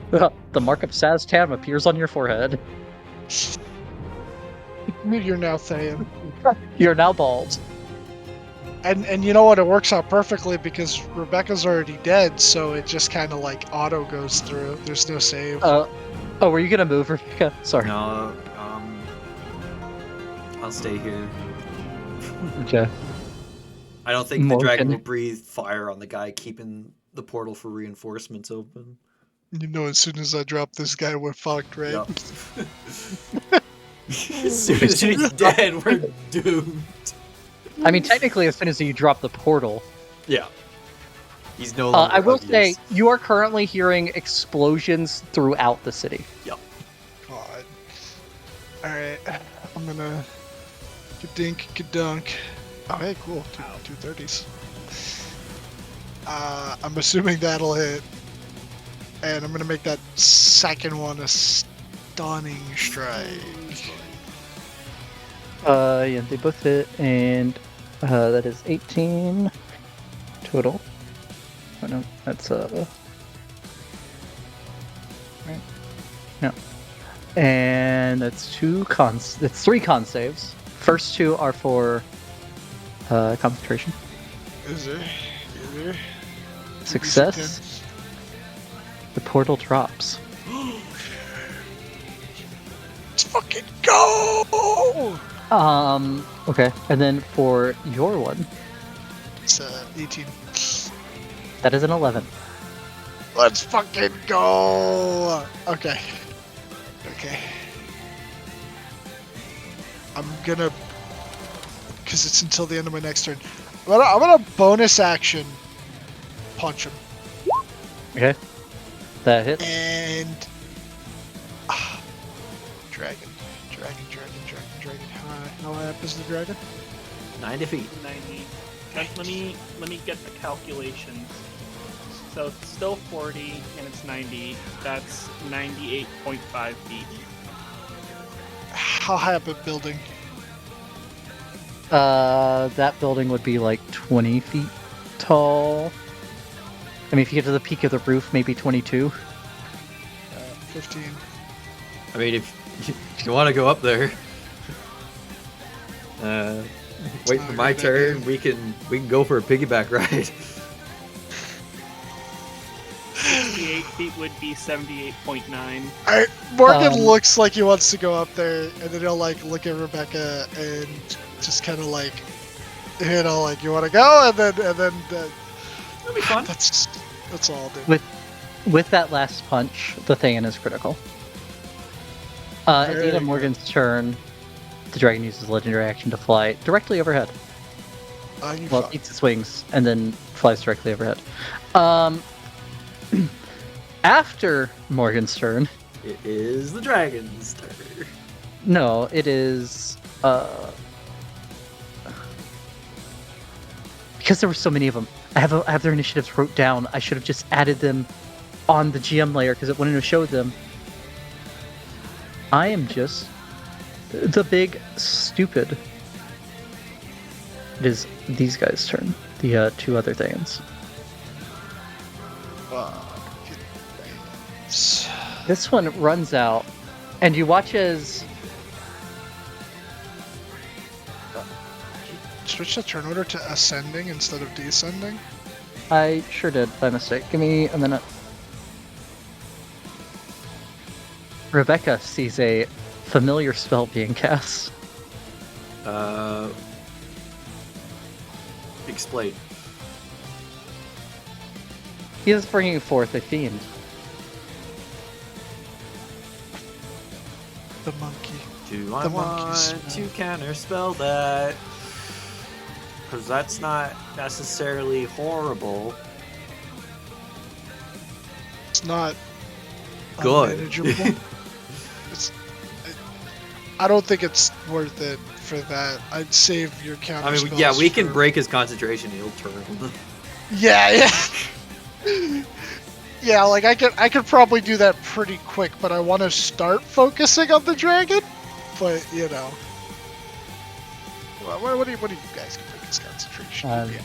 The mark of Saztam appears on your forehead. You're now saying. You're now bald. And you know what? It works out perfectly because Rebecca's already dead, so it just kind of like auto goes through. There's no save. Oh, were you gonna move, Rebecca? Sorry. No, I'll stay here. Okay. I don't think the Morgan. dragon will breathe fire on the guy keeping the portal for reinforcements open. You know, as soon as I drop this guy, we're fucked, right? Yep. As soon as he's dead, we're doomed. I mean, technically, as soon as you drop the portal. Yeah. He's no longer I will of say, use. you are currently hearing explosions throughout the city. Yep. God. Alright. I'm gonna... Kadink, kadunk. Oh, hey, cool. 230s. I'm assuming that'll hit. And I'm gonna make that second one a stunning strike. Yeah, they both hit, and that is 18 total. Oh no, that's right. No. And that's that's 3 con saves. First 2 are for concentration. Is there? Success. The portal drops. Let's fucking go! Okay, and then for your one, It's 18. that is an 11. Let's fucking go! Okay. Okay. I'm gonna, because it's until the end of my next turn. I'm gonna bonus action punch him Okay. That hits. and dragon. How high up is the dragon? 90 feet. 90. Let me get the calculations. So it's still 40 and it's 90. That's 98.5 feet. How high up a building? That building would be like 20 feet tall. I mean, if you get to the peak of the roof, maybe 22. 15. I mean, if you want to go up there, wait for my turn. We can go for a piggyback ride. 68 feet would be 78.9. Morgan looks like he wants to go up there, and then he'll like look at Rebecca and just kind of like, like, you want to go, and then That'll be fun. that's all I'll do. With that last punch, the Thayan is critical. At the end of Morgan's turn, the dragon uses legendary action to fly directly overhead. Well, it eats its wings and then flies directly overhead. After Morgan's turn, It is the dragon's turn. no, it is because there were so many of them. I have their initiatives wrote down. I should have just added them on the GM layer because it wouldn't have showed them. I am just the big stupid. It is these guys' turn. The two other things. This one runs out, and you watch as Switch the turn order to ascending instead of descending. I sure did by mistake. Give me a minute. Rebecca sees a familiar spell being cast. Explain. He is bringing forth a fiend. The monkey. Do I The want monkeys. to counterspell that? Because that's not necessarily horrible. It's not Good. unmanageable. I don't think it's worth it for that. I'd save your counter. I mean, spells yeah, we can for- break his concentration. He'll turn. Yeah. Yeah, like I could probably do that pretty quick, but I want to start focusing on the dragon. But you know, what do you guys can break his concentration? Yeah.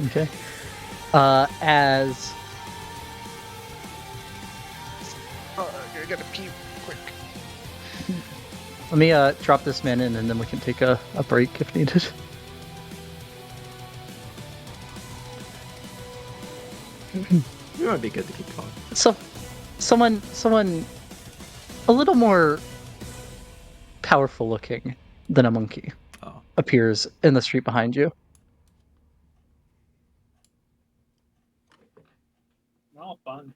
Okay. As I gotta pee quick. let me drop this man in, and then we can take a break if needed. It would be good to keep going. So, someone a little more powerful looking than a monkey Oh. appears in the street behind you. Oh, fun.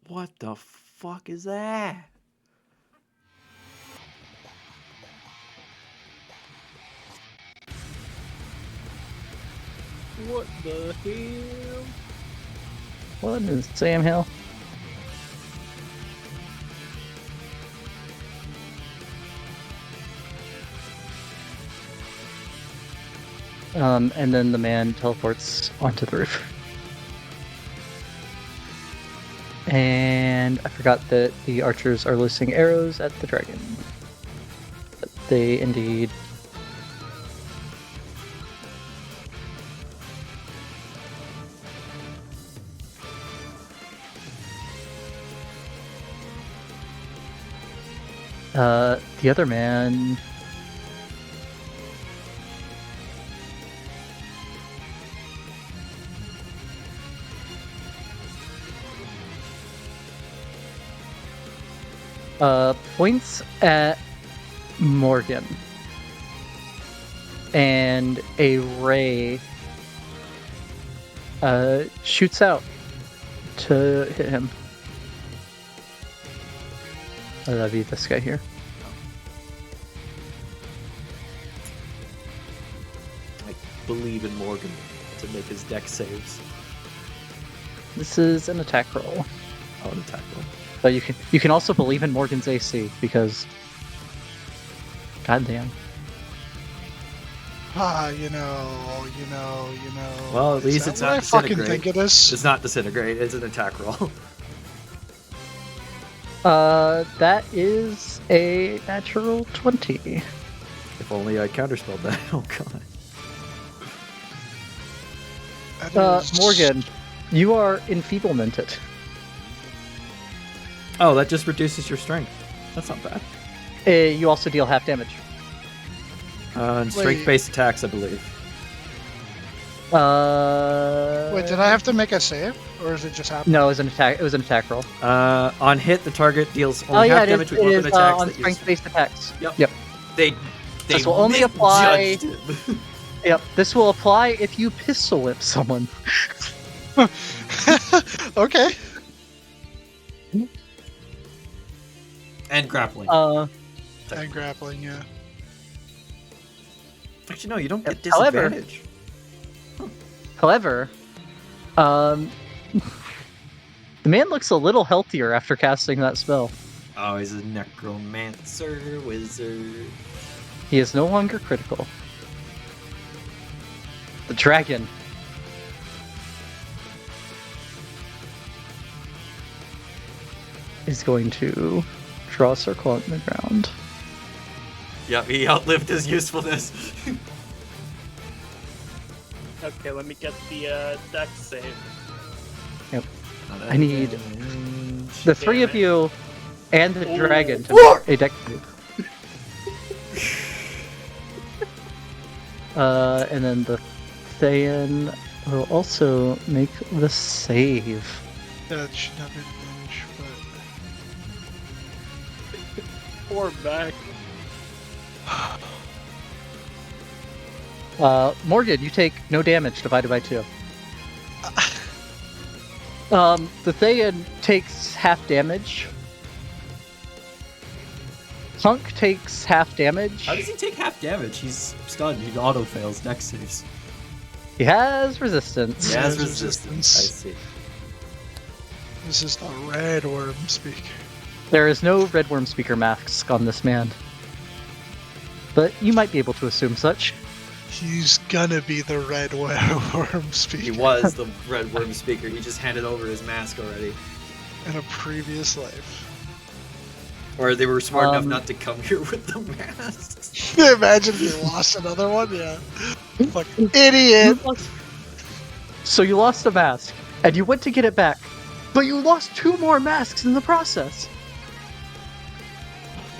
What the fuck is that? What the hell? What is Sam Hill? And then the man teleports onto the roof. And I forgot that the archers are loosing arrows at the dragon. But they indeed. The other man. Points at Morgan, and a ray shoots out to hit him. That'd be this guy here. I believe in Morgan to make his deck saves. This is an attack roll. Oh, an attack roll. But you can also believe in Morgan's AC because, goddamn. You know. Well, at least Is that it's what not I fucking disintegrate. think it is. It's not disintegrate. It's an attack roll. That is a natural 20. If only I counterspelled that. Oh god. That is- Morgan, you are enfeeblemented. Oh, that just reduces your strength. That's not bad. You also deal half damage. And strength-based attacks, I believe. Wait, did I have to make a save, or is it just happen? No, it was an attack. It was an attack roll. On hit, the target deals Oh only yeah, half it damage is, with it weapon is attacks on that use. strength-based attacks. Yep. They This will only apply- misjudged him. Yep. This will apply if you pistol whip someone. Okay. And grappling. And grappling, yeah. Actually, no, you don't get However- disadvantage. However, the man looks a little healthier after casting that spell. Oh, he's a necromancer wizard. He is no longer critical. The dragon. Is going to draw a circle on the ground. Yep, he outlived his usefulness. Okay, let me get the deck save. I need the three Damn of it. you and the Ooh. dragon to Whoa! make a deck save. And then the Thayan will also make the save. That should not be damage, Poor back. Morgan, you take no damage divided by 2. The Thayan takes half damage. Cunk takes half damage. How does he take half damage? He's stunned. He auto fails deck saves. He has resistance. He has has resistance. I resistance. see. This is the red worm speak. There is no red worm speaker mask on this man. But you might be able to assume such. He's gonna be the red worm speak He was the red worm speaker. He just handed over his mask already. in a previous life. Or they were smart enough not to come here with the masks. Imagine if you lost another one, yeah. Fucking idiot! So you lost a mask, and you went to get it back, but you lost 2 more masks in the process.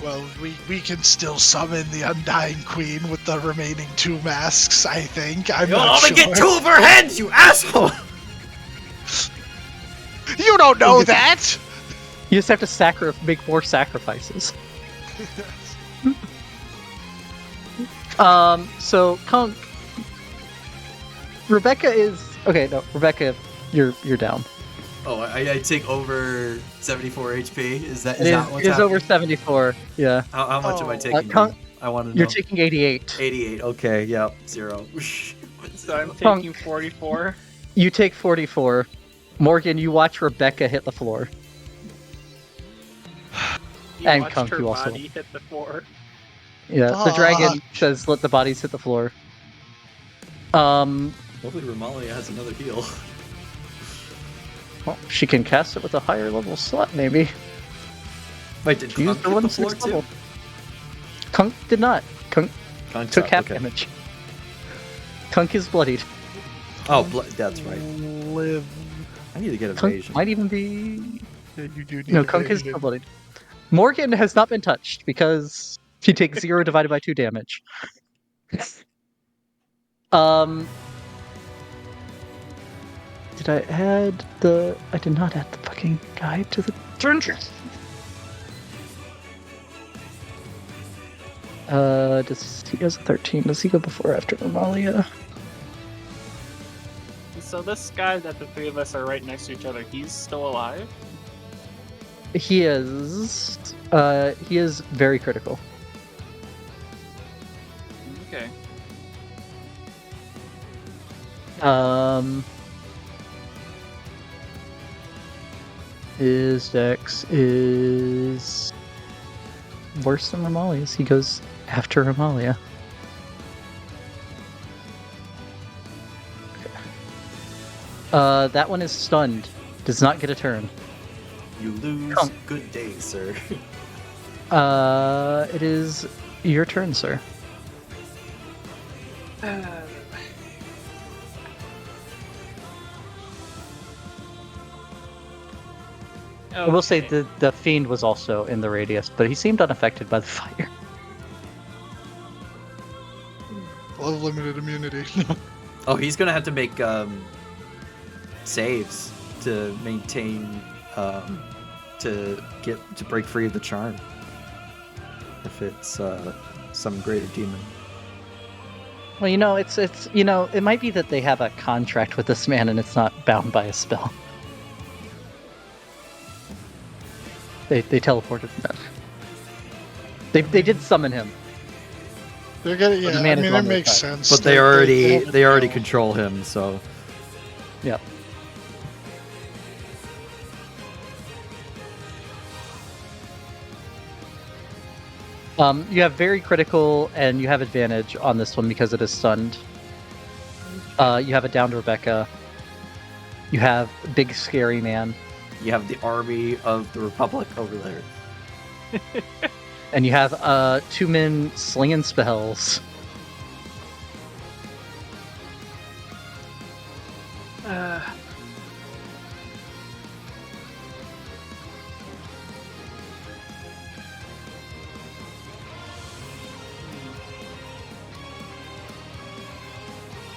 Well, we can still summon the Undying Queen with the remaining 2 masks, I think. I'm You'll not only sure. get 2 of her heads, you asshole! You don't know that! You just have to make more sacrifices. So Cunk, Rebecca is okay. No, Rebecca, you're down. Oh, I take over 74 HP? Is that It what's is happening? over 74. Yeah, How much am I Oh. taking? Cunk, I want to know. you're taking 88. 88. Okay, yep. 0. So I'm Punk. taking 44. You take 44. Morgan, you watch Rebecca hit the floor. You And watched Cunk, her you also- body hit the floor. Yeah, the dragon Fuck. says let the bodies hit the floor. Well, Hopefully Romalia has another heal. she can cast it with a higher level slot, maybe. Wait, did She used Cunk her hit the 1/6 floor level. too? Cunk did not. Cunk Cunk's took up, half okay. damage. Cunk is bloodied. Oh, that's right. Live. I need to get Cunk evasion. might even be. You do need No, to Cunk is evasion. still bloodied. Morgan has not been touched because he takes 0 divided by 2 damage. Did I add the? I did not add the fucking guide to the turn. He has a 13. Does he go before or after Amalia? So this guy that the three of us are right next to each other, he's still alive? He is very critical. Okay. His dex is worse than Ramalia's. He goes after Ramalia. That one is stunned. Does not get a turn. You lose. Cunk. Good day, sir. It is your turn, sir. I will say Okay. the fiend was also in the radius, but he seemed unaffected by the fire. Well, limited immunity. Oh, he's gonna have to make saves to maintain to break free of the charm. If it's some greater demon. Well, it's it might be that they have a contract with this man and it's not bound by a spell. They teleported him. They did summon him. They're gonna, yeah. the I man is mean, on it their makes side. sense. But they already have they already no- control him, so Yep. You have very critical, and you have advantage on this one because it is stunned. You have it down to Rebecca. You have big scary man, you have the army of the Republic over there. and you have 2 men slinging spells.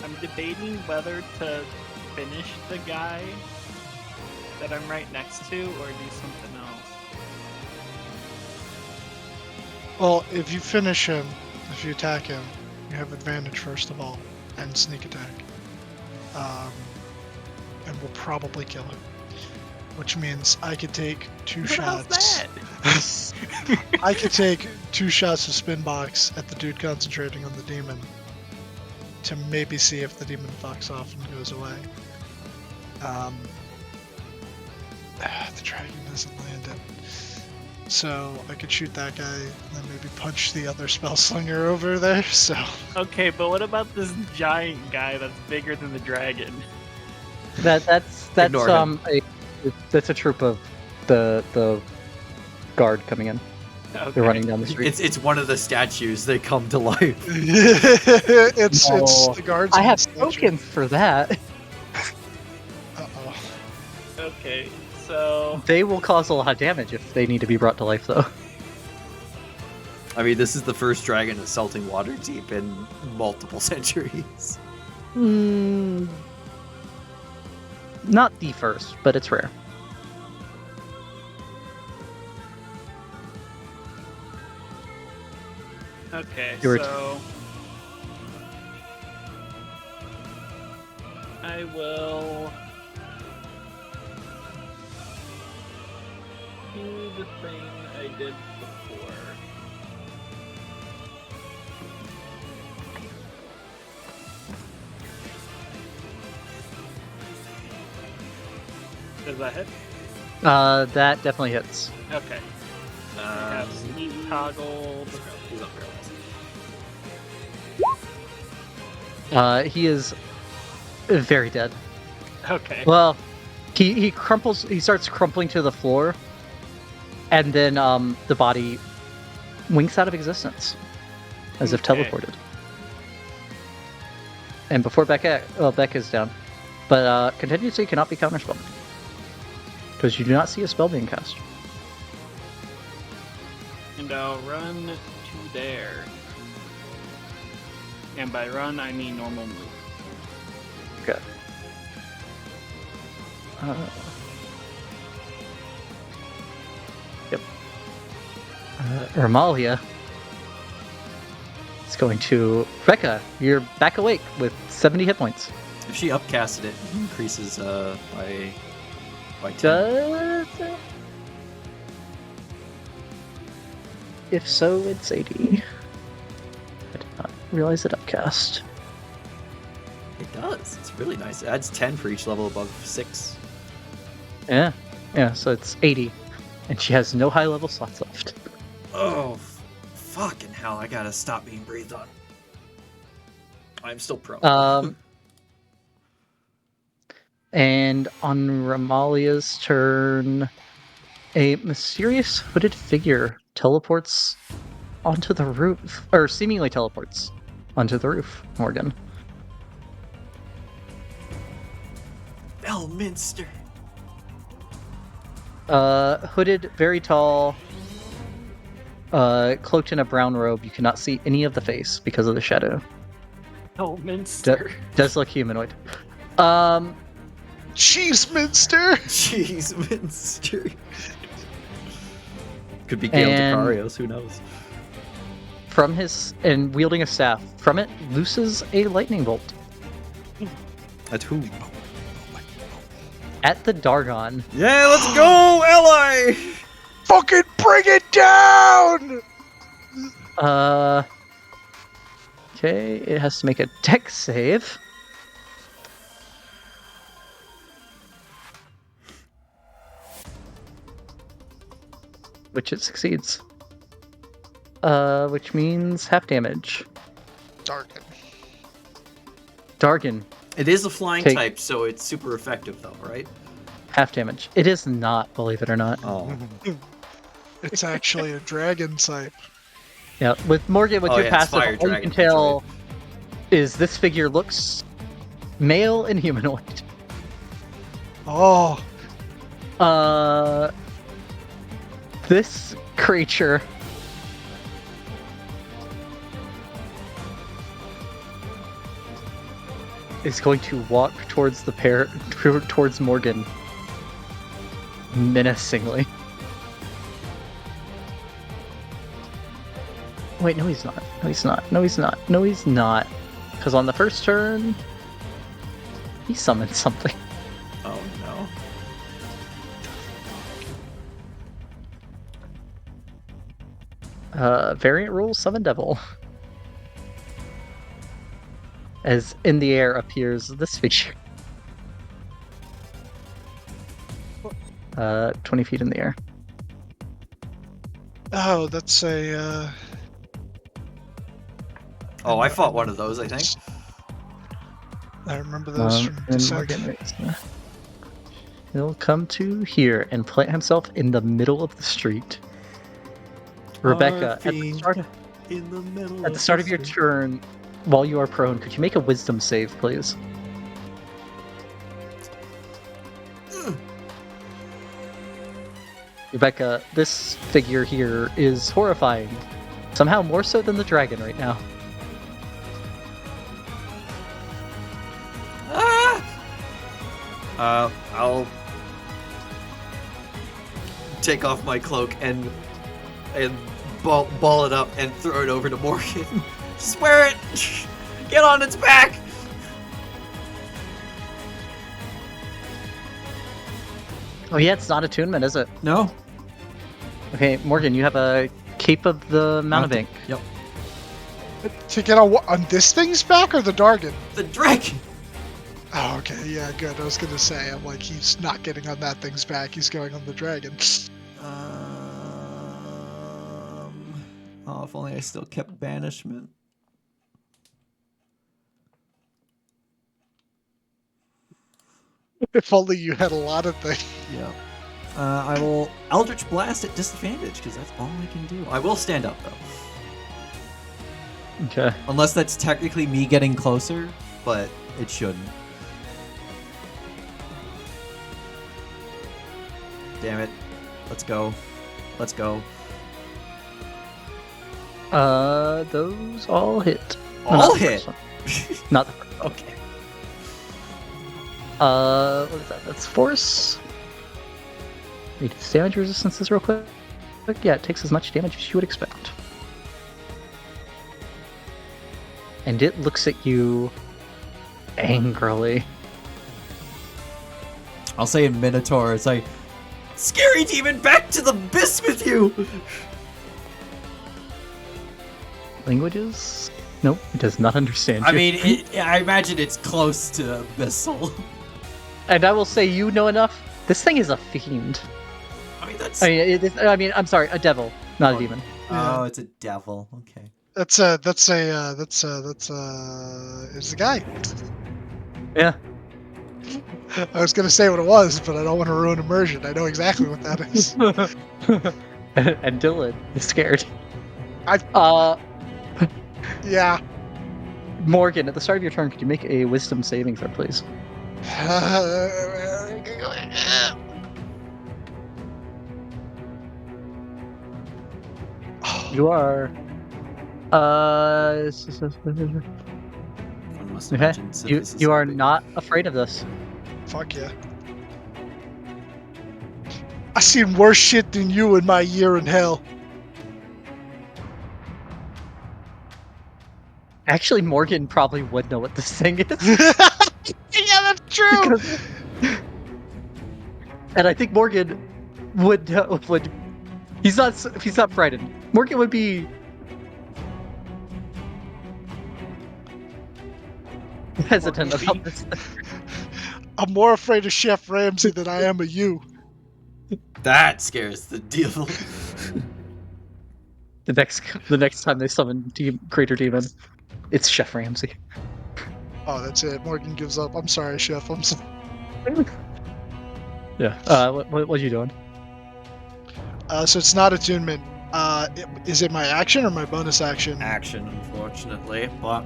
I'm debating whether to finish the guy that I'm right next to or do something else. Well, if you finish him, if you attack him, you have advantage first of all, and sneak attack. And will probably kill him. Which means I could take 2 What shots. else that? I could take 2 shots of spin box at the dude concentrating on the demon to maybe see if the demon fucks off and goes away. The dragon doesn't land it. So I could shoot that guy and then maybe punch the other spell slinger over there. So Okay, but what about this giant guy that's bigger than the dragon? That's Ignore him. that's a troop of the guard coming in. Okay. They're running down the street. It's one of the statues. They come to life. it's No. the guards. I have tokens for that. Uh-oh. Okay, so They will cause a lot of damage if they need to be brought to life, though. I mean, this is the first dragon assaulting Waterdeep in multiple centuries. Not the first, but it's rare. okay, Your so I will do the thing I did before. Does that hit? That definitely hits. Okay. I have sneak toggled. He's not paralyzed. He is very dead. Okay. Well, he crumples. He starts crumpling to the floor, and then the body winks out of existence, as if Okay. teleported. And before Becca's down, but contingency cannot be counterspelled because you do not see a spell being cast. And I'll run to there. And by run, I mean normal move. Okay. Yep. Ermalia is going to Rebecca. You're back awake with 70 hit points. If she upcasted it, it increases by 10. Does it? If so, it's 80. I did not realize it upcast. It does. It's really nice. It adds 10 for each level above 6. Yeah. Yeah, so it's 80. And she has no high level slots left. Oh, fucking hell! I gotta stop being breathed on. I'm still pro. And on Ramalia's turn, a mysterious hooded figure teleports onto the roof, or seemingly teleports onto the roof, Morgan. Elminster. Hooded, very tall, cloaked in a brown robe. You cannot see any of the face because of the shadow. Oh, Minster. Does look humanoid. Cheese Minster! Jeez, Minster. Could be Gale And- Decarios, who knows? From his, and wielding a staff, from it looses a lightning bolt At who? at the Dargon. Yeah, let's go, ally! Fucking bring it down! Okay, it has to make a dex save. Which it succeeds. Which means half damage. Darken. Dargon, It is a flying Take- type, so it's super effective, though, right? half damage. It is not, believe it or not. Oh, It's actually a dragon type. Yeah, with Morgan, with Oh, your yeah, it's passive, fire all you dragon, can tell is this figure looks male and humanoid. Oh, This creature is going to walk towards the towards Morgan menacingly. Wait, no he's not. No he's not. No he's not. No he's not. Because on the first turn, he summoned something. oh no. Variant rule, summon devil. As in the air appears this figure. 20 feet in the air. oh, that's a. Oh, I fought one of those, I think. I remember those from And Descent. Morgan he'll come to here and plant himself in the middle of the street. Rebecca, at the Fiend start of, in the middle at the start of your turn, while you are prone, could you make a wisdom save, please? Rebecca, this figure here is horrifying. Somehow more so than the dragon right now. I'll take off my cloak and ball it up and throw it over to Morgan. Swear it! Get on its back! Oh yeah, it's not attunement, is it? No. Okay, Morgan, you have a Cape of the Mountebank. Yep. To get on this thing's back or the Dargon? The dragon! Oh, okay, yeah, good. I was gonna say, I'm like, he's not getting on that thing's back. He's going on the dragon. Oh, if only I still kept banishment. If only you had a lot of things. Yeah. I will Eldritch Blast at disadvantage, because that's all I can do. I will stand up, though. Okay. Unless that's technically me getting closer, but it shouldn't. Damn it. Let's go. Let's go. Those all hit. All not the hit? first one. Not the first. Okay. What is that? That's force. Reduce damage resistances real quick. Yeah, it takes as much damage as you would expect. And it looks at you angrily. I'll say in Minotaur, it's like, scary demon, back to the abyss with you! Languages? Nope, it does not understand I you. mean, I imagine it's close to abyssal. And I will say, you know enough. This thing is a fiend. I mean, that's... I'm sorry, a devil, not a demon. Oh, it's a devil. Okay. It's a guy. Yeah. I was gonna say what it was, but I don't want to ruin immersion. I know exactly what that is. And Dylan is scared. I- Yeah. Morgan, at the start of your turn, could you make a wisdom saving throw, please? You are. One must Okay. imagine You Sithis is are helping. not afraid of this. Fuck yeah. I seen worse shit than you in my year in hell. Actually, Morgan probably would know what this thing is. Yeah, that's true. Because- and I think Morgan would he's not frightened. Morgan would be hesitant Morgan about would this. I'm more afraid of Chef Ramsay than I am of you. That scares the devil. The next time they summon Greater Demon, it's Chef Ramsay. Oh, that's it. Morgan gives up. I'm sorry, Chef. I'm sorry. Yeah. What are you doing? So it's not attunement. Is it my action or my bonus action? Action, unfortunately, but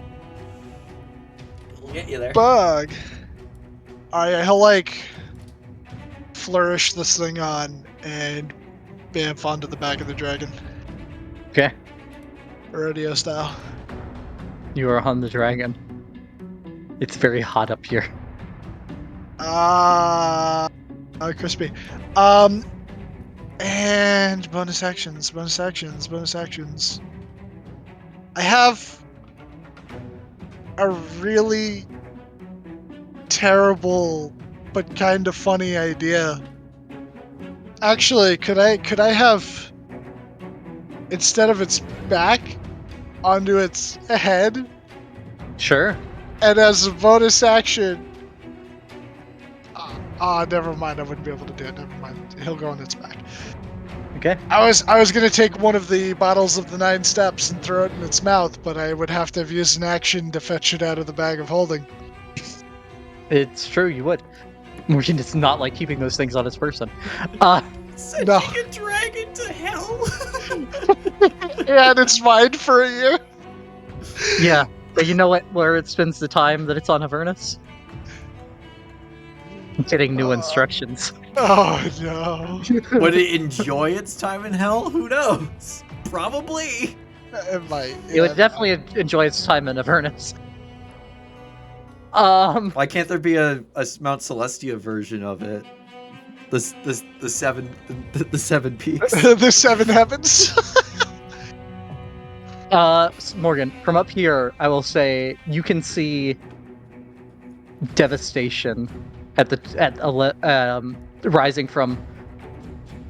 we'll get you there. Bug. Alright, he'll like flourish this thing on and bamf onto the back of the dragon. Okay. Radio style. You are on the dragon. It's very hot up here. Crispy. And bonus actions. I have a really terrible but kind of funny idea. Actually, could I have, instead of its back, onto its head, Sure. and as a bonus action, never mind. I wouldn't be able to do it. Never mind. He'll go on its back. Okay. I was gonna take one of the bottles of the 9 steps and throw it in its mouth, but I would have to have used an action to fetch it out of the bag of holding. It's true, you would. Morgan does not like keeping those things on his person. Sending No. a dragon to hell. Yeah, and it's mine for a year. Yeah. But you know where it spends the time that it's on Avernus? Getting new instructions. Oh no. Would it enjoy its time in hell? Who knows? Probably. It might. It would definitely enjoy its time in Avernus. Why can't there be a Mount Celestia version of it? The seven peaks. The 7 heavens. Morgan, from up here, I will say you can see devastation rising from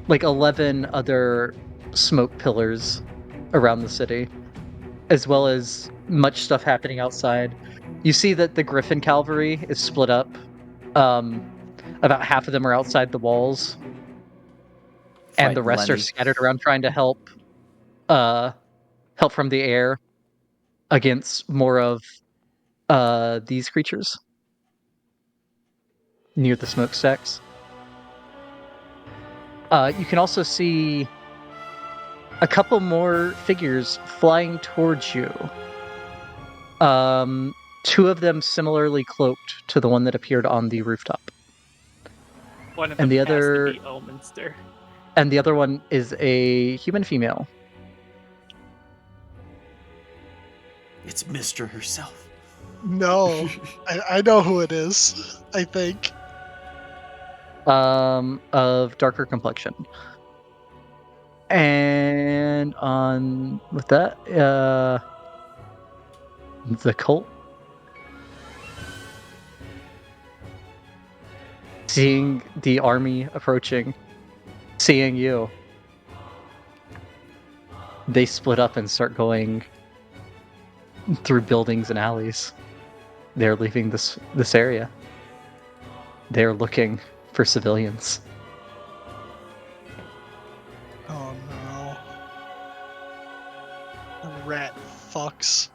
like 11 other smoke pillars around the city, as well as much stuff happening outside. You see that the Griffin cavalry is split up. About half of them are outside the walls, and the Fighting rest are Lenny. scattered around trying to help from the air against more of these creatures near the smokestacks. You can also see a couple more figures flying towards you. 2 of them similarly cloaked to the one that appeared on the rooftop. One of And them the other- has to be Elminster. And the other one is a human female. It's Mister herself. No, I know who it is. I think. Of darker complexion. And on with that, the cult. seeing the army approaching, seeing you, they split up and start going through buildings and alleys. They're leaving this area. They're looking for civilians. Oh no. Rat fucks.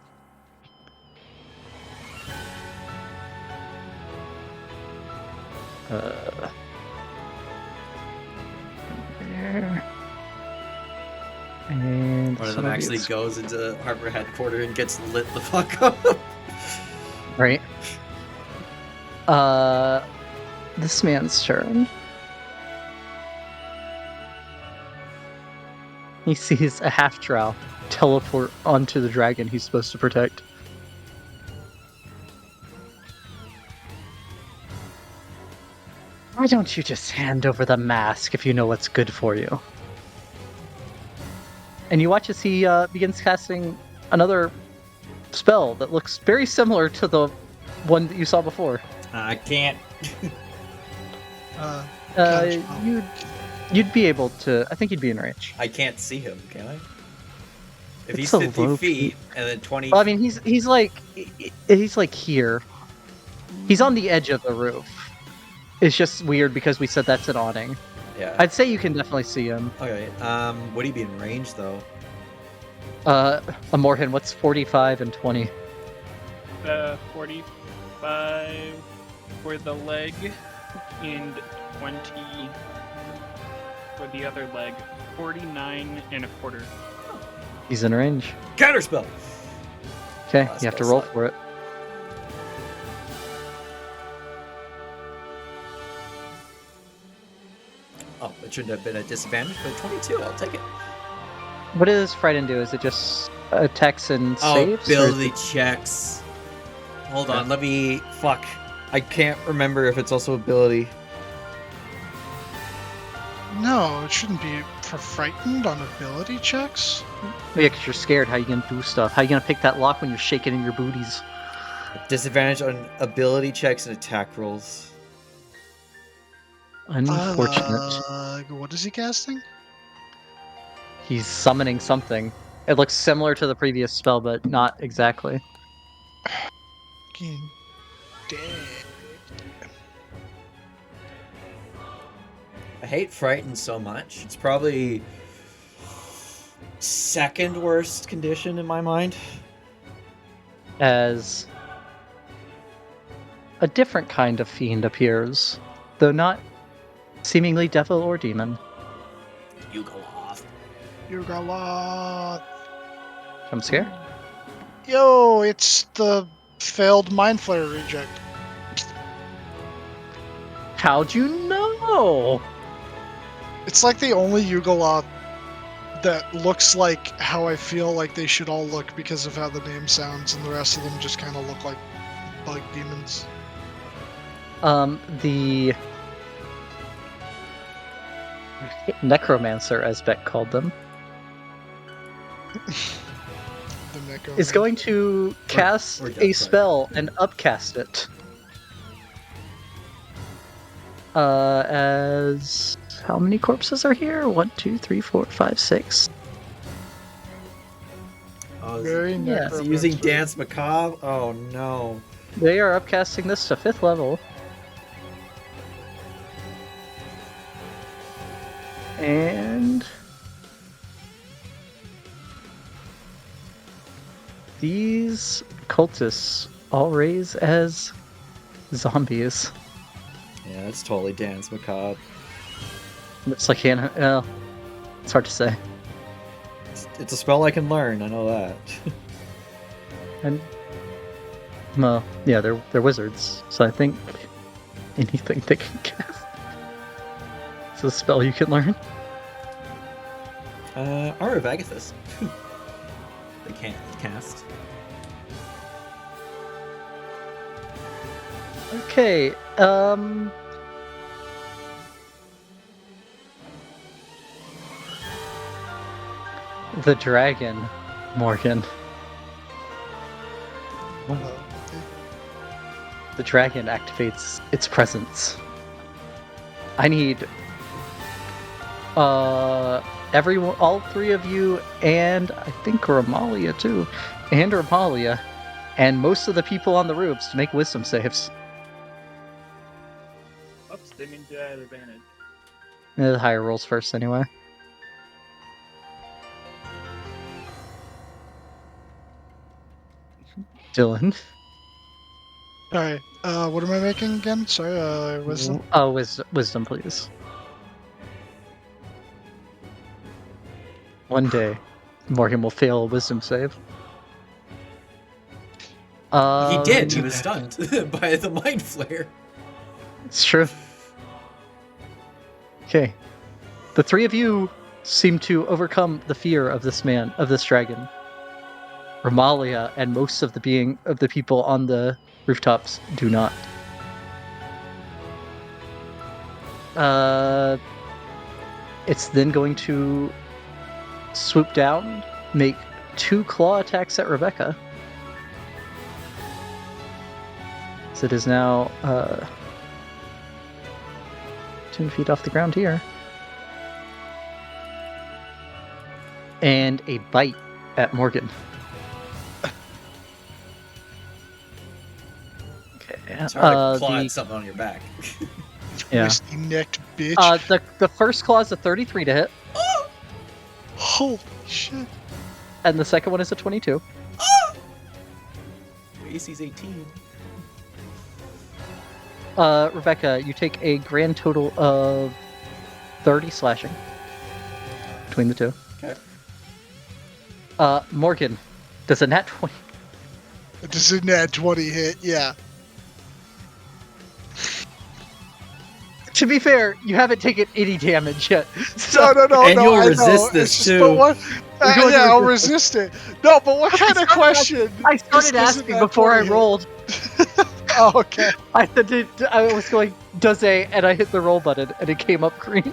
There. And One of them some actually these- goes into Harbor headquarters and gets lit the fuck up. Right. This man's turn. He sees a half-drow teleport onto the dragon he's supposed to protect. Why don't you just hand over the mask if you know what's good for you? And you watch as he begins casting another spell that looks very similar to the one that you saw before. I can't. Gotcha. You'd be able to. I think you'd be in range. I can't see him, can I? If It's he's a 50 low feet and then 20. Well, I mean, he's like here. He's on the edge of the roof. It's just weird because we said that's an awning. Yeah. I'd say you can definitely see him. Okay. Would he be in range though? Morgan, what's 45 and 20? 45 for the leg and 20 for the other leg. 49 and a quarter. He's in range. Counterspell. Okay, Oh, you have to spell roll slot. for it. Oh, it shouldn't have been a disadvantage, but 22. I'll take it. What does Frighten do? Is it just attacks and Oh, saves? or is ability it- checks. Hold on, let me. Fuck. I can't remember if it's also ability. No, it shouldn't be for frightened on ability checks. Yeah, because you're scared. How you gonna do stuff? How you gonna pick that lock when you're shaking in your booties? Disadvantage on ability checks and attack rolls. Unfortunate. What is he casting? He's summoning something. It looks similar to the previous spell, but not exactly. Fucking dead. I hate Frighten so much. It's probably second worst condition in my mind. As a different kind of fiend appears, though not seemingly devil or demon. You go off. Yugala. I'm scared. Yo, it's the failed Mind Flare reject. How'd you know? It's like the only Yugala that looks like how I feel like they should all look because of how the name sounds, and the rest of them just kind of look like bug demons. The necromancer, as Beck called them, The Neko is man. going to cast or a Death spell and upcast it. As how many corpses are here? 1, 2, 3, 4, 5, 6. Oh, Very Yeah. is he necromancer. using Dance Macabre? Oh no. They are upcasting this to 5th level. And these cultists all raise as zombies. Yeah, it's totally Dance Macabre. Looks like it's hard to say. It's a spell I can learn, I know that. And well, yeah, they're wizards, so I think anything they can cast. It's a spell you can learn. Armor of Agathis. They can't cast. Okay, the dragon, Morgan. The dragon activates its presence. I need everyone, all three of you, and I think Ramalia too, and Ramalia, and most of the people on the roofs to make wisdom saves. Oops, didn't mean to do that at advantage. The higher rolls first, anyway. Dylan. Alright, what am I making again? Sorry, wisdom? Oh, wisdom, please. One day, Morgan will fail a wisdom save. He did. He Did was it. stunned by the mind flare. It's true. Okay. The three of you seem to overcome the fear of this man, of this dragon. Ramalia and most of the people on the rooftops do not. It's then going to swoop down, make 2 claw attacks at Rebecca. So it is now 10 feet off the ground here. And a bite at Morgan. Okay. It's hard to claw at something on your back. Yeah. Twisty necked bitch. The first claw is a 33 to hit, Holy shit. and the second one is a 22. AC's 18. Rebecca, you take a grand total of 30 slashing between the two. Okay. Morgan, does a nat 20? Does a nat 20 hit? Yeah. To be fair, you haven't taken any damage yet. So, No. And you'll I resist know. this, It's just, too. But what, You're going to yeah, I'll resist resist it. No, but what kind of question? I started Does a asking nat before I 20 hit? rolled. Oh, okay. I was going, does a, and I hit the roll button, and it came up green.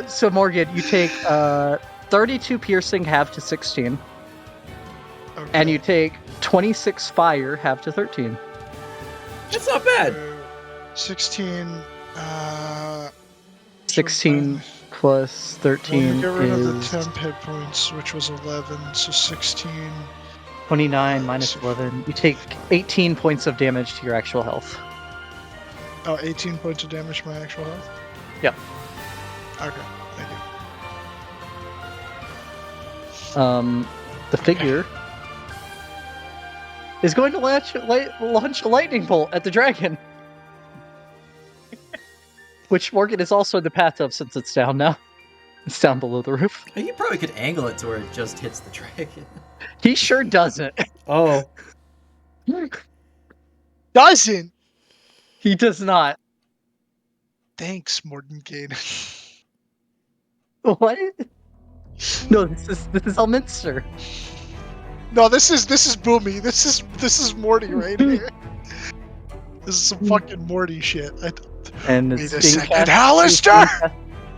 So Morgan, you take 32 piercing, half to 16, Okay. and you take 26 fire, half to 13. That's not bad. 16. 16 plus Let 13 me get rid of the is 10 hit points, which was 11. So 16. 29 minus 11. You take 18 points of damage to your actual health. Oh, 18 points of damage to my actual health? Yep. Okay, thank you. The figure is going to launch a lightning bolt at the dragon. Which Morgan is also in the path of, since it's down now. It's down below the roof. You probably could angle it to where it just hits the dragon. He sure doesn't. Oh. Doesn't! He does not. Thanks, Mordenkainen. What? No, this is Elminster. No, this is Boomy. This is Morty right here. This is some fucking Morty shit. And Wait it's a being second, cast- Hallister!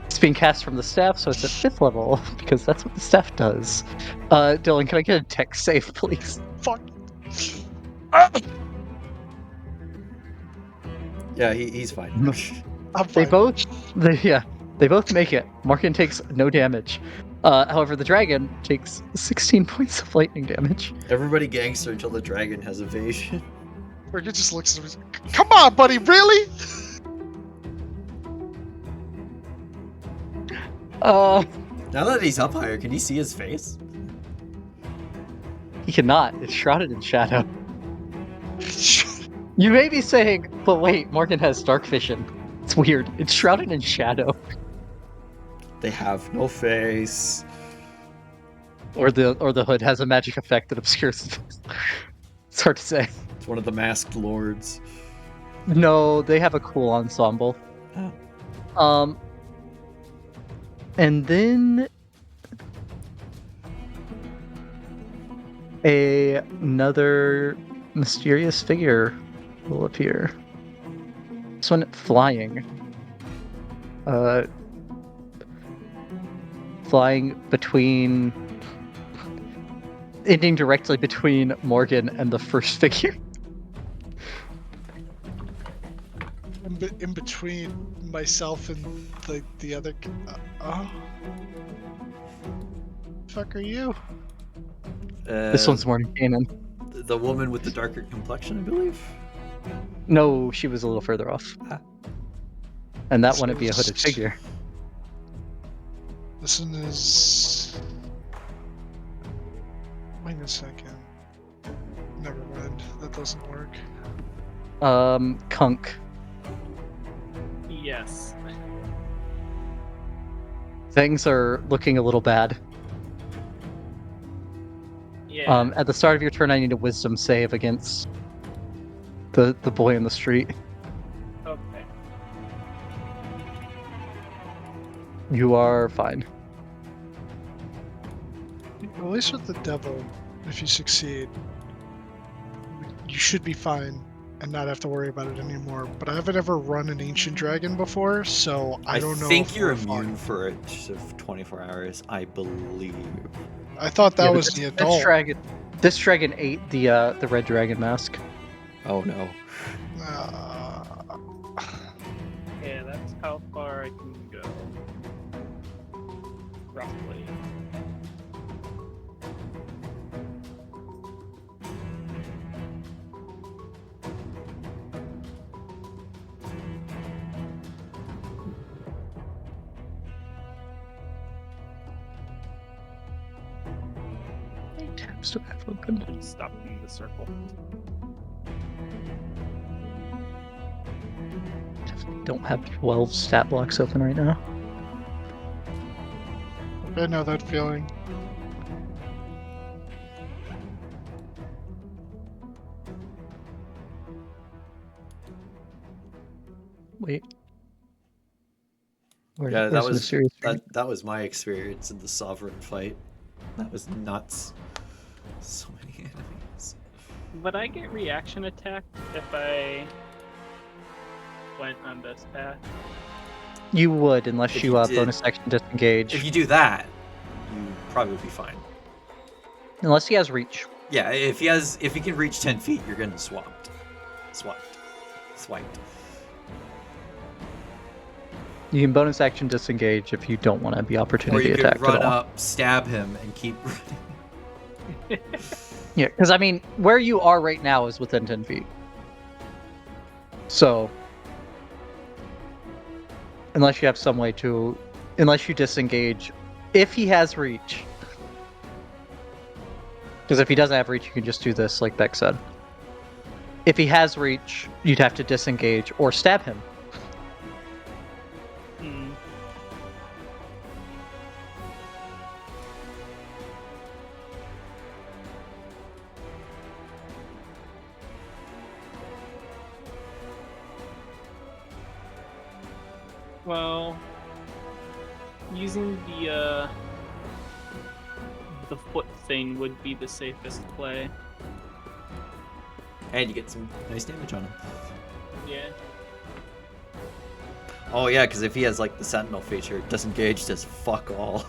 It's being cast from the staff, so it's at 5th level, because that's what the staff does. Dylan, can I get a tech save, please? Fuck. Ah! Yeah, he's fine. I'm They fine. they both make it. Morgan takes no damage. However, the dragon takes 16 points of lightning damage. Everybody gangster until the dragon has evasion. Morgan just looks at me. Come on, buddy, really? Uh, Now that he's up higher, can you see his face? he cannot. It's shrouded in shadow. You may be saying, but wait, Morgan has dark vision. It's weird. It's shrouded in shadow. They have no face. Or the hood has a magic effect that obscures it. It's hard to say. It's one of the masked lords. No, they have a cool ensemble. Oh. And then another mysterious figure will appear. This one flying. Flying between, ending directly between Morgan and the first figure. in between myself and the other. Oh, fuck are you? This one's more Canaan. The woman with the darker complexion, I believe. No, she was a little further off. Ah. And that This wouldn't be a hooded is- figure. This one is. Wait a second. Never mind. That doesn't work. Cunk. Yes. Things are looking a little bad. Yeah. At the start of your turn, I need a wisdom save against the boy in the street. Okay. You are fine. At least with the devil, if you succeed, you should be fine and not have to worry about it anymore. But I haven't ever run an ancient dragon before, so I don't know. think if you're we're immune fine. for it of 24 hours, I believe. I thought that Yeah, but was the adult. This dragon ate the red dragon mask. Oh no. Uh, Yeah, that's how far I can go. Roughly. Tabs do I have open? Stop in the circle. Definitely don't have 12 stat blocks open right now. I know that feeling. Wait. Where's, Yeah, that where's the was mysterious dragon? that was my experience in the Sovereign fight. That was nuts. So many enemies. Would I get reaction attack if I went on this path? You would, unless If you you did- bonus action disengage. If you do that, you probably be fine. Unless he has reach. Yeah, if he can reach 10 feet, you're getting swiped. Swiped. You can bonus action disengage if you don't want to be Or opportunity you attacked could run at all. up, stab him, and keep running. Yeah, because I mean, where you are right now is within 10 feet. So, unless you have some way to, unless you disengage, if he has reach. Because if he doesn't have reach, you can just do this, like Beck said. If he has reach, you'd have to disengage or stab him. Hmm. Well, using the foot thing would be the safest play. And you get some nice damage on him. Yeah. Oh yeah, because if he has like the Sentinel feature, disengage does fuck all.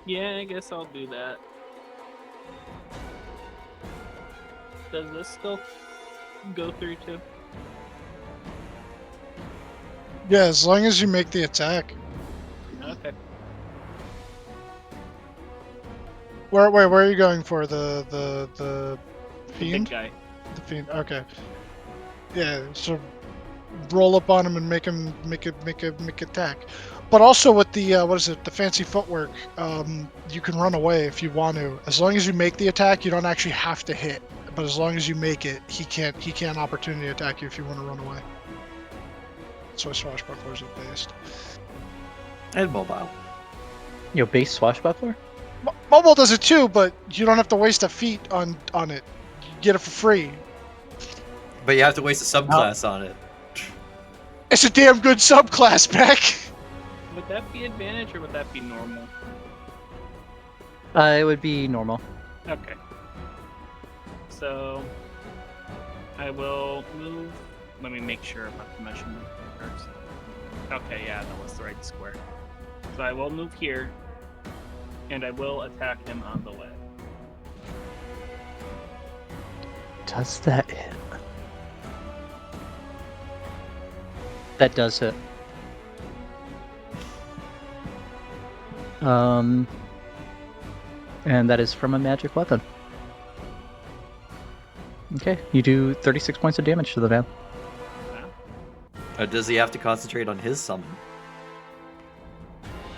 Yeah, I guess I'll do that. Does this still go through too? Yeah, as long as you make the attack. Okay. Where are you going for the The fiend? big guy. The fiend. Okay. Yeah. So roll up on him and make attack. But also with the what is it? The fancy footwork. You can run away if you want to. As long as you make the attack, you don't actually have to hit. But as long as you make it, he can't opportunity attack you if you want to run away. That's why swashbucklers are based. And mobile. Yo, base swashbuckler? Mobile does it too, but you don't have to waste a feat on it. You get it for free. But you have to waste a subclass on it. It's a damn good subclass, Beck. Would that be advantage or would that be normal? It would be normal. Okay. So I will move. Let me make sure about the measurement first. Okay, yeah, that was the right square. So I will move here, and I will attack him on the way. Does that hit? That does hit. And that is from a magic weapon. Okay, you do 36 points of damage to the man. Does he have to concentrate on his summon?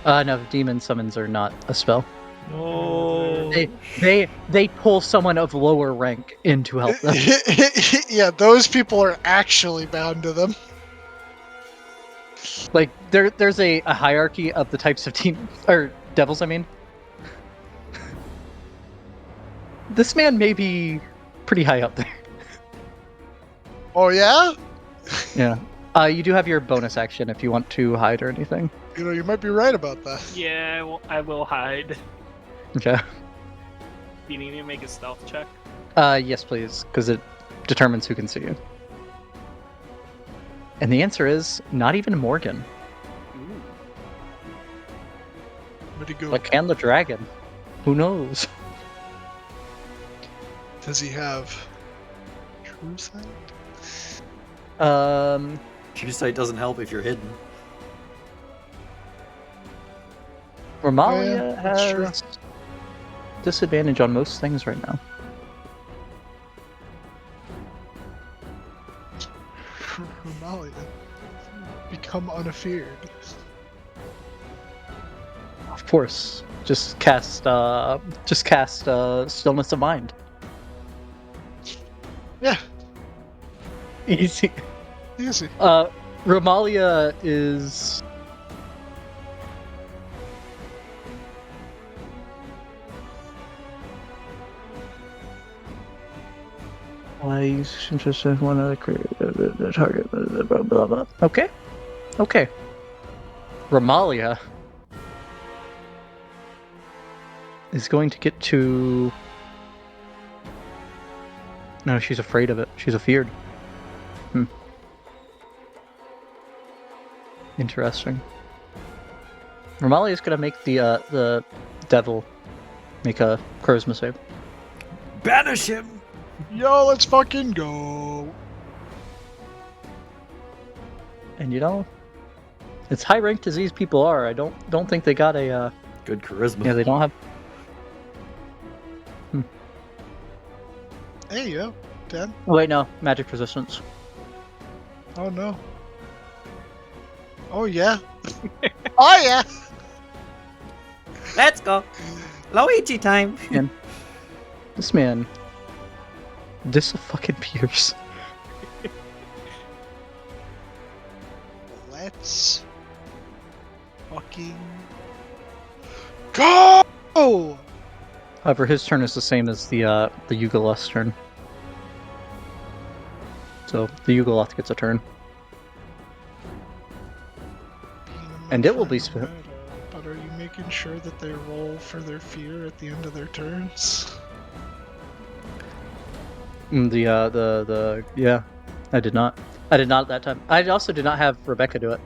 No, demon summons are not a spell. No. They pull someone of lower rank in to help them. Yeah, those people are actually bound to them. Like there's a hierarchy of the types of devils. I mean, this man may be pretty high up there. Oh yeah? Yeah. You do have your bonus action if you want to hide or anything. You know, you might be right about that. Yeah, I will hide. Okay. Do you need me to make a stealth check? Yes, please, because it determines who can see you. And the answer is not even Morgan. Ooh. Where'd he go? But can the dragon? Who knows? Does he have true sight? True sight doesn't help if you're hidden. Romalia Yeah, that's true. has disadvantage on most things right now. Romalia. Become unafeared. Of course, just cast stillness of mind. Yeah, Easy. easy. Romalia is. I just one of the target. Blah, blah, blah. Okay. Okay. Romalia is going to get to. No, she's afraid of it. She's afeared. Interesting. Romalia is going to make the devil make a charisma save. Banish him! Yo, let's fucking go. And you know, as high ranked as these people are, I don't think they got a. Good charisma. Yeah, they don't have. Hey, yo, 10. Oh wait, no, magic resistance. Oh no. Oh yeah. Oh yeah. Let's go. Luigi time. This man. Fucking Pierce. Let's fucking go. However, his turn is the same as the Yugoloth's turn. So the Yugoloth gets a turn. And it will be spent. But are you making sure that they roll for their fear at the end of their turns? Yeah, I did not. I did not at that time. I also did not have Rebecca do it.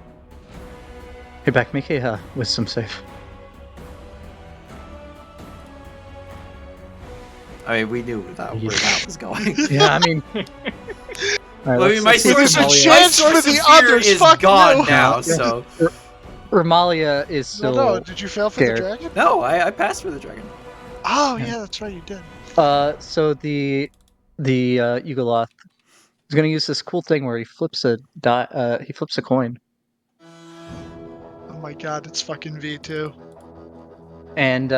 Hey, Beck, make a wisdom save. I mean, we knew that where that was going. Yeah, I mean. All right, My let's see if source of Romalia- chance my source for of the fear others, is fuck gone you. now. Yeah. So Romalia is still. No, did you fail for scared. the dragon? no, I passed for the dragon. Oh Yeah. yeah, that's right, you did. So the Yugoloth is going to use this cool thing where he flips a he flips a coin, Oh my god, it's fucking V2. and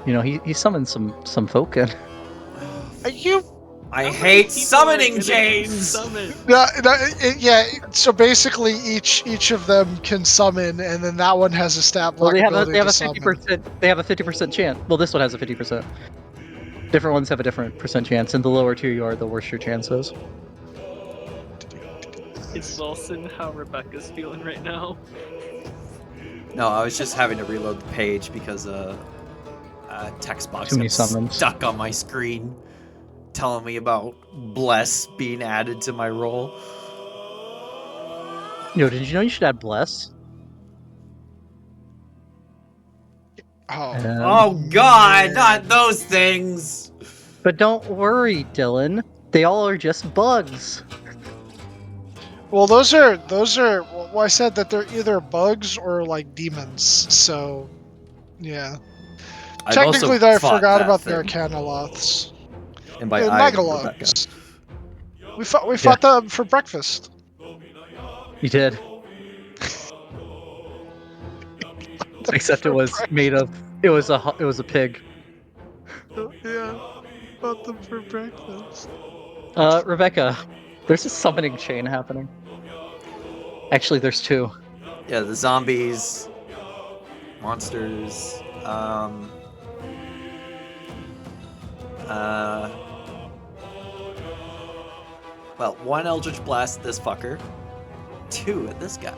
you know he summons some folk in. Are you I How many hate people are summoning gonna be chains. summoned? Yeah. So basically, each of them can summon, and then that one has a stat Well, block ability they have to a summon. 50%. They have a 50% chance. Well, this one has a 50%. Different ones have a different percent chance, and the lower tier you are, the worse your chance is. Is Wilson how Rebecca's feeling right now? No, I was just having to reload the page because text box Too many got summons. stuck on my screen, telling me about bless being added to my roll. Yo, did you know you should add bless? Oh, Oh God, man. not those things. But don't worry, Dylan. They all are just bugs. Well, those are. Well, I said that they're either bugs or like demons. So, yeah. I've also Technically, though, I fought forgot that about the thing, Arcanoloths. and by The I, I mean Rebecca. Nigalogs. We fought them for breakfast. You did. Except it For was made of. It was a pig. Yeah, fought them for breakfast. Rebecca, there's a summoning chain happening. Actually, there's two. Yeah, the zombies, monsters. Well, one Eldritch Blast at this fucker, two at this guy.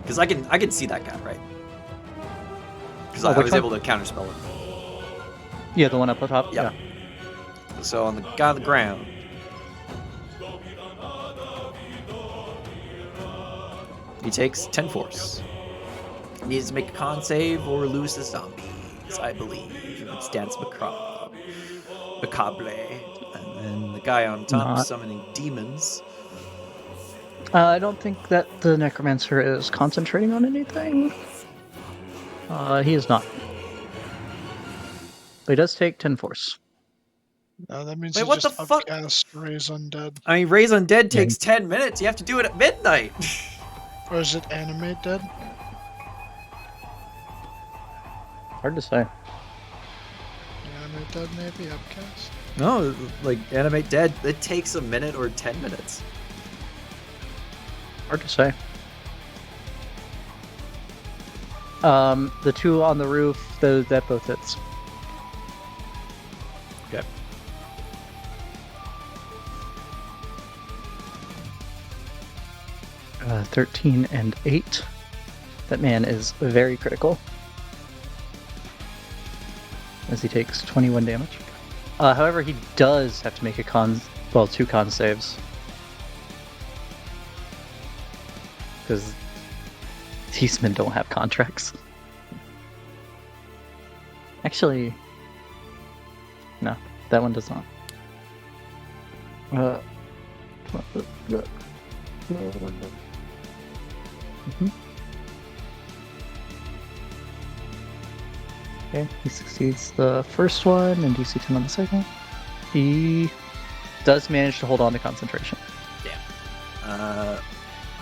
Because I can see that guy, right? Because I which was one? able to counterspell it. Yeah, the one up on top. Yep. So on the guy on the ground. He takes 10 force. He needs to make a con save or lose the zombies, I believe. It's Dance Macabre. And then the guy on top Not. summoning demons. I don't think that the necromancer is concentrating on anything. He is not. But he does take 10 force. No, that means Wait, he what just the fuck? upcast Raise Undead. I mean, Raise Undead Yeah. takes 10 minutes. You have to do it at midnight. Or is it Animate Dead? Hard to say. Animate Dead, maybe? Upcast? No, like Animate Dead, it takes a minute or 10 minutes. Hard to say. The two on the roof, that both hits. Okay. Uh, 13 and 8. That man is very critical. As he takes 21 damage. However, he does have to make two con saves. Because these men don't have contracts. Actually, no, that one does not. Okay, he succeeds the first one and DC 10 on the second. He does manage to hold on to concentration. I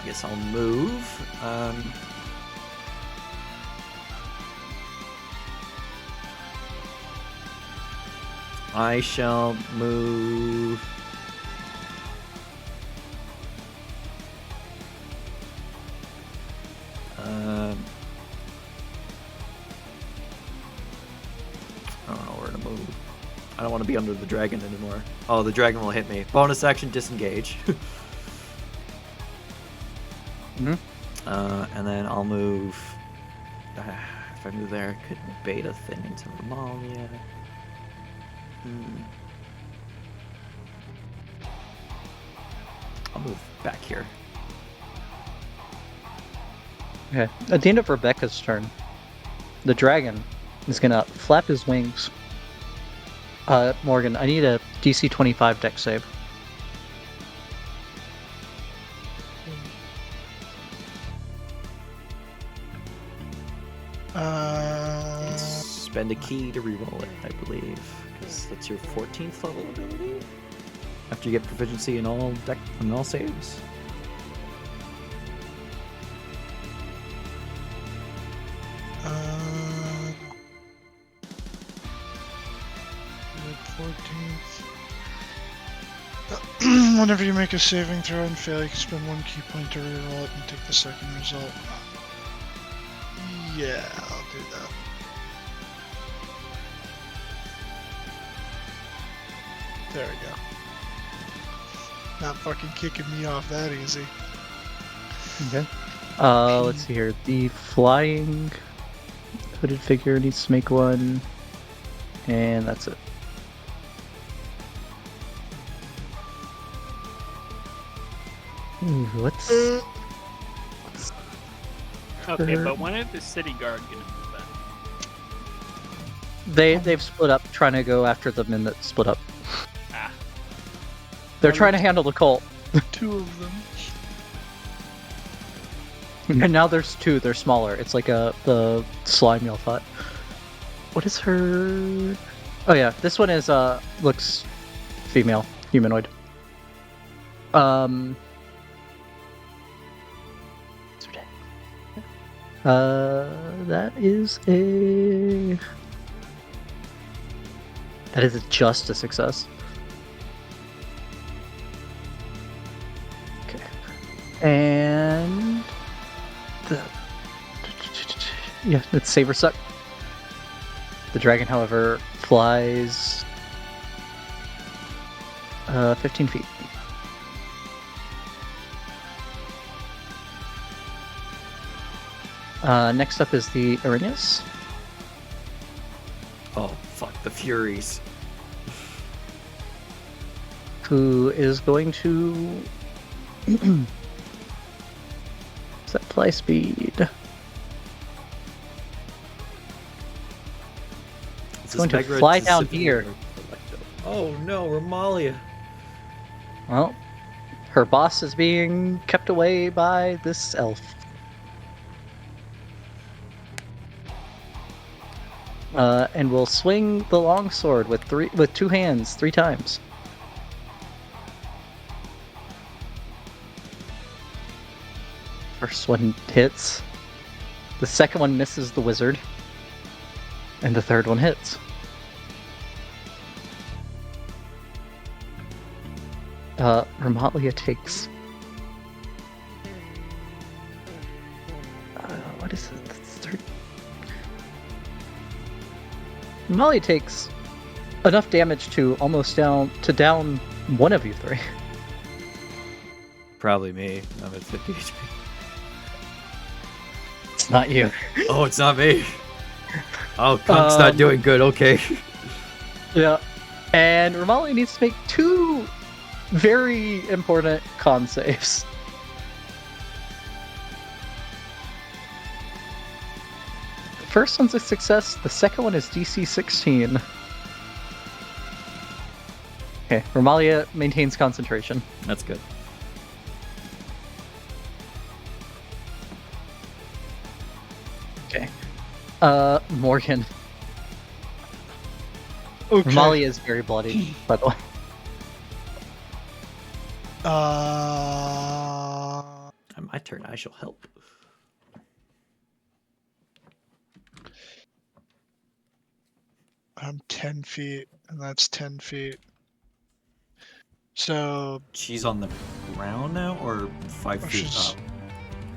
guess I'll move. I shall move. I don't know where to move. I don't want to be under the dragon anymore. Oh, the dragon will hit me. Bonus action, disengage. And then I'll move. If I move there, I could bait a thing into Ramalia. I'll move back here. Okay, at the end of Rebecca's turn, the dragon is gonna flap his wings. Morgan, I need a DC 25 dex save. Spend a key to reroll it, I believe, because that's your 14th level ability. After you get proficiency in all saves. Whenever you make a saving throw and fail, you can spend 1 key point to reroll it and take the second result. Yeah, I'll do that. There we go. Not fucking kicking me off that easy. Okay. Let's see here. The flying hooded figure needs to make one, and that's it. Ooh, what's Okay, Sure. but when is the city guard gonna move in? they've split up, trying to go after the men that split up. Ah, They're trying to handle the cult, 2 of them. and now there's 2. They're smaller. It's like the slime y'all fought. What is her? Oh yeah, this one is looks female, humanoid. That is just a success. Okay. And yeah, it's save or suck. The dragon, however, flies 15 feet. Next up is the Arrhenius. Oh, fuck, the Furies. Who is going to set fly speed. It's going to fly down here. Oh no, Romalia. Well, her boss is being kept away by this elf. And will swing the longsword with 2 hands 3 times. First one hits. The second one misses the wizard. And the third one hits. Ramatlia takes... what is it? Ramatlia takes enough damage to almost down one of you 3. Probably me. I'm at 50 HP. It's not you. Oh, it's not me. Oh, Cunk's not doing good. Okay. Yeah. And Ramatlia needs to make 2 very important con saves. The first one's a success, the second one is DC 16. Okay, Ramatlia maintains concentration. That's good. Okay. Morgan. Okay. Ramatlia is very bloody, by the way. On my turn, I shall help. I'm 10 feet, and that's 10 feet. So, She's on the ground now, or 5 Oh, feet she's- up?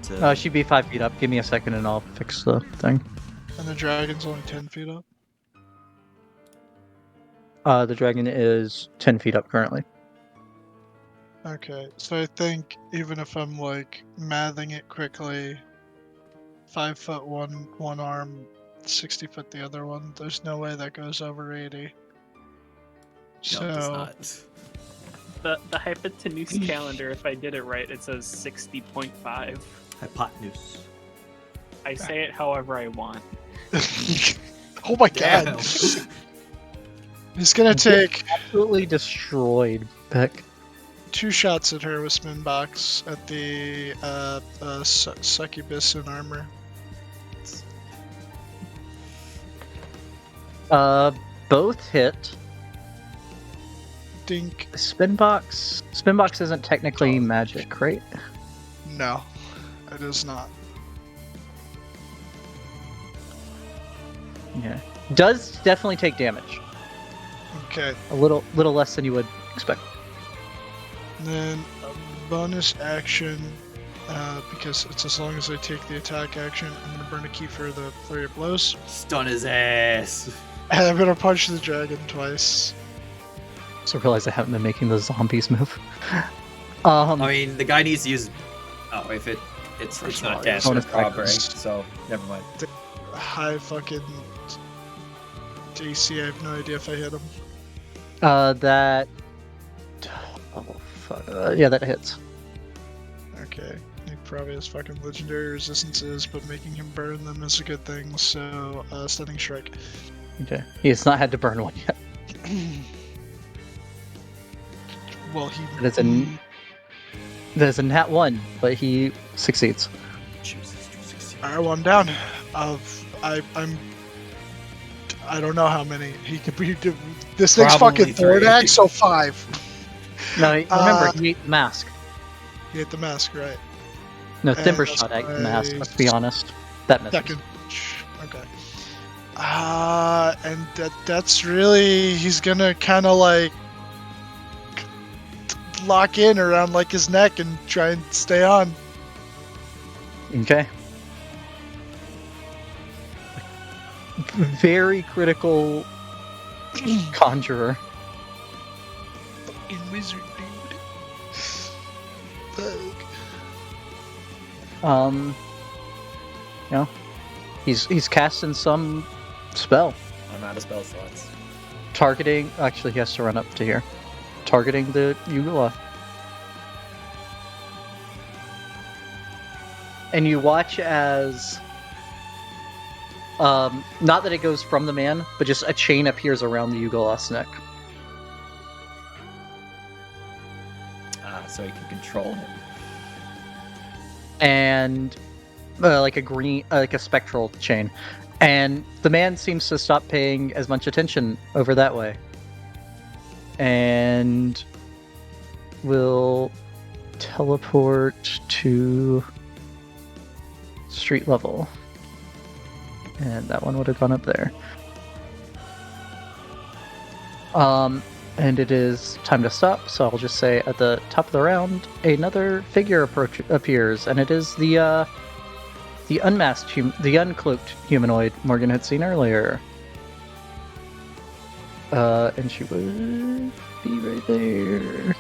To... She'd be 5 feet up. Give me a second and I'll fix the thing. and the dragon's only 10 feet up? The dragon is 10 feet up currently. Okay, so I think even if I'm like mathing it quickly, 5 foot one arm, 60 foot the other one, there's no way that goes over 80. No, So, it does not. the hypotenuse calendar, if I did it right, it says 60.5. Hypotenuse. I say it however I want. oh my Damn. god. He's gonna take Absolutely destroyed, Beck. 2 shots at her with Spinbox at the succubus in armor. Both hit. Dink. Spinbox isn't technically magic, right? No, it is not. Yeah. Does definitely take damage. Okay. A little less than you would expect. And then a bonus action, because it's as long as I take the attack action, I'm going to burn a key for the flurry of blows. Stun his ass. And I'm going to punch the dragon twice. So I realize I haven't been making the zombies move. I mean, the guy needs to use. Oh, if it's First of not all, dash, bonus it's proper, practice. so never mind. High fucking DC, I have no idea if I hit him. That. Oh, fuck. Yeah, that hits. Okay. He probably has fucking legendary resistances, but making him burn them is a good thing, so stunning strike. Okay. He has not had to burn one yet. Well, he. That is a nat 1, but he succeeds. Chooses to succeed. Alright, well, I'm down. I don't know how many he could be. This thing's Probably fucking Thornax, 3. so 5. No, remember, he ate the mask. He hit the mask, right? No, And Timber that's shot ate the my mask, let's be honest. That misses. Second. Okay. And that's really, he's gonna kind of like lock in around like his neck and try and stay on. Okay. Very critical conjurer. Fucking wizard, dude. Fuck. You know, he's casting some spell, I'm out of spell slots. targeting. Actually, he has to run up to here, targeting the Yugula. And you watch as, not that it goes from the man, but just a chain appears around the Yugola's neck. So he can control him. And like a spectral chain, and the man seems to stop paying as much attention over that way, and will teleport to street level, and that one would have gone up there. And it is time to stop, so I'll just say at the top of the round, another figure appears, and it is the unmasked, the uncloaked humanoid Morgan had seen earlier. And she would be right there.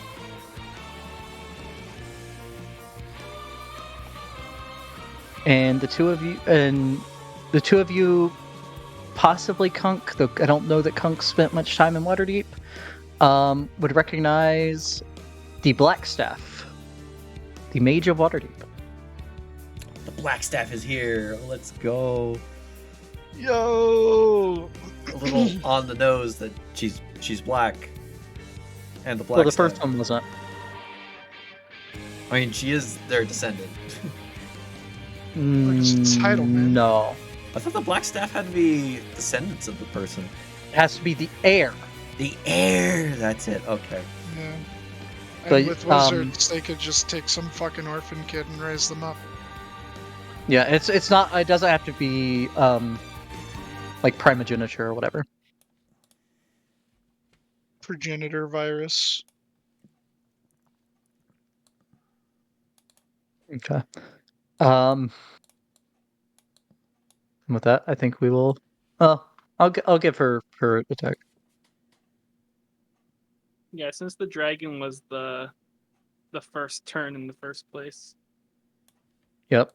And the two of you, possibly Cunk, though I don't know that Cunk spent much time in Waterdeep, would recognize the Blackstaff, the Mage of Waterdeep. The black staff is here. Let's go. Yo! A little on the nose that she's black. And the black Well, the staff. first one wasn't. I mean, she is their descendant. Look, it's the title, man. No. I thought the black staff had to be descendants of the person. It has to be the heir. The heir. That's it. Okay. Yeah. And But, with wizards, they could just take some fucking orphan kid and raise them up. Yeah, it's not. It doesn't have to be like primogeniture or whatever. Progenitor virus. Okay. With that, I think we will. I'll give her her attack. Yeah, since the dragon was the first turn in the first place. Yep.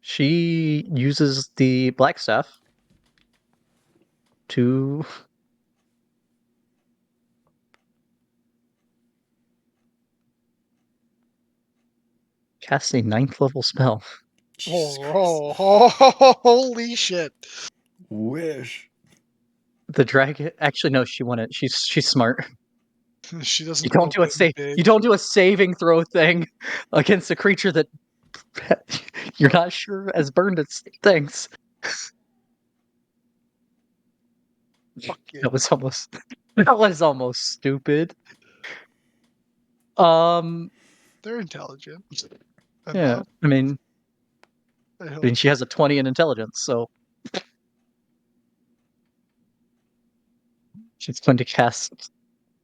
She uses the Blackstaff to cast a 9th level spell. Jesus Holy shit. Wish. The dragon. Actually, no. She wanted. She's smart. She doesn't. You don't do a save. You don't do a saving throw thing against a creature that you're not sure has burned its things. Fuck you. That was almost stupid. They're intelligent. Yeah. Enough, I mean, I hope. she has a 20 in intelligence, so she's going to cast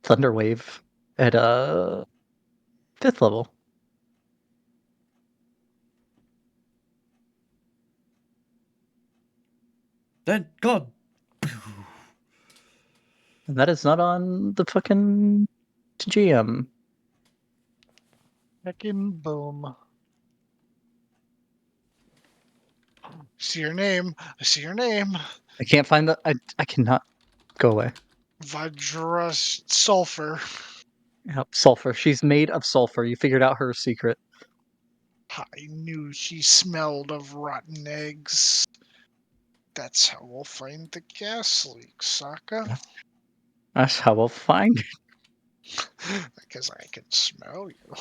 Thunderwave at 5th level. Then God. And that is not on the fucking GM. Heckin' boom. See your name. I see your name. I can't find the. I cannot go away. Vajra sulfur. Yep, sulfur. She's made of sulfur. You figured out her secret. I knew she smelled of rotten eggs. That's how we'll find the gas leak, Sokka. That's how we'll find it. Because I can smell you.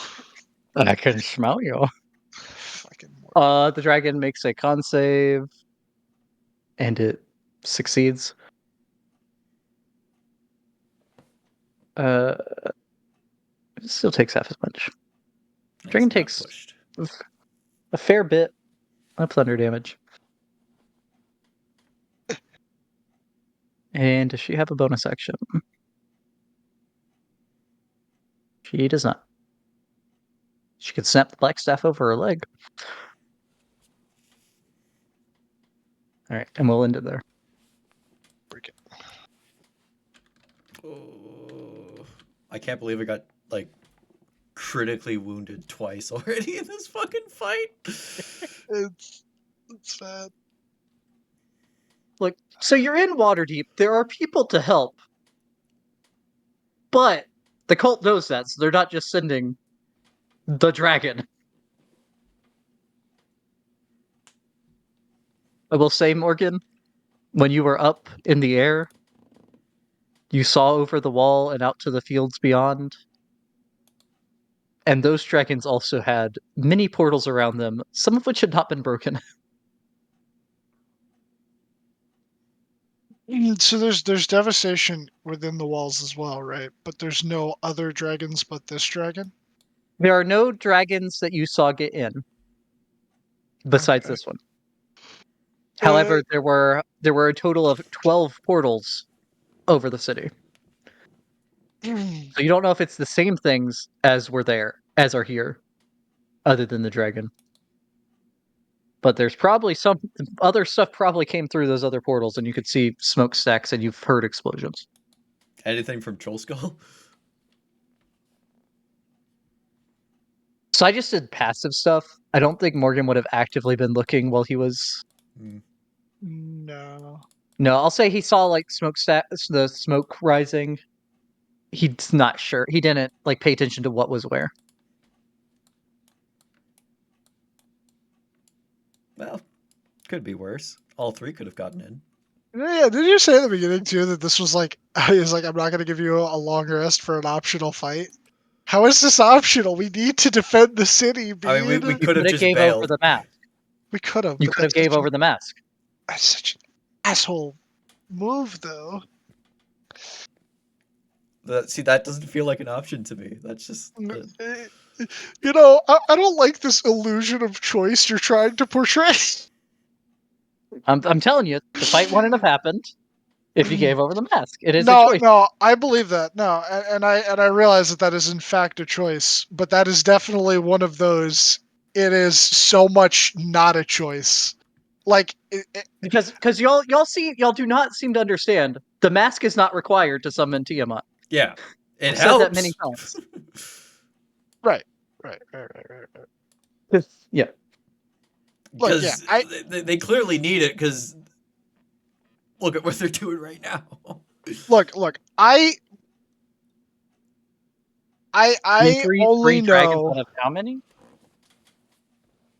I can smell you. Fucking The dragon makes a con save, and it succeeds. It still takes half as much. Dragon It's not takes pushed. a fair bit of thunder damage. And does she have a bonus action? She does not. She could snap the black staff over her leg. All right, and we'll end it there. Break it. Oh, I can't believe I got like critically wounded twice already in this fucking fight. It's sad. Look, so you're in Waterdeep. There are people to help, but the cult knows that, so they're not just sending the dragon. I will say, Morgan, when you were up in the air, you saw over the wall and out to the fields beyond. And those dragons also had many portals around them, some of which had not been broken. So there's devastation within the walls as well, right? But there's no other dragons but this dragon? There are no dragons that you saw get in, besides Okay. this one. However, there were a total of 12 portals over the city. So you don't know if it's the same things as were there, as are here, other than the dragon. But there's probably some other stuff probably came through those other portals, and you could see smokestacks and you've heard explosions. Anything from Troll Skull? So I just did passive stuff. I don't think Morgan would have actively been looking while he was. No. No, I'll say he saw like the smoke rising. He's not sure. He didn't like pay attention to what was where. Well, could be worse. All three could have gotten in. Yeah, did you say at the beginning too that this was like he was like, I'm not gonna give you a long rest for an optional fight? How is this optional? We need to defend the city, dude. I mean, we You could have could have just gave over bailed. the mask. We could have. You could have gave over the mask. That's such an asshole move, though. See, that doesn't feel like an option to me. That's just. You know, I don't like this illusion of choice you're trying to portray. I'm telling you, the fight wouldn't have happened if you gave over the mask. It is a No, choice. no, I believe that. No, and I realize that is in fact a choice, but that is definitely one of those. It is so much not a choice. Like Because y'all do not seem to understand. The mask is not required to summon Tiamat. Yeah, it I've helps. said that many times. right. Yeah. Look, yeah, Because they clearly need it. Because look at what they're doing right now. look. I Three only dragons know. out of how many?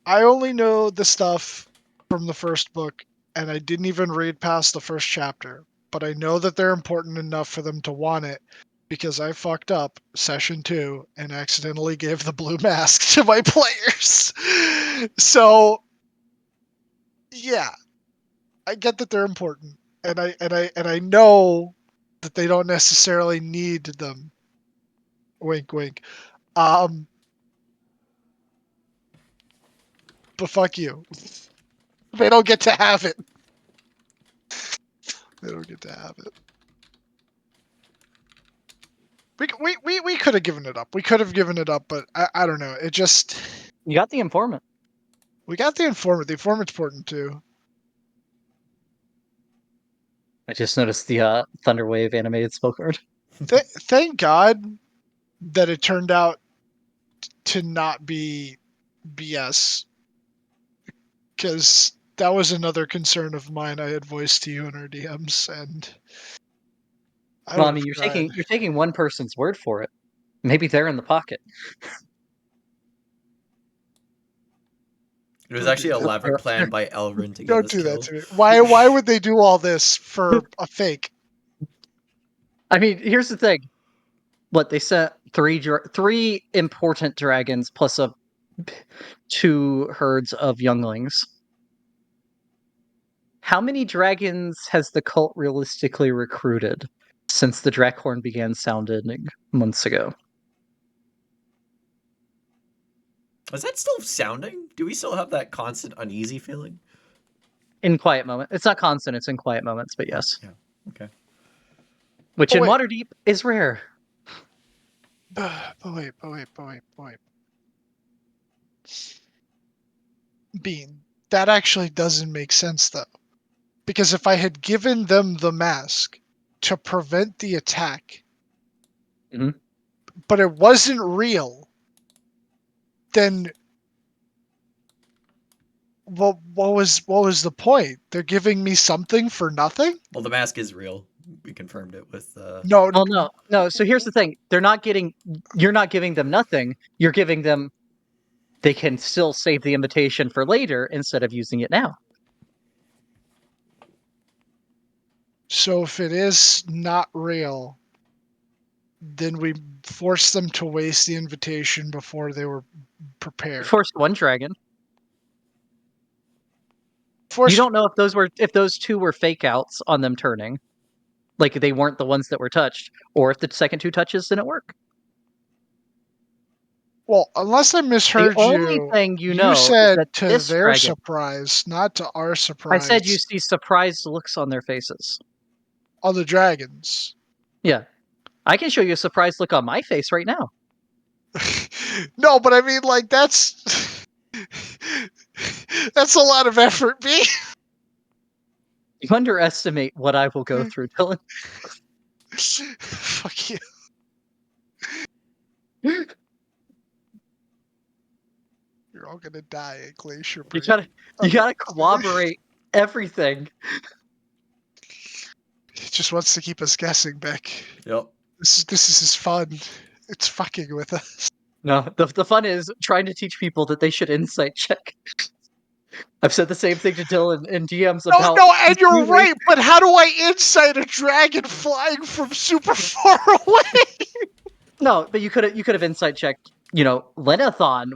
I only know the stuff from the first book, and I didn't even read past the first chapter. But I know that they're important enough for them to want it because I fucked up session 2 and accidentally gave the blue mask to my players. So yeah, I get that they're important, and I know that they don't necessarily need them. Wink, wink. But fuck you. They don't get to have it. They don't get to have it. We could have given it up. We could have given it up, but I don't know. It just You got the informant. we got the informant. The informant's important too. I just noticed the Thunderwave animated spell card. Thank God that it turned out to not be BS, because that was another concern of mine I had voiced to you in our DMs, and I Well, I would mean, have cried. you're taking one person's word for it. Maybe they're in the pocket. It was Don't actually do an that. elaborate plan by Elrin to get Don't us do that killed. to me. Why would they do all this for a fake? I mean, here's the thing. What they sent three important dragons plus two herds of younglings. How many dragons has the cult realistically recruited since the Drakhorn began sounding months ago? Is that still sounding? Do we still have that constant uneasy feeling? In quiet moments. It's not constant, it's in quiet moments, but yes. Yeah. Okay. Which But in wait. Waterdeep is rare. But wait. Bean, that actually doesn't make sense though. Because if I had given them the mask to prevent the attack, Mhm. but it wasn't real, then what was the point? They're giving me something for nothing? Well, the mask is real. We confirmed it with. No, Well, no. So here's the thing: you're not giving them nothing. You're giving them. They can still save the invitation for later instead of using it now. so if it is not real, then we force them to waste the invitation before they were prepared. Forced one dragon. You Force don't know if those two were fake outs on them turning, like they weren't the ones that were touched, or if the second two touches didn't work. Well, unless I The misheard only you, thing you you know is said that to this their dragon. surprise, not to our I surprise. said you see surprised looks on their faces. On the dragons. Yeah, I can show you a surprised look on my face right now. No, but I mean, like, that's a lot of effort, B. You underestimate what I will go through, Dylan. Fuck you. You're all gonna die at Glacier You Break. gotta corroborate everything. He just wants to keep us guessing, Beck. Yep. This is his fun. It's fucking with us. No, the fun is trying to teach people that they should insight check. I've said the same thing to Dylan in DMs about. No, and you're right. But how do I insight a dragon flying from super far away? No, but you could have insight checked. Lenathon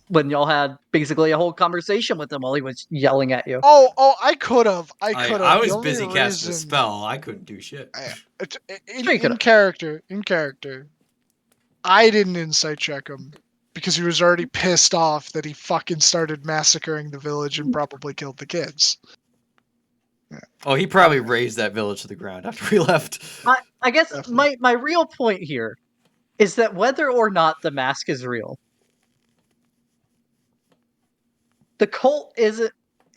when y'all had basically a whole conversation with him while he was yelling at you. Oh, I could have. I was The only busy casting a reason- spell. I couldn't do shit. Sure you in character, I didn't insight check him because he was already pissed off that he fucking started massacring the village and probably killed the kids. Oh, he probably raised that village to the ground after we left. I guess Definitely. my real point here is that whether or not the mask is real, the cult isn't,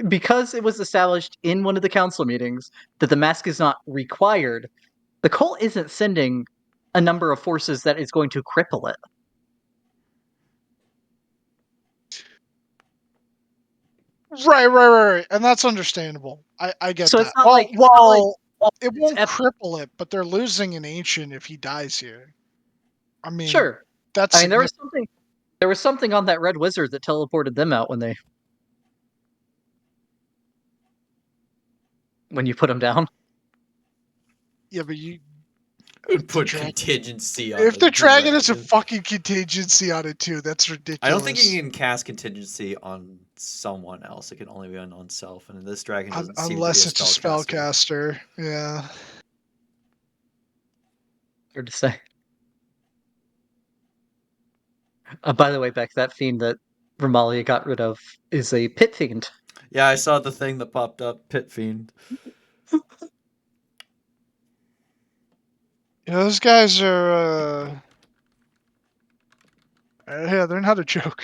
because it was established in one of the council meetings that the mask is not required. The cult isn't sending a number of forces that is going to cripple it. Right, and that's understandable. I get So that. it's not It won't epic. cripple it, but they're losing an ancient if he dies here. I mean, Sure. that's I mean, there was something on that red wizard that teleported them out when you put them down. yeah, but you Put contingency on if the dragon has a dragon. fucking contingency on it too, that's ridiculous. I don't think you can cast contingency on someone else. It can only be on oneself, and this dragon doesn't seem unless to be it's a spellcaster. Yeah. Hard to say. By the way, Beck, that fiend that Ramalia got rid of is a pit fiend. Yeah, I saw the thing that popped up, Pit Fiend. Yeah, those guys are. Yeah, they're not a joke.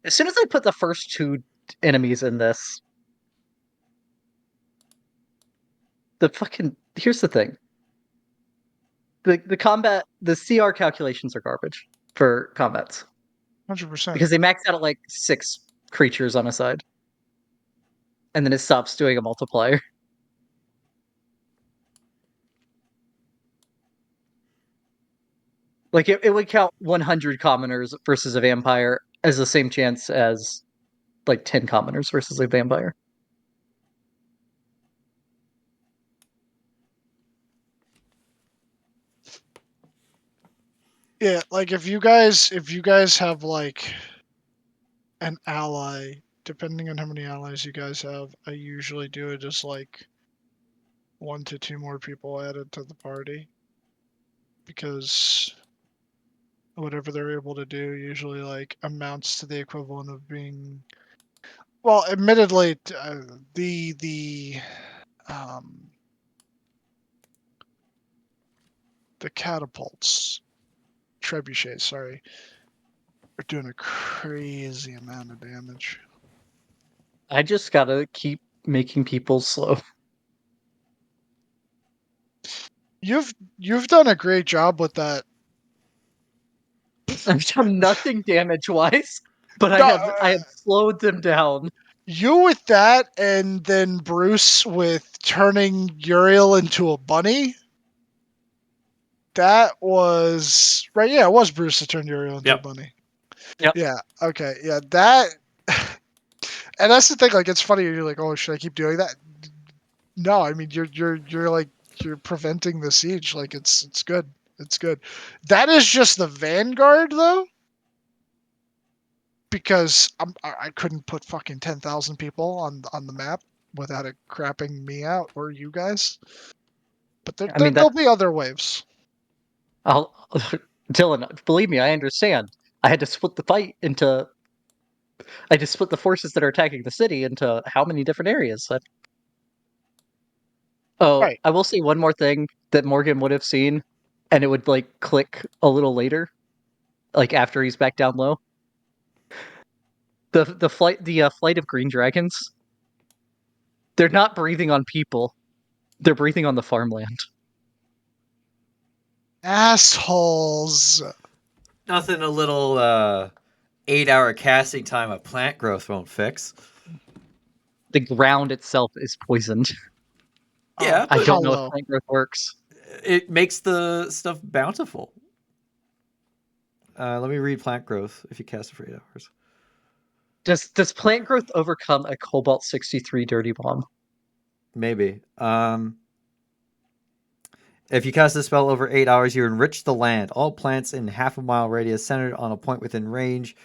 As soon as I put the first 2 enemies in this, here's the thing. The CR calculations are garbage for combats 100%. because they max out at like 6 creatures on a side, and then it stops doing a multiplier. Like it would count 100 commoners versus a vampire as the same chance as like 10 commoners versus a vampire. Yeah, like if you guys have like an ally, depending on how many allies you guys have, I usually do it as like 1 to 2 more people added to the party, because whatever they're able to do usually like amounts to the equivalent of being, well, admittedly, um the catapults, trebuchets, sorry, are doing a crazy amount of damage. I just gotta keep making people slow. You've done a great job with that. I've done nothing damage wise, but No, I have slowed them down. you with that, and then Bruce with turning Uriel into a bunny. That was right. Yeah, it was Bruce that turned Uriel into a Yep. bunny. Yep. Yeah. Okay. Yeah. That. And that's the thing. Like, it's funny. You're like, oh, should I keep doing that? No, I mean, you're like, you're preventing the siege. Like, it's good. It's good. That is just the vanguard, though, because I couldn't put fucking 10,000 people on the map without it crapping me out or you guys. But I mean, there'll be other waves. I'll Dylan, believe me, I understand. I had to split the fight into. I just split the forces that are attacking the city into how many different areas. Oh, Right. I will say one more thing that Morgan would have seen, and it would like click a little later, like after he's back down low. The flight of green dragons. They're not breathing on people; they're breathing on the farmland. Assholes. Nothing a little 8-hour casting time of plant growth won't fix. The ground itself is poisoned. Yeah, I but don't know if Hollow. plant growth works. it makes the stuff bountiful. Let me read plant growth if you cast it for 8 hours. Does plant growth overcome a Cobalt 63 dirty bomb? Maybe. If you cast the spell over 8 hours, you enrich the land. All plants in half a mile radius centered on a point within range,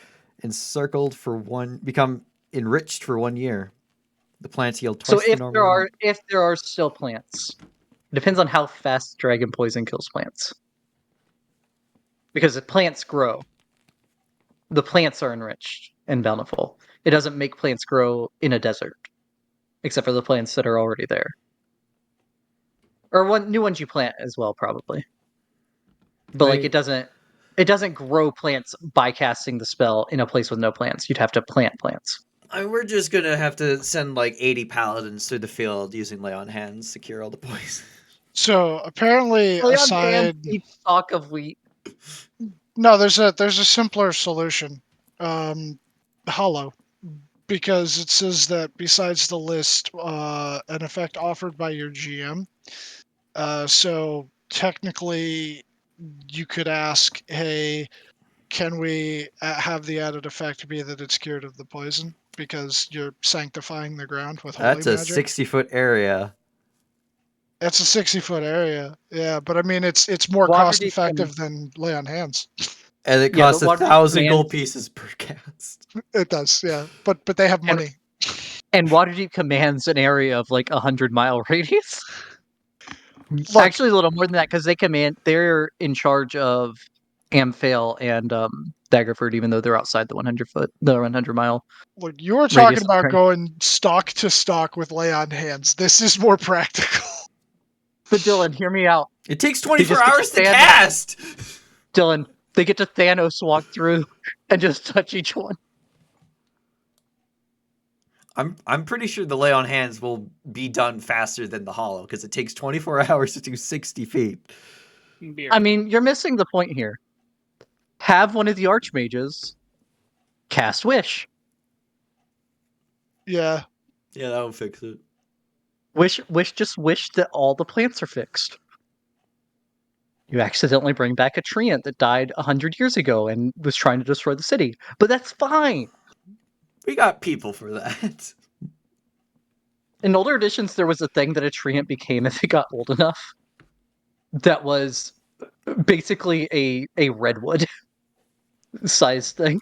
encircled for one, become enriched for 1 year. The plants yield So twice the normal amount. if there are still plants, it depends on how fast dragon poison kills plants. Because if plants grow, the plants are enriched and bountiful. It doesn't make plants grow in a desert, except for the plants that are already there, or new ones you plant as well, probably. But like it doesn't grow plants by casting the spell in a place with no plants. You'd have to plant plants. We're just gonna have to send like 80 paladins through the field using lay on hands to cure all the poison. So apparently, Lay on hands aside, each stalk of wheat. no, there's a simpler solution. Hollow, because it says that besides the list, an effect offered by your GM. So technically, you could ask, hey, can we have the added effect be that it's cured of the poison? Because you're sanctifying the ground with holy That's a magic. 60-foot area. That's a 60-foot area. Yeah, but I mean, it's more cost Waterdeep can, effective than lay on hands. And it yeah, but costs Waterdeep 1,000 commands gold pieces per cast. It does, yeah. But they have and money. and Waterdeep commands an area of like 100-mile radius. Look, Actually, a little more than that because they're in charge of Amphail and Daggerford, even though they're outside the 100-mile look, you were talking radius of about train. going stock to stock with lay on hands. This is more practical. But Dylan, hear me out. It takes They 24 just get hours to stand- cast. Dylan, they get to Thanos walk through and just touch each one. I'm pretty sure the lay on hands will be done faster than the hollow because it takes 24 hours to do 60 feet. Beer. I mean, you're missing the point here. Have one of the archmages cast Wish. Yeah. Yeah, that would fix it. Wish that all the plants are fixed. You accidentally bring back a treant that died 100 years ago and was trying to destroy the city. But that's fine. We got people for that. In older editions, there was a thing that a treant became if it got old enough. That was basically a redwood size thing.